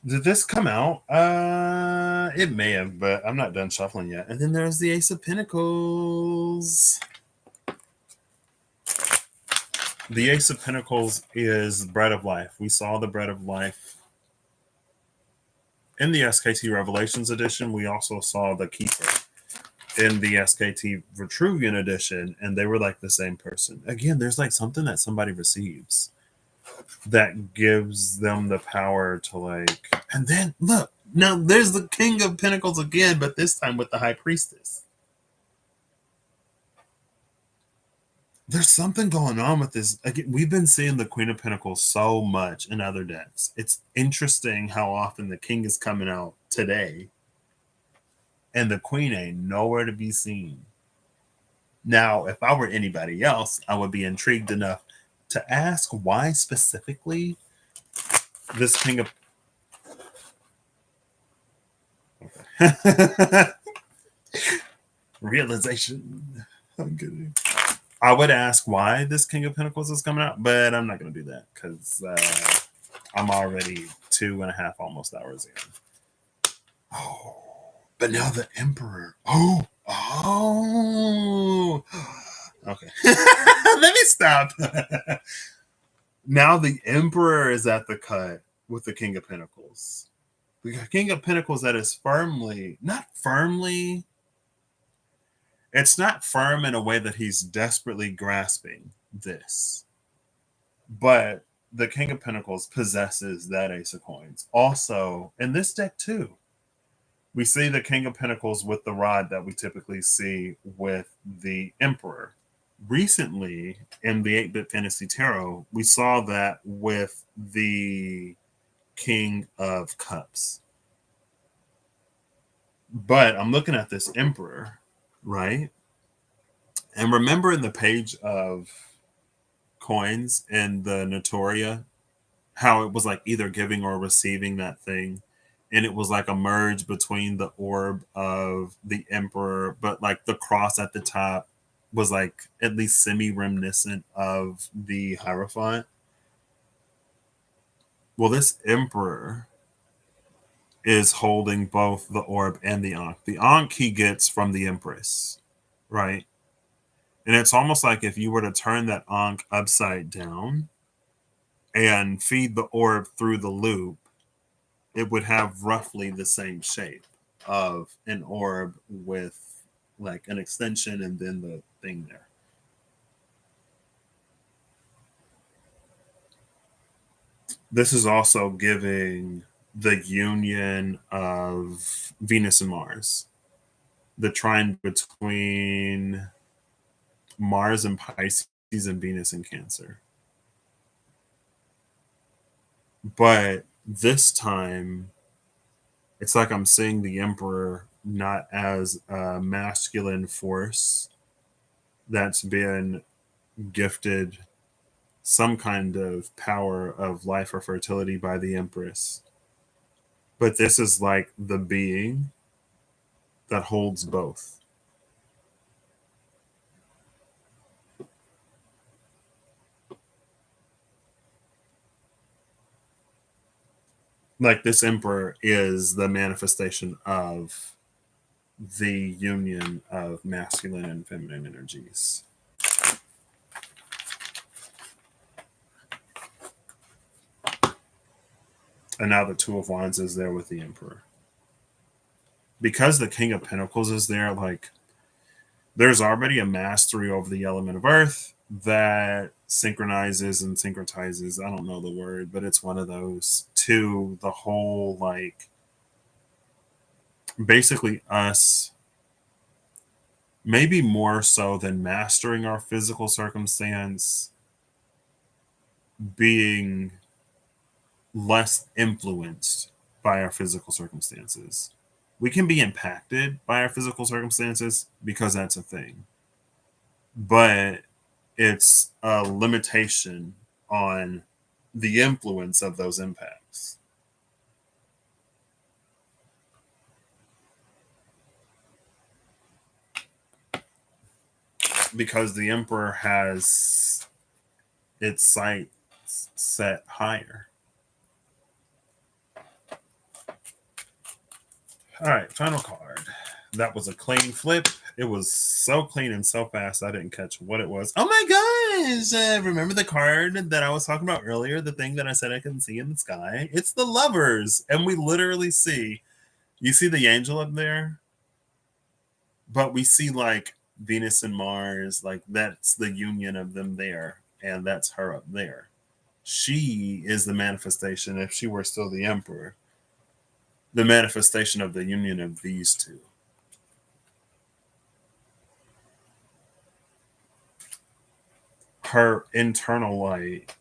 Did this come out? It may have, but I'm not done shuffling yet. And then there's the Ace of Pentacles. The Ace of Pentacles is Bread of Life. We saw the Bread of Life in the SKT Revelations edition. We also saw the Keeper in the SKT Vitruvian edition, and they were like the same person. Again, there's like something that somebody receives that gives them the power to like, and then look, now there's the King of Pentacles again, but this time with the High Priestess. There's something going on with this. Again, we've been seeing the Queen of Pentacles so much in other decks. It's interesting how often the King is coming out today and the Queen ain't nowhere to be seen. Now, if I were anybody else, I would be intrigued enough to ask why specifically this King of realization. I'm kidding. I would ask why this King of Pentacles is coming out, but I'm not going to do that because I'm already 2.5 almost hours in. Oh, but now the Emperor. Oh, Oh, okay. Let me stop. Now the Emperor is at the cut with the King of Pentacles. The King of Pentacles that is not firmly, it's not firm in a way that he's desperately grasping this, but the King of Pentacles possesses that Ace of Coins. Also, in this deck too, we see the King of Pentacles with the rod that we typically see with the Emperor. Recently, in the 8-Bit Fantasy Tarot, we saw that with the King of Cups. But I'm looking at this Emperor, right? And remember in the page of coins in the Notoria, how it was like either giving or receiving that thing. And it was like a merge between the orb of the Emperor, but like the cross at the top was like at least semi reminiscent of the Hierophant. Well, this Emperor is holding both the orb and the Ankh. The Ankh he gets from the Empress, right? And it's almost like if you were to turn that Ankh upside down and feed the orb through the loop, it would have roughly the same shape of an orb with like an extension and then the thing there. This is also giving the union of Venus and Mars, the trine between Mars and Pisces and Venus and Cancer. But this time, it's like I'm seeing the Emperor not as a masculine force that's been gifted some kind of power of life or fertility by the Empress. But this is like the being that holds both. Like this Emperor is the manifestation of the union of masculine and feminine energies. And now the Two of Wands is there with the Emperor. Because the King of Pentacles is there, like there's already a mastery over the element of earth that synchronizes and syncretizes. I don't know the word, but it's one of those to the whole, like basically us, maybe more so than mastering our physical circumstance, being less influenced by our physical circumstances. We can be impacted by our physical circumstances because that's a thing, but it's a limitation on the influence of those impacts. Because the Emperor has its sights set higher. All right, final card. That was a clean flip. It was so clean and so fast, I didn't catch what it was. Oh my gosh! Remember the card that I was talking about earlier? The thing that I said I couldn't see in the sky? It's the Lovers. And we literally see, you see the angel up there? But we see like Venus and Mars, like that's the union of them there. And that's her up there. She is the manifestation, if she were still the Emperor, the manifestation of the union of these two. Her internal light,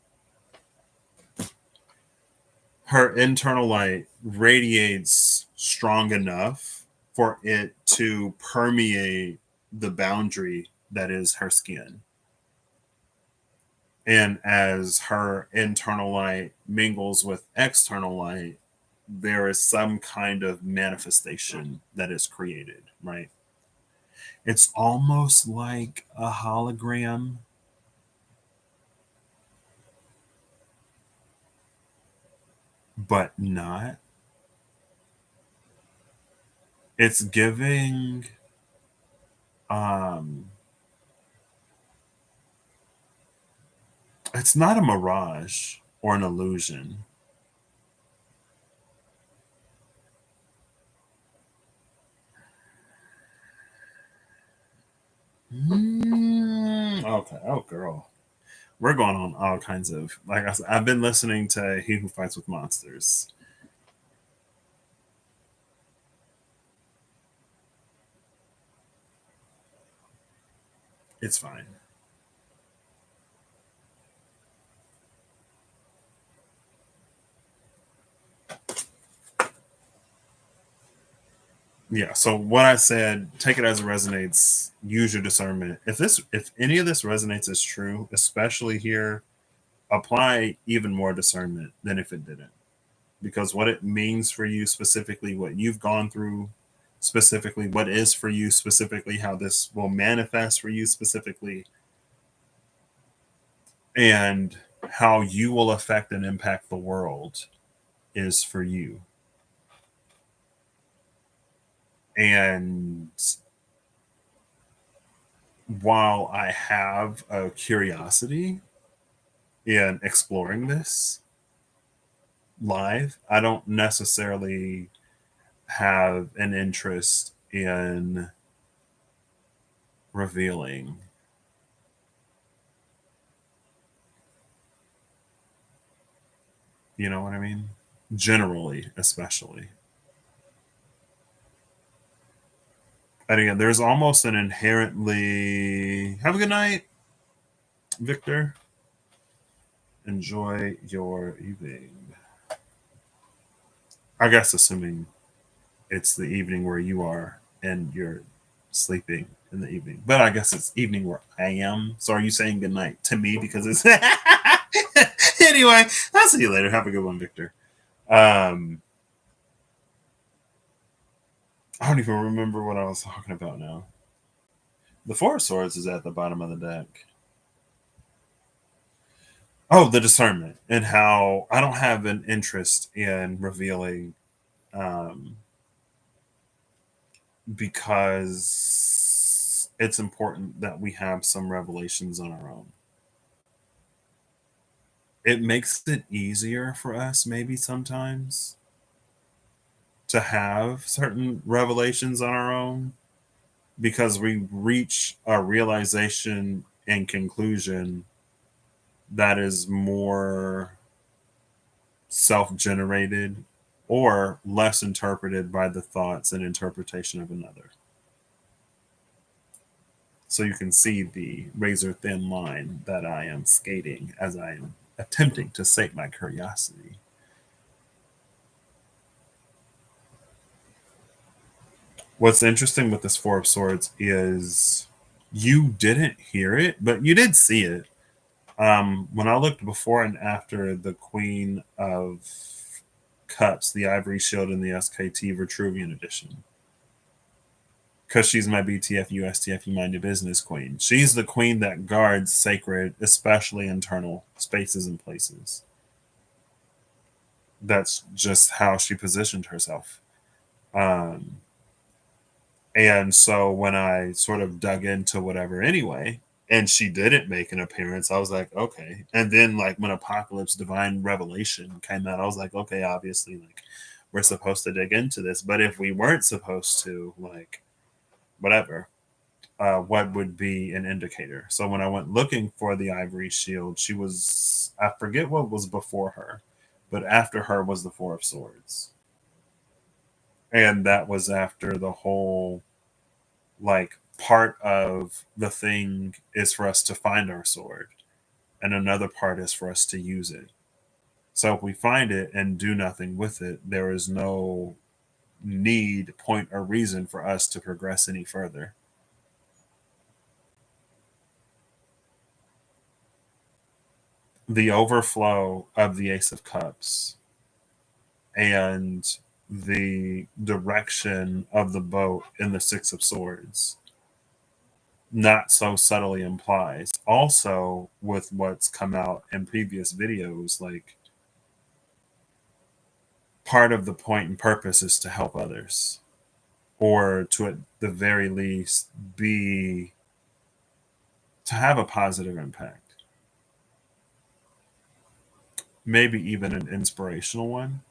radiates strong enough for it to permeate the boundary that is her skin. And as her internal light mingles with external light, there is some kind of manifestation that is created, right? It's almost like a hologram, but not. It's giving Um, it's not a mirage or an illusion. Okay. Oh, girl. We're going on all kinds of, like I said, I've been listening to He Who Fights with Monsters. It's fine. Yeah. So what I said, take it as it resonates. Use your discernment. If any of this resonates as true, especially here, apply even more discernment than if it didn't, because what it means for you specifically, what you've gone through specifically, what is for you specifically, how this will manifest for you specifically, and how you will affect and impact the world is for you. And while I have a curiosity in exploring this live, I don't necessarily have an interest in revealing. You know what I mean? Generally, especially. And again, there's almost an inherently have a good night, Victor. Enjoy your evening. I guess assuming it's the evening where you are and you're sleeping in the evening. But I guess it's evening where I am. So are you saying good night to me because it's anyway, I'll see you later. Have a good one, Victor. Um I don't even remember what I was talking about now. The Four of Swords is at the bottom of the deck. Oh, the discernment and how I don't have an interest in revealing um, because it's important that we have some revelations on our own. It makes it easier for us, maybe sometimes, to have certain revelations on our own because we reach a realization and conclusion that is more self generated or less interpreted by the thoughts and interpretation of another. So you can see the razor thin line that I am skating as I am attempting to sate my curiosity. What's interesting with this Four of Swords is you didn't hear it, but you did see it. When I looked before and after the Queen of Cups, the Ivory Shield, and the SKT Vitruvian Edition, because she's my BTF USTF Minded Business Queen. She's the queen that guards sacred, especially internal spaces and places. That's just how she positioned herself. Um, and so when I sort of dug into whatever anyway, and she didn't make an appearance, I was like, okay. And then like when Apocalypse Divine Revelation came out, I was like, okay, obviously like we're supposed to dig into this. But if we weren't supposed to, like, whatever, what would be an indicator. So when I went looking for the Ivory Shield, she was, I forget what was before her, but after her was the Four of Swords. And that was after the whole, like, part of the thing is for us to find our sword, and another part is for us to use it. So if we find it and do nothing with it, there is no need, point, or reason for us to progress any further. The overflow of the Ace of Cups and the direction of the boat in the Six of Swords not so subtly implies. Also, with what's come out in previous videos, like part of the point and purpose is to help others. or to at the very least to have a positive impact, maybe even an inspirational one,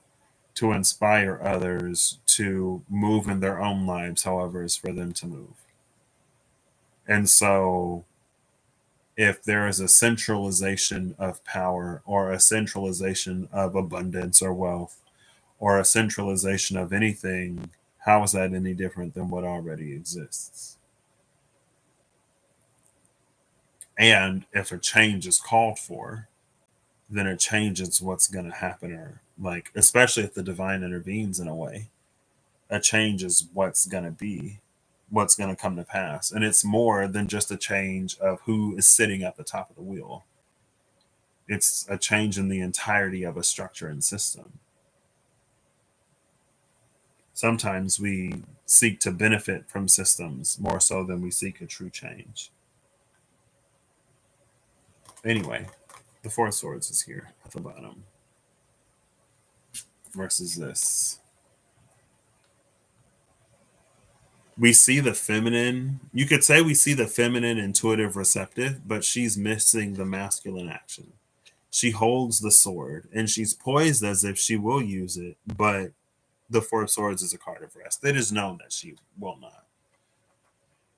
to inspire others to move in their own lives however is for them to move. And so if there is a centralization of power or a centralization of abundance or wealth or a centralization of anything, how is that any different than what already exists? And if a change is called for, then it changes what's going to happen, or like, especially if the divine intervenes in a way, a change is what's going to be, what's going to come to pass. And it's more than just a change of who is sitting at the top of the wheel, it's a change in the entirety of a structure and system. Sometimes we seek to benefit from systems more so than we seek a true change. Anyway, the Four of Swords is here at the bottom versus this. We see the feminine. You could say we see the feminine, intuitive, receptive, but she's missing the masculine action. She holds the sword and she's poised as if she will use it, but the Four of Swords is a card of rest. It is known that she will not.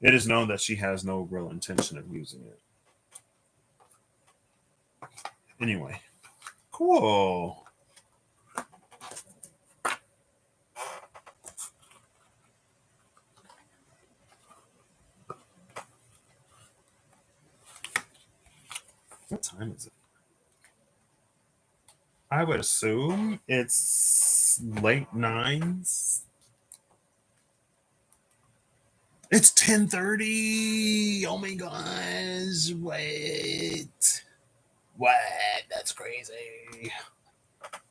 It is known that she has no real intention of using it. Anyway, cool. What time is it? I would assume it's late nines. It's 10:30. Oh my gosh. What? That's crazy.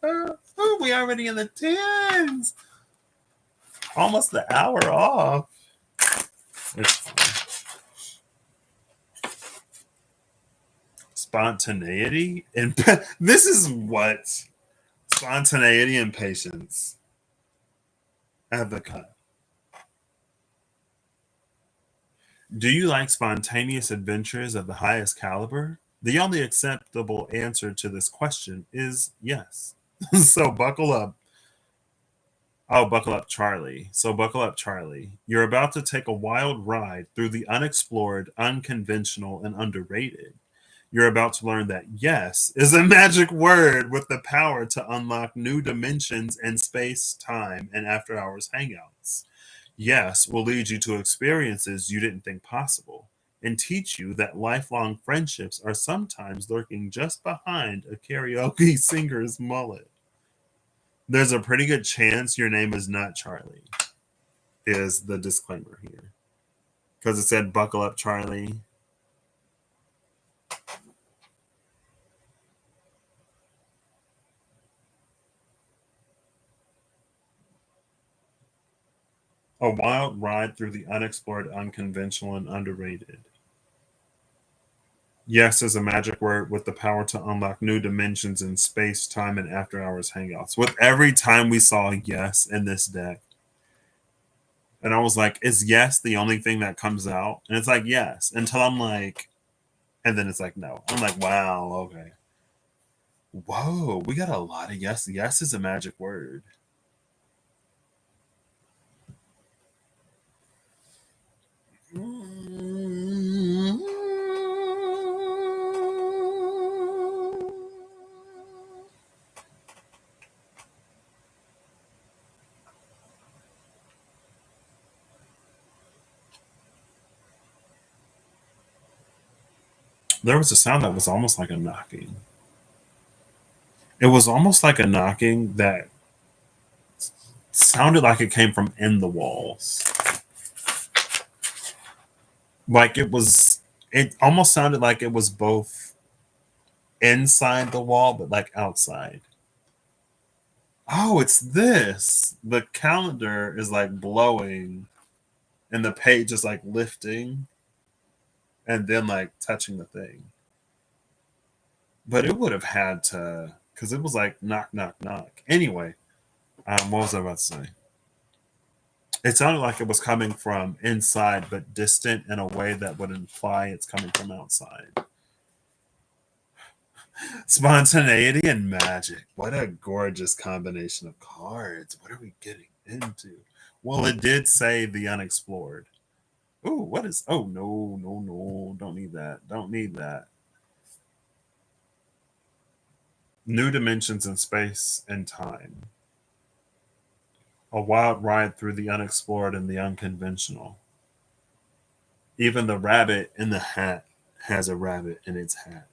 Oh, we already in the tens. Almost the hour off. It's fine. Spontaneity and this is what spontaneity and patience at the cut. Do you like spontaneous adventures of the highest caliber? The only acceptable answer to this question is yes. So buckle up. Oh, buckle up, Charlie. So buckle up, Charlie. You're about to take a wild ride through the unexplored, unconventional, and underrated. You're about to learn that yes is a magic word with the power to unlock new dimensions in space, time, and after hours hangouts. Yes will lead you to experiences you didn't think possible and teach you that lifelong friendships are sometimes lurking just behind a karaoke singer's mullet. There's a pretty good chance your name is not Charlie, is the disclaimer here. Because it said, buckle up, Charlie. A wild ride through the unexplored, unconventional, and underrated. Yes is a magic word with the power to unlock new dimensions in space, time, and after hours hangouts. With every time we saw yes in this deck, and I was like, is yes the only thing that comes out? And it's like, yes, until I'm like, and then it's like, no. I'm like, wow, okay. Whoa, we got a lot of yes. Yes is a magic word. There was a sound that was almost like a knocking. It was almost like a knocking that sounded like it came from in the walls. Like it almost sounded like it was both inside the wall, but like outside. Oh, it's this. The calendar is like blowing and the page is like lifting and then like touching the thing. But it would have had to, because it was like knock, knock, knock. Anyway, what was I about to say? It sounded like it was coming from inside, but distant in a way that would imply it's coming from outside. Spontaneity and magic. What a gorgeous combination of cards. What are we getting into? Well, it did say the unexplored. Ooh, what is. Oh, no, no, no. Don't need that. Don't need that. New dimensions in space and time. A wild ride through the unexplored and the unconventional. Even the rabbit in the hat has a rabbit in its hat.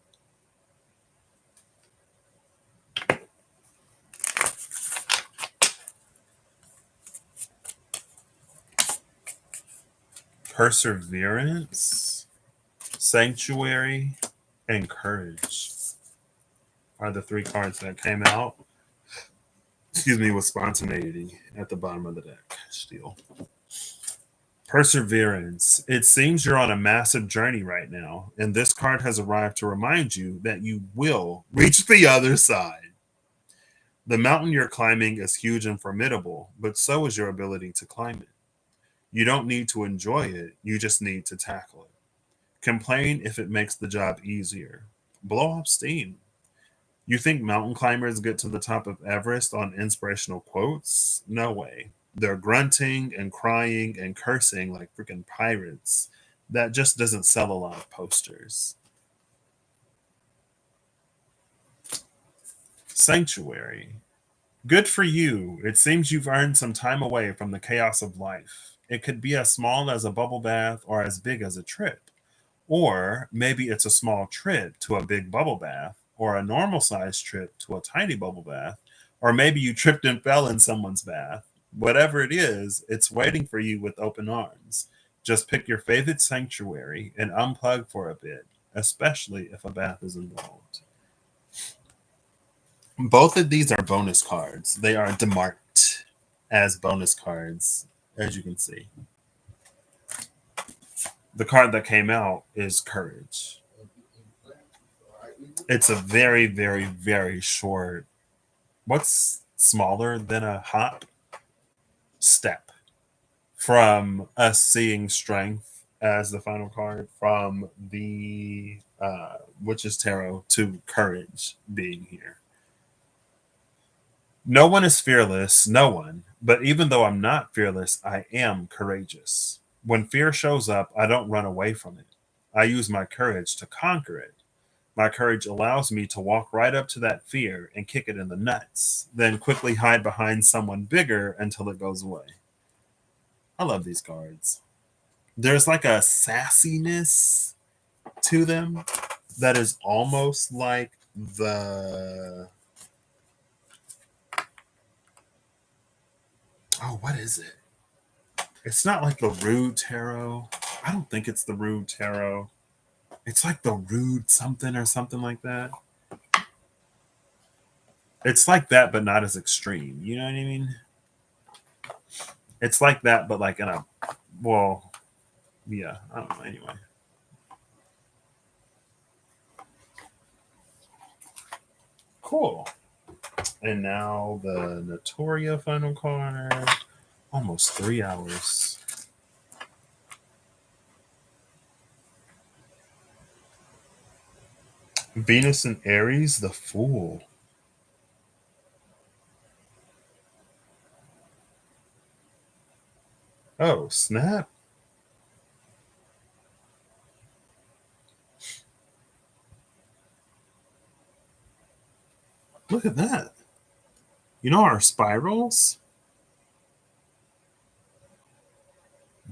Perseverance, sanctuary, and courage are the three cards that came out. Excuse me, with spontaneity at the bottom of the deck. Steel. Perseverance. It seems you're on a massive journey right now, and this card has arrived to remind you that you will reach the other side. The mountain you're climbing is huge and formidable, but so is your ability to climb it. You don't need to enjoy it, you just need to tackle it. Complain if it makes the job easier. Blow off steam. You think mountain climbers get to the top of Everest on inspirational quotes? No way. They're grunting and crying and cursing like freaking pirates. That just doesn't sell a lot of posters. Sanctuary. Good for you. It seems you've earned some time away from the chaos of life. It could be as small as a bubble bath or as big as a trip. Or maybe it's a small trip to a big bubble bath, or a normal sized trip to a tiny bubble bath, or maybe you tripped and fell in someone's bath. Whatever it is, it's waiting for you with open arms. Just pick your favorite sanctuary and unplug for a bit, especially if a bath is involved. Both of these are bonus cards. They are demarked as bonus cards, as you can see. The card that came out is Courage. It's a very, very, very short. What's smaller than a hop? Step from us seeing Strength as the final card from the Witch's Tarot to Courage being here. No one is fearless, no one. But even though I'm not fearless, I am courageous. When fear shows up, I don't run away from it. I use my courage to conquer it. My courage allows me to walk right up to that fear and kick it in the nuts, then quickly hide behind someone bigger until it goes away. I love these cards. There's like a sassiness to them that is almost like the. Oh, what is it? It's not like the Rude Tarot. I don't think it's the Rude Tarot. It's like the Rude something or something like that. It's like that, but not as extreme. You know what I mean? It's like that, but like in a. Well, yeah, I don't know. Anyway. Cool. And now the Notoria final card. Almost 3 hours. Venus and Aries, the Fool. Oh, snap. Look at that. You know our spirals?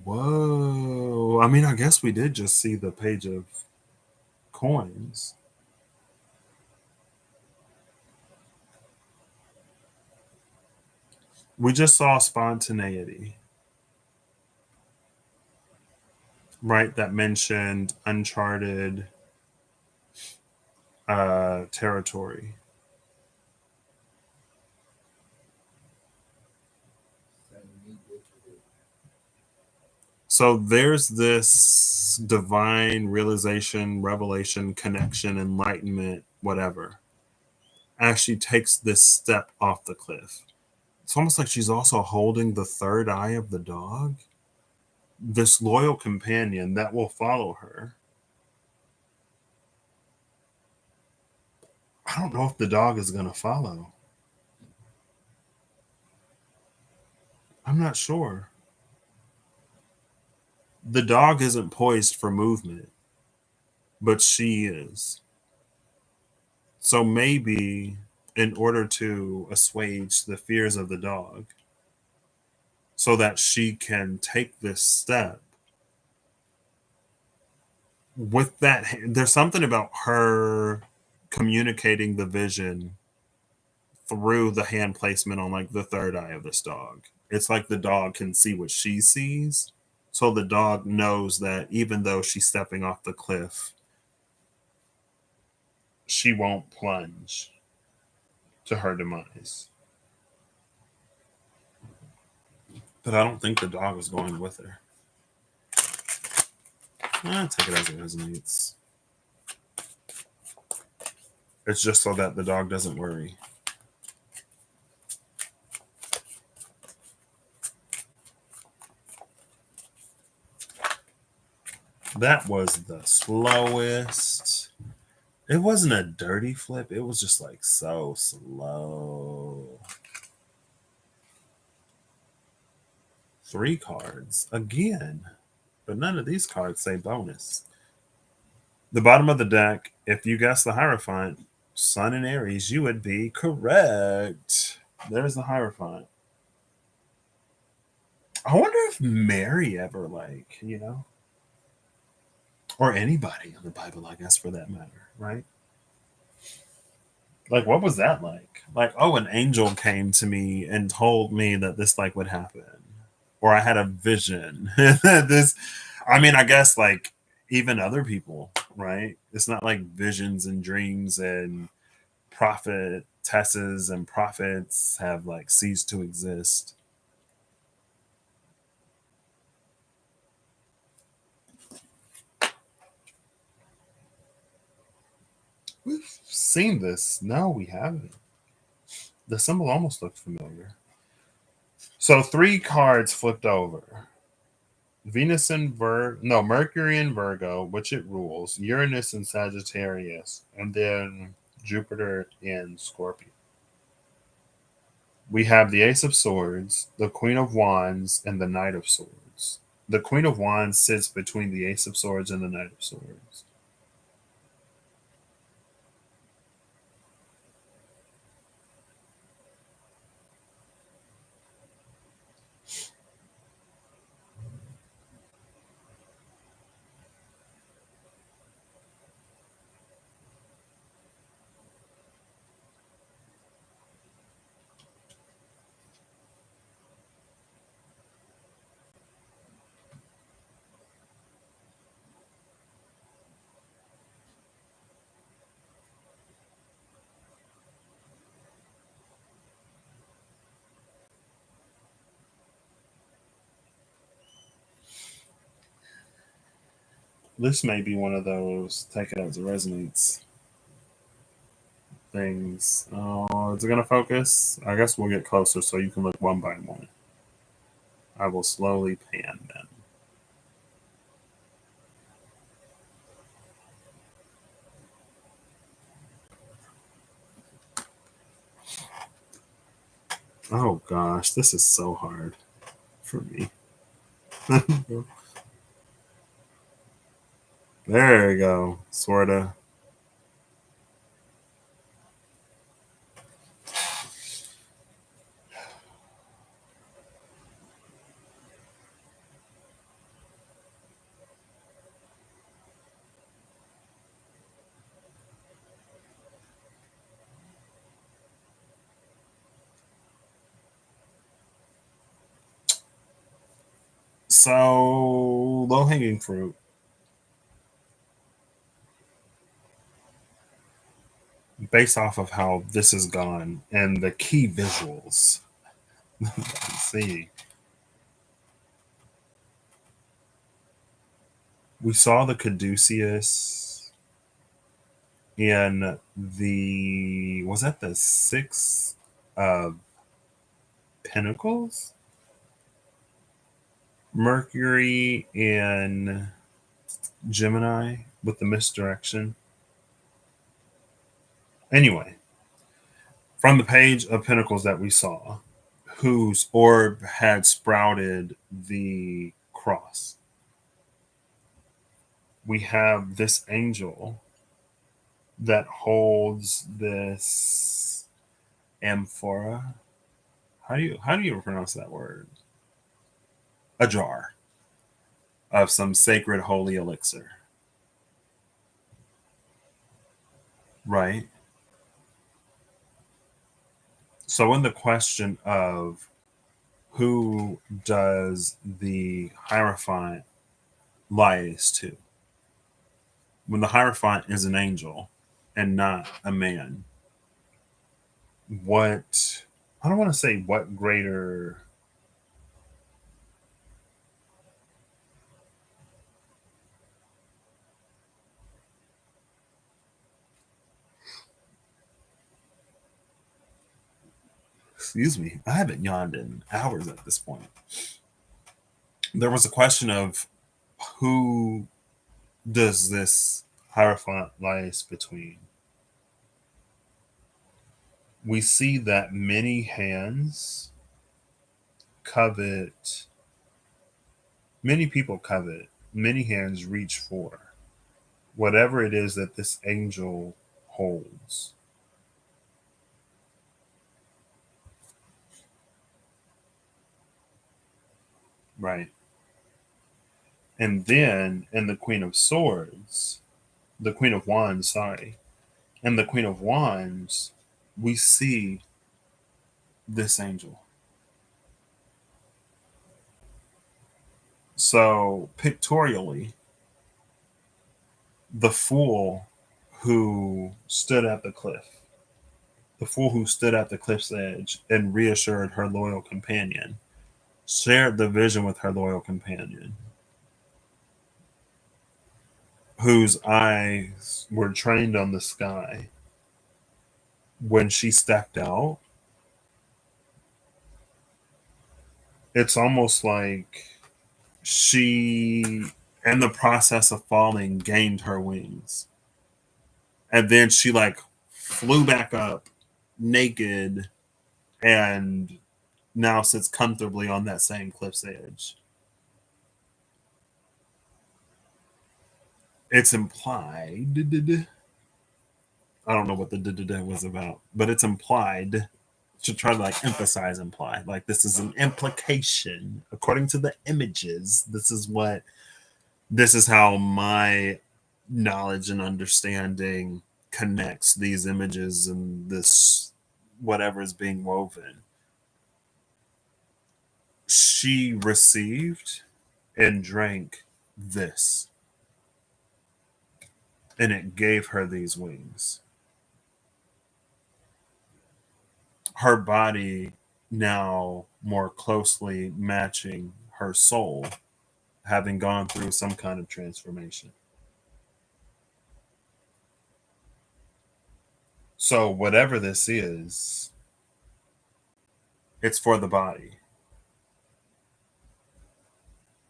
Whoa. I mean, I guess we did just see the page of coins. We just saw spontaneity, right? That mentioned uncharted territory. So there's this divine realization, revelation, connection, enlightenment, whatever, actually takes this step off the cliff. It's almost like she's also holding the third eye of the dog, this loyal companion that will follow her. I don't know if the dog is going to follow. I'm not sure. The dog isn't poised for movement, but she is. So maybe in order to assuage the fears of the dog, so that she can take this step with that, there's something about her communicating the vision through the hand placement on like the third eye of this dog. It's like the dog can see what she sees. So the dog knows that even though she's stepping off the cliff, she won't plunge to her demise. But I don't think the dog is going with her. Take it as it resonates. It's just so that the dog doesn't worry. That was the slowest. It wasn't a dirty flip. It was just like so slow. 3 cards again, but none of these cards say bonus. The bottom of the deck, if you guess the Hierophant, Sun and Aries, you would be correct. There's the Hierophant. I wonder if Mary ever, like, or anybody in the Bible, I guess, for that matter, right? Like, what was that like? Like, oh, an angel came to me and told me that this like would happen, or I had a vision. This, I mean, I guess like even other people, right? It's not like visions and dreams and prophetesses and prophets have like ceased to exist. We've seen this. No, we haven't. The symbol almost looked familiar. So 3 cards flipped over. Venus in Mercury in Virgo, which it rules, Uranus in Sagittarius, and then Jupiter in Scorpio. We have the Ace of Swords, the Queen of Wands, and the Knight of Swords. The Queen of Wands sits between the Ace of Swords and the Knight of Swords. This may be one of those take it as it resonates things. Oh, is it going to focus? I guess we'll get closer so you can look one by one. I will slowly pan them. Oh gosh, this is so hard for me. There you go, sorta. So low hanging fruit. Based off of how this has gone and the key visuals. Let's see. We saw the caduceus in the was that the 6 of Pentacles, Mercury in Gemini with the misdirection. Anyway, from the Page of Pentacles that we saw, whose orb had sprouted the cross, we have this angel that holds this amphora. How do you pronounce that word? A jar of some sacred holy elixir. Right? So in the question of who does the Hierophant lies to, when the Hierophant is an angel and not a man, what, I don't want to say what greater, excuse me, I haven't yawned in hours at this point. There was a question of who does this Hierophant lies between. We see that many hands covet, many people covet, many hands reach for whatever it is that this angel holds. Right. And then in the Queen of Swords, the Queen of Wands, sorry, and the Queen of Wands, we see this angel. So pictorially, the fool who stood at the cliff, the fool who stood at the cliff's edge and reassured her loyal companion, shared the vision with her loyal companion, whose eyes were trained on the sky. When she stepped out, it's almost like she, in the process of falling, gained her wings. And then she like flew back up naked and now sits comfortably on that same cliff's edge. It's implied. I don't know what the was about, but it's implied to try to like emphasize imply. Like this is an implication. According to the images, this is how my knowledge and understanding connects these images and this whatever is being woven. She received and drank this, and it gave her these wings. Her body now more closely matching her soul, having gone through some kind of transformation. So, whatever this is, it's for the body,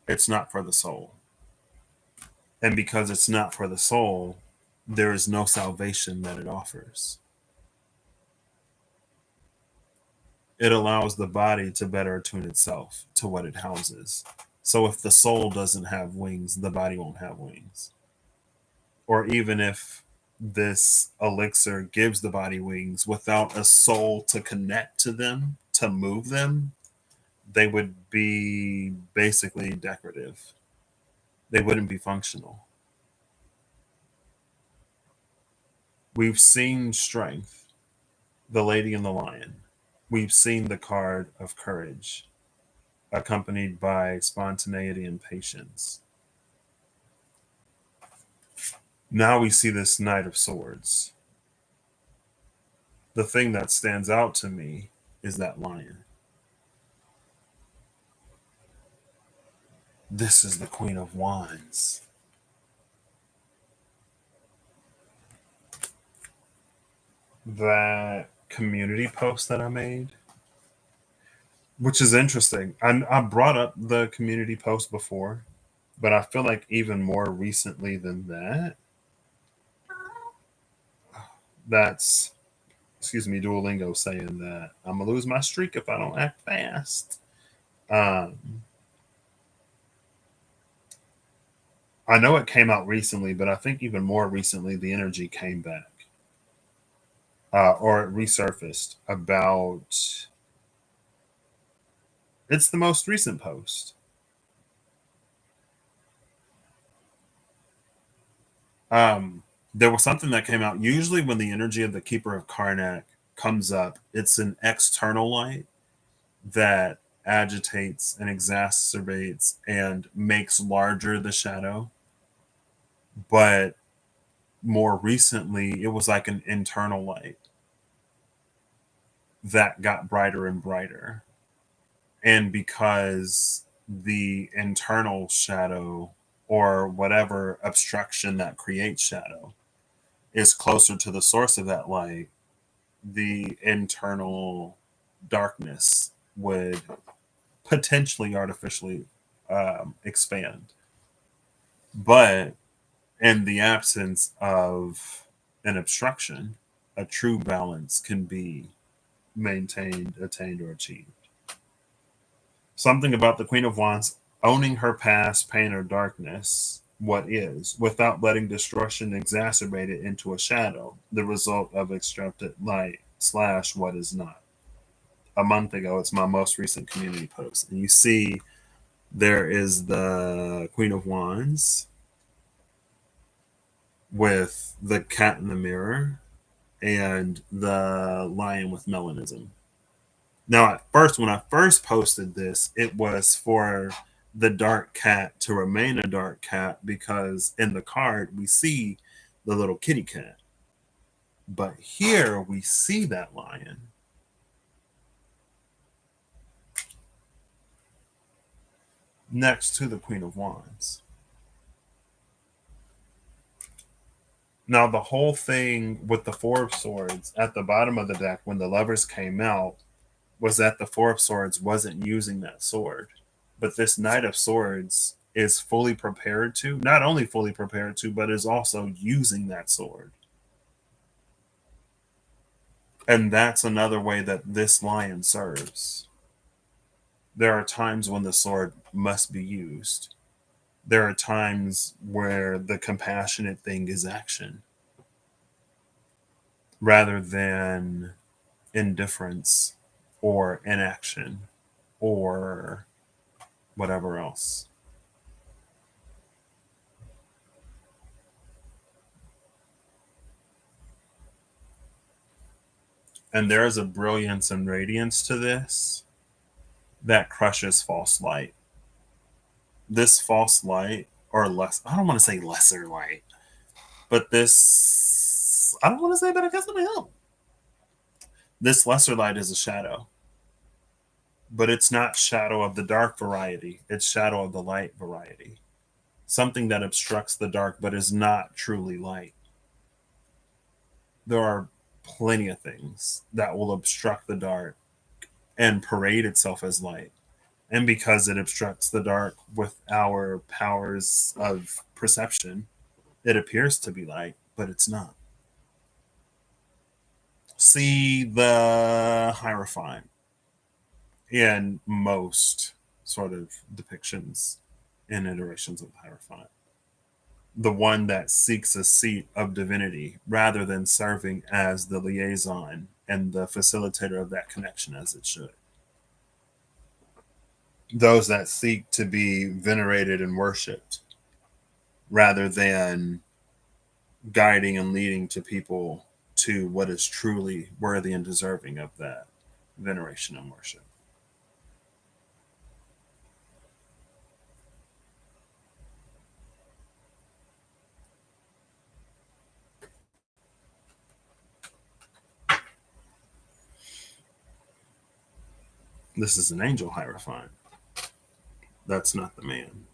it's not for the soul. And because it's not for the soul, there is no salvation that it offers. It allows the body to better attune itself to what it houses. So if the soul doesn't have wings, the body won't have wings. Or even if this elixir gives the body wings without a soul to connect to them, to move them, they would be basically decorative. They wouldn't be functional. We've seen strength, the lady and the lion. We've seen the card of courage, accompanied by spontaneity and patience. Now we see this Knight of Swords. The thing that stands out to me is that lion. This is the Queen of Wands. That community post that I made, which is interesting. I brought up the community post before, but I feel like even more recently than that, that's, excuse me, Duolingo saying that I'm gonna lose my streak if I don't act fast. Um, I know it came out recently, but I think even more recently, the energy came back, or it resurfaced about. It's the most recent post. Um, there was something that came out. Usually, when the energy of the Keeper of Karnak comes up, it's an external light that agitates and exacerbates and makes larger the shadow. But more recently, it was like an internal light that got brighter and brighter. And because the internal shadow or whatever obstruction that creates shadow is closer to the source of that light, the internal darkness would potentially artificially expand. But in the absence of an obstruction, a true balance can be maintained, attained, or achieved. Something about the Queen of Wands owning her past pain or darkness, what is, without letting destruction exacerbate it into a shadow, the result of extracted light slash what is not. A month ago, it's my most recent community post. And you see there is the Queen of Wands with the cat in the mirror and the lion with melanism. Now, at first, when I first posted this, it was for the dark cat to remain a dark cat because in the card we see the little kitty cat. But here we see that lion. Next to the Queen of Wands. Now, the whole thing with the Four of Swords at the bottom of the deck when the lovers came out was that the Four of Swords wasn't using that sword. But this Knight of Swords is fully prepared to, not only fully prepared to, but is also using that sword. And that's another way that this lion serves. There are times when the sword must be used. There are times where the compassionate thing is action rather than indifference or inaction or whatever else. And there is a brilliance and radiance to this that crushes false light. This false light, or less, I don't want to say lesser light, but this, I don't want to say, but I guess I will. This lesser light is a shadow, but it's not shadow of the dark variety, it's shadow of the light variety. Something that obstructs the dark but is not truly light. There are plenty of things that will obstruct the dark and parade itself as light. And because it obstructs the dark with our powers of perception, it appears to be light, but it's not. See the Hierophant in most sort of depictions and iterations of the Hierophant. The one that seeks a seat of divinity rather than serving as the liaison and the facilitator of that connection as it should. Those that seek to be venerated and worshipped rather than guiding and leading to people to what is truly worthy and deserving of that veneration and worship. This is an angel hierophant. That's not the man.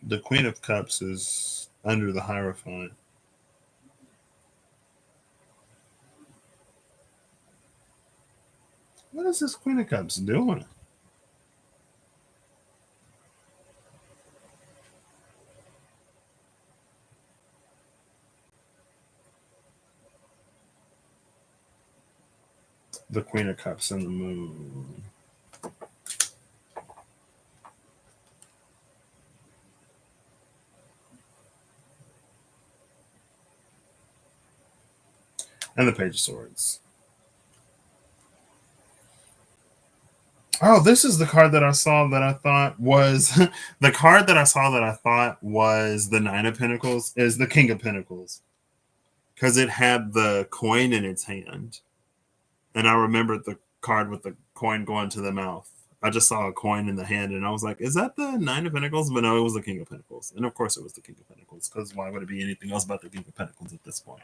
The Queen of Cups is under the hierophant. What is this Queen of Cups doing? The Queen of Cups and the Moon. And the Page of Swords. Oh, this is the card that I saw that I thought was the card that I saw that I thought was the Nine of Pentacles is the King of Pentacles. Because it had the coin in its hand. And I remembered the card with the coin going to the mouth. I just saw a coin in the hand and I was like, is that the Nine of Pentacles? But no, it was the King of Pentacles. And of course it was the King of Pentacles, because why would it be anything else but the King of Pentacles at this point?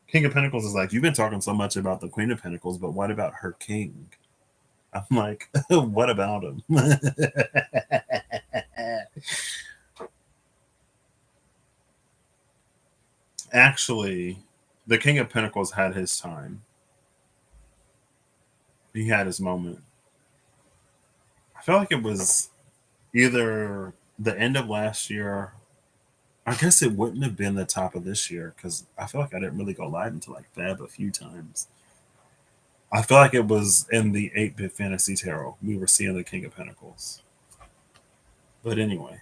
King of Pentacles is like, you've been talking so much about the Queen of Pentacles, but what about her king? I'm like, what about him? Actually, the King of Pentacles had his time. He had his moment. I feel like it was either the end of last year. I guess it wouldn't have been the top of this year because I feel like I didn't really go live until like Feb a few times. I feel like it was in the 8-bit fantasy tarot. We were seeing the King of Pentacles. But anyway.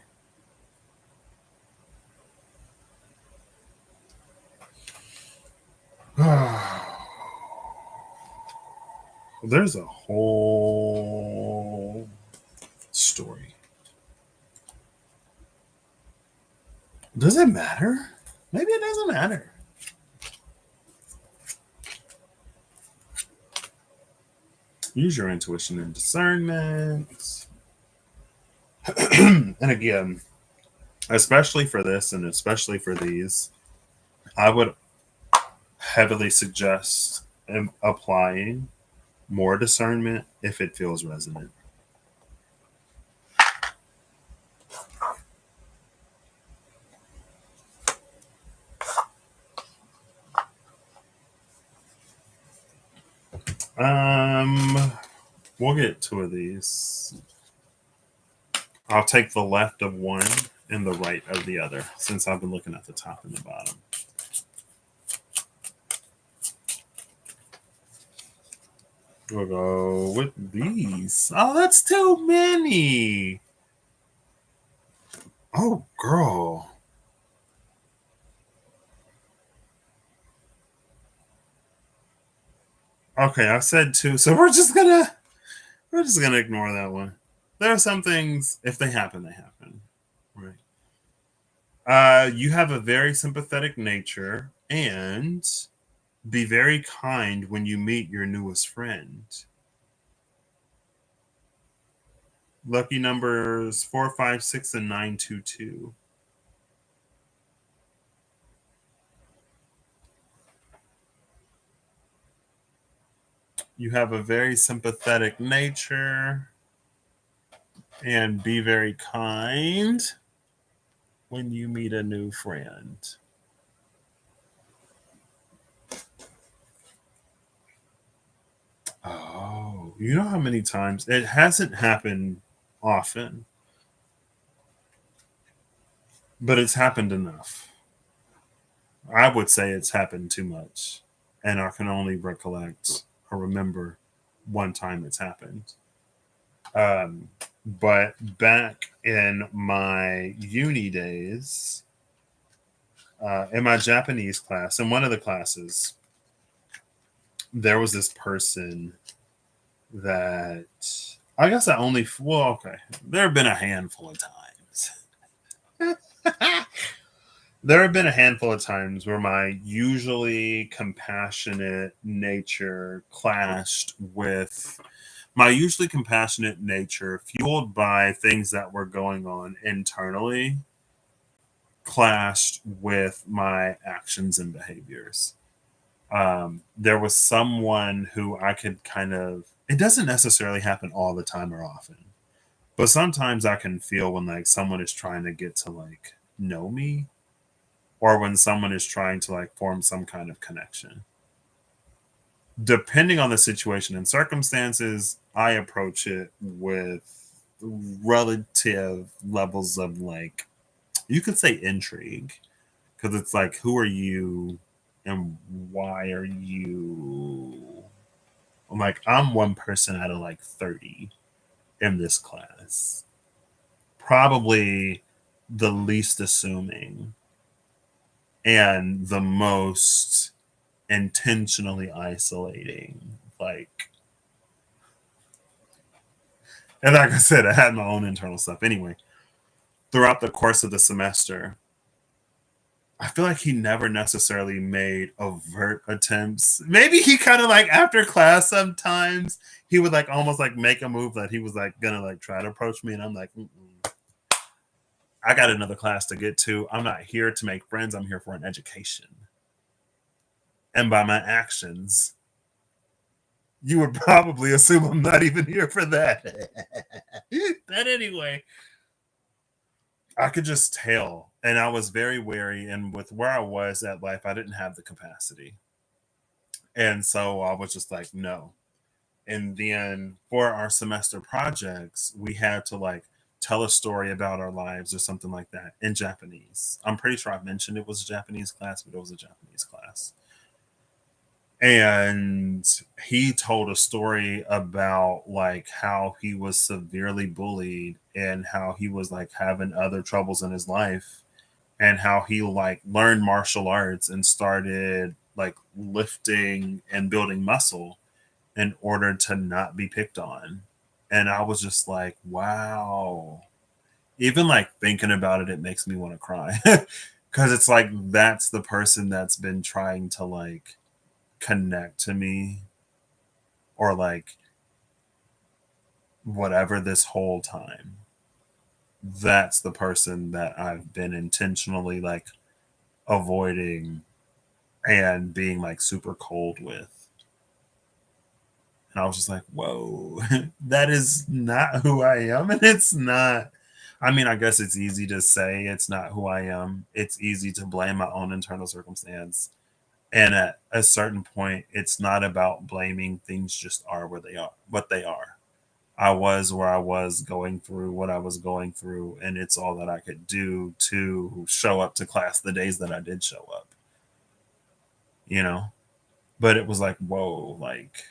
There's a whole story. Does it matter? Maybe it doesn't matter. Use your intuition and discernment. And again, especially for this and especially for these, I would heavily suggest applying more discernment if it feels resonant. We'll get two of these. I'll take the left of one and the right of the other, since I've been looking at the top and the bottom. We'll go with these. Oh, that's too many. Oh, girl. Okay, I said two, so we're just gonna ignore that one. There are some things, if they happen, they happen. Right. You have a very sympathetic nature and be very kind when you meet your newest friend. Lucky numbers 456 and 922. You have a very sympathetic nature and be very kind when you meet a new friend. Oh, you know how many times it hasn't happened often, but it's happened enough. I would say it's happened too much, and I can only recollect or remember one time it's happened. But back in my uni days, in my Japanese class, in one of the classes, there was this person that I guess I only, well, okay, there have been a handful of times. There have been a handful of times where my usually compassionate nature clashed with my usually compassionate nature, fueled by things that were going on internally, clashed with my actions and behaviors. There was someone who I could kind of, it doesn't necessarily happen all the time or often, but sometimes I can feel when like someone is trying to get to like know me, or when someone is trying to like form some kind of connection. depending on the situation and circumstances, I approach it with relative levels of like, you could say intrigue, because it's like, who are you and why are you? I'm like, I'm one person out of like 30 in this class, probably the least assuming and the most intentionally isolating. Like, and like I said, I had my own internal stuff. Anyway, throughout the course of the semester, I feel like he never necessarily made overt attempts. Maybe he kind of like after class sometimes he would like almost like make a move that he was like gonna like try to approach me, and I'm like, I got another class to get to. I'm not here to make friends. I'm here for an education. And by my actions, you would probably assume I'm not even here for that. But anyway, I could just tell. And I was very wary. And with where I was at life, I didn't have the capacity. And so I was just like, no. And then for our semester projects, we had to like tell a story about our lives or something like that in Japanese. I'm pretty sure I mentioned it was a Japanese class, but it was a Japanese class. And he told a story about like how he was severely bullied and how he was like having other troubles in his life, and how he like learned martial arts and started like lifting and building muscle in order to not be picked on. And I was just like, wow. Even like thinking about it, it makes me want to cry. Cause it's like that's the person that's been trying to like connect to me or like whatever this whole time. That's the person that I've been intentionally like avoiding and being like super cold with. And I was just like, whoa, that is not who I am. And it's not, I mean, I guess it's easy to say it's not who I am. It's easy to blame my own internal circumstance. And at a certain point, it's not about blaming. Things just are where they are, what they are. I was where I was going through what I was going through, and it's all that I could do to show up to class the days that I did show up, you know? But it was like, whoa, like,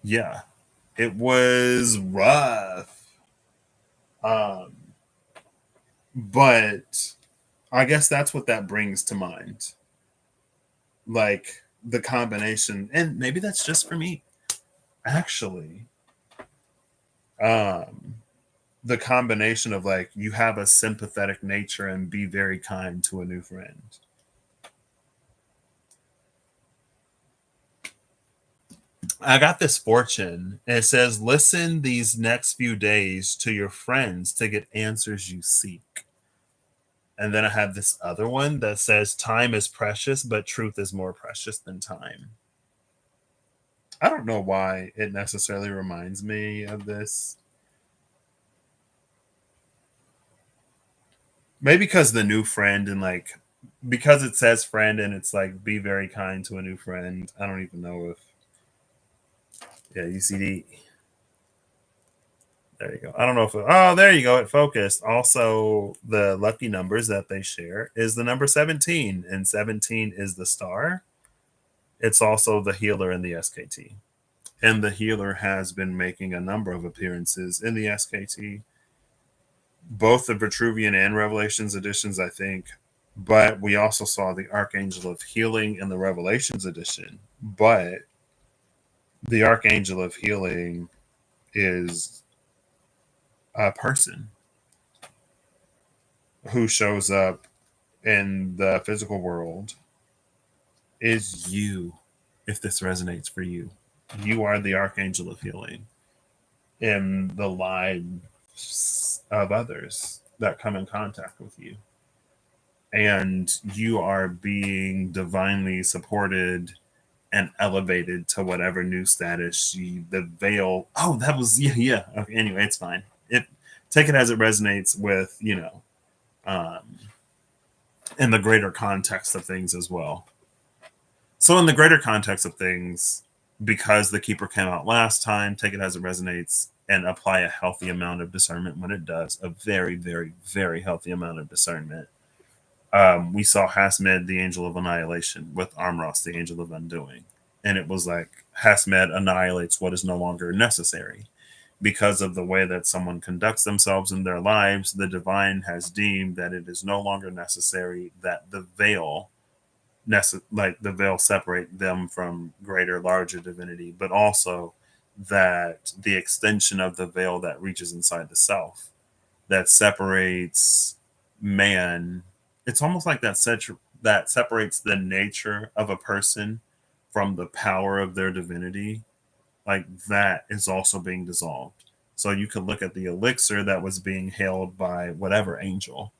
yeah, it was rough. Um, but I guess that's what that brings to mind. Like the combination, and maybe that's just for me, actually. Um, the combination of like you have a sympathetic nature and be very kind to a new friend. I got this fortune and it says listen these next few days to your friends to get answers you seek. And then I have this other one that says time is precious but truth is more precious than time. I don't know why it necessarily reminds me of this. Maybe because the new friend and like because it says friend and it's like be very kind to a new friend. I don't even know if yeah, UCD. There you go. I don't know if oh, there you go. It focused. Also, the lucky numbers that they share is the number 17, and 17 is the star. It's also the healer in the SKT. And the healer has been making a number of appearances in the SKT, both the Vitruvian and Revelations editions, I think. But we also saw the Archangel of Healing in the Revelations edition. But the Archangel of Healing is a person who shows up in the physical world is you, if this resonates for you. You are the Archangel of Healing in the lives of others that come in contact with you. And you are being divinely supported and elevated to whatever new status the veil. Oh, that was, yeah, yeah. Okay, anyway, it's fine. Take it as it resonates with, um, in the greater context of things as well. So in the greater context of things, because the keeper came out last time, take it as it resonates and apply a healthy amount of discernment when it does, a very, very, very healthy amount of discernment. We saw Hasmed, the angel of annihilation, with Amros, the angel of undoing. And it was like Hasmed annihilates what is no longer necessary. Because of the way that someone conducts themselves in their lives, the divine has deemed that it is no longer necessary that the veil like the veil separate them from greater, larger divinity, but also that the extension of the veil that reaches inside the self that separates man. It's almost like that separates the nature of a person from the power of their divinity. Like that is also being dissolved. So you could look at the elixir that was being held by whatever angel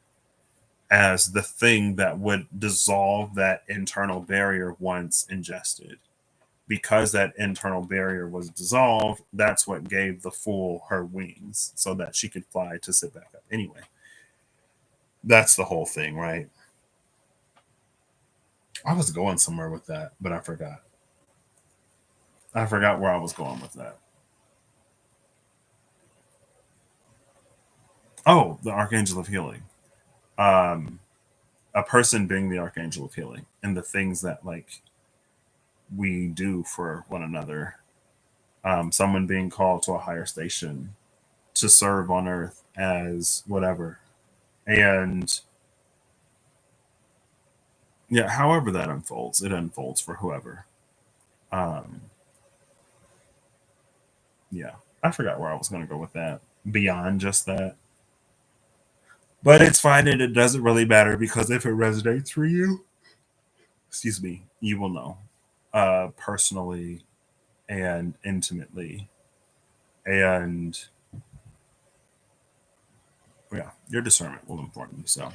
as the thing that would dissolve that internal barrier once ingested. Because that internal barrier was dissolved, that's what gave the fool her wings so that she could fly to sit back up. Anyway, that's the whole thing, right? I was going somewhere with that, but I forgot. I forgot where I was going with that. Oh, the Archangel of Healing. Um, a person being the Archangel of Healing and the things that like we do for one another. Someone being called to a higher station to serve on earth as whatever. And yeah, however that unfolds, it unfolds for whoever. Um, yeah, I forgot where I was going to go with that. Beyond just that. But it's fine and it doesn't really matter because if it resonates for you, excuse me, you will know personally and intimately. And yeah, your discernment will inform you. So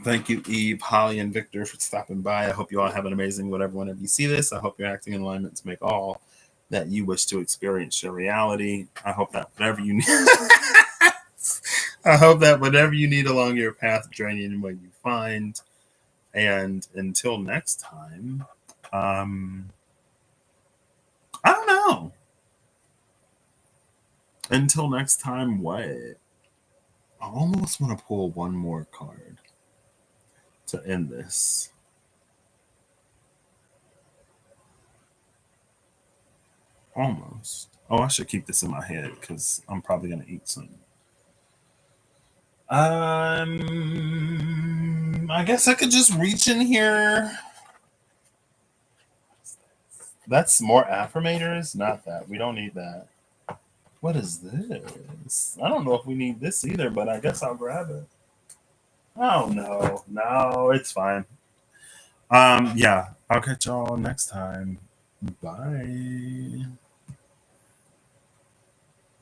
thank you, Eve, Holly, and Victor for stopping by. I hope you all have an amazing whatever whenever you see this. I hope you're acting in alignment to make all that you wish to experience your reality. I hope that whatever you need I hope that whatever you need along your path, journey and what you find. And until next time, I don't know. Until next time, what? I almost want to pull one more card to end this. Almost. Oh, I should keep this in my head because I'm probably gonna eat some. I guess I could just reach in here. That's more affirmators. Not that we don't need that. What is this? I don't know if we need this either, but I guess I'll grab it. Oh no, it's fine. Yeah, I'll catch y'all next time. Bye.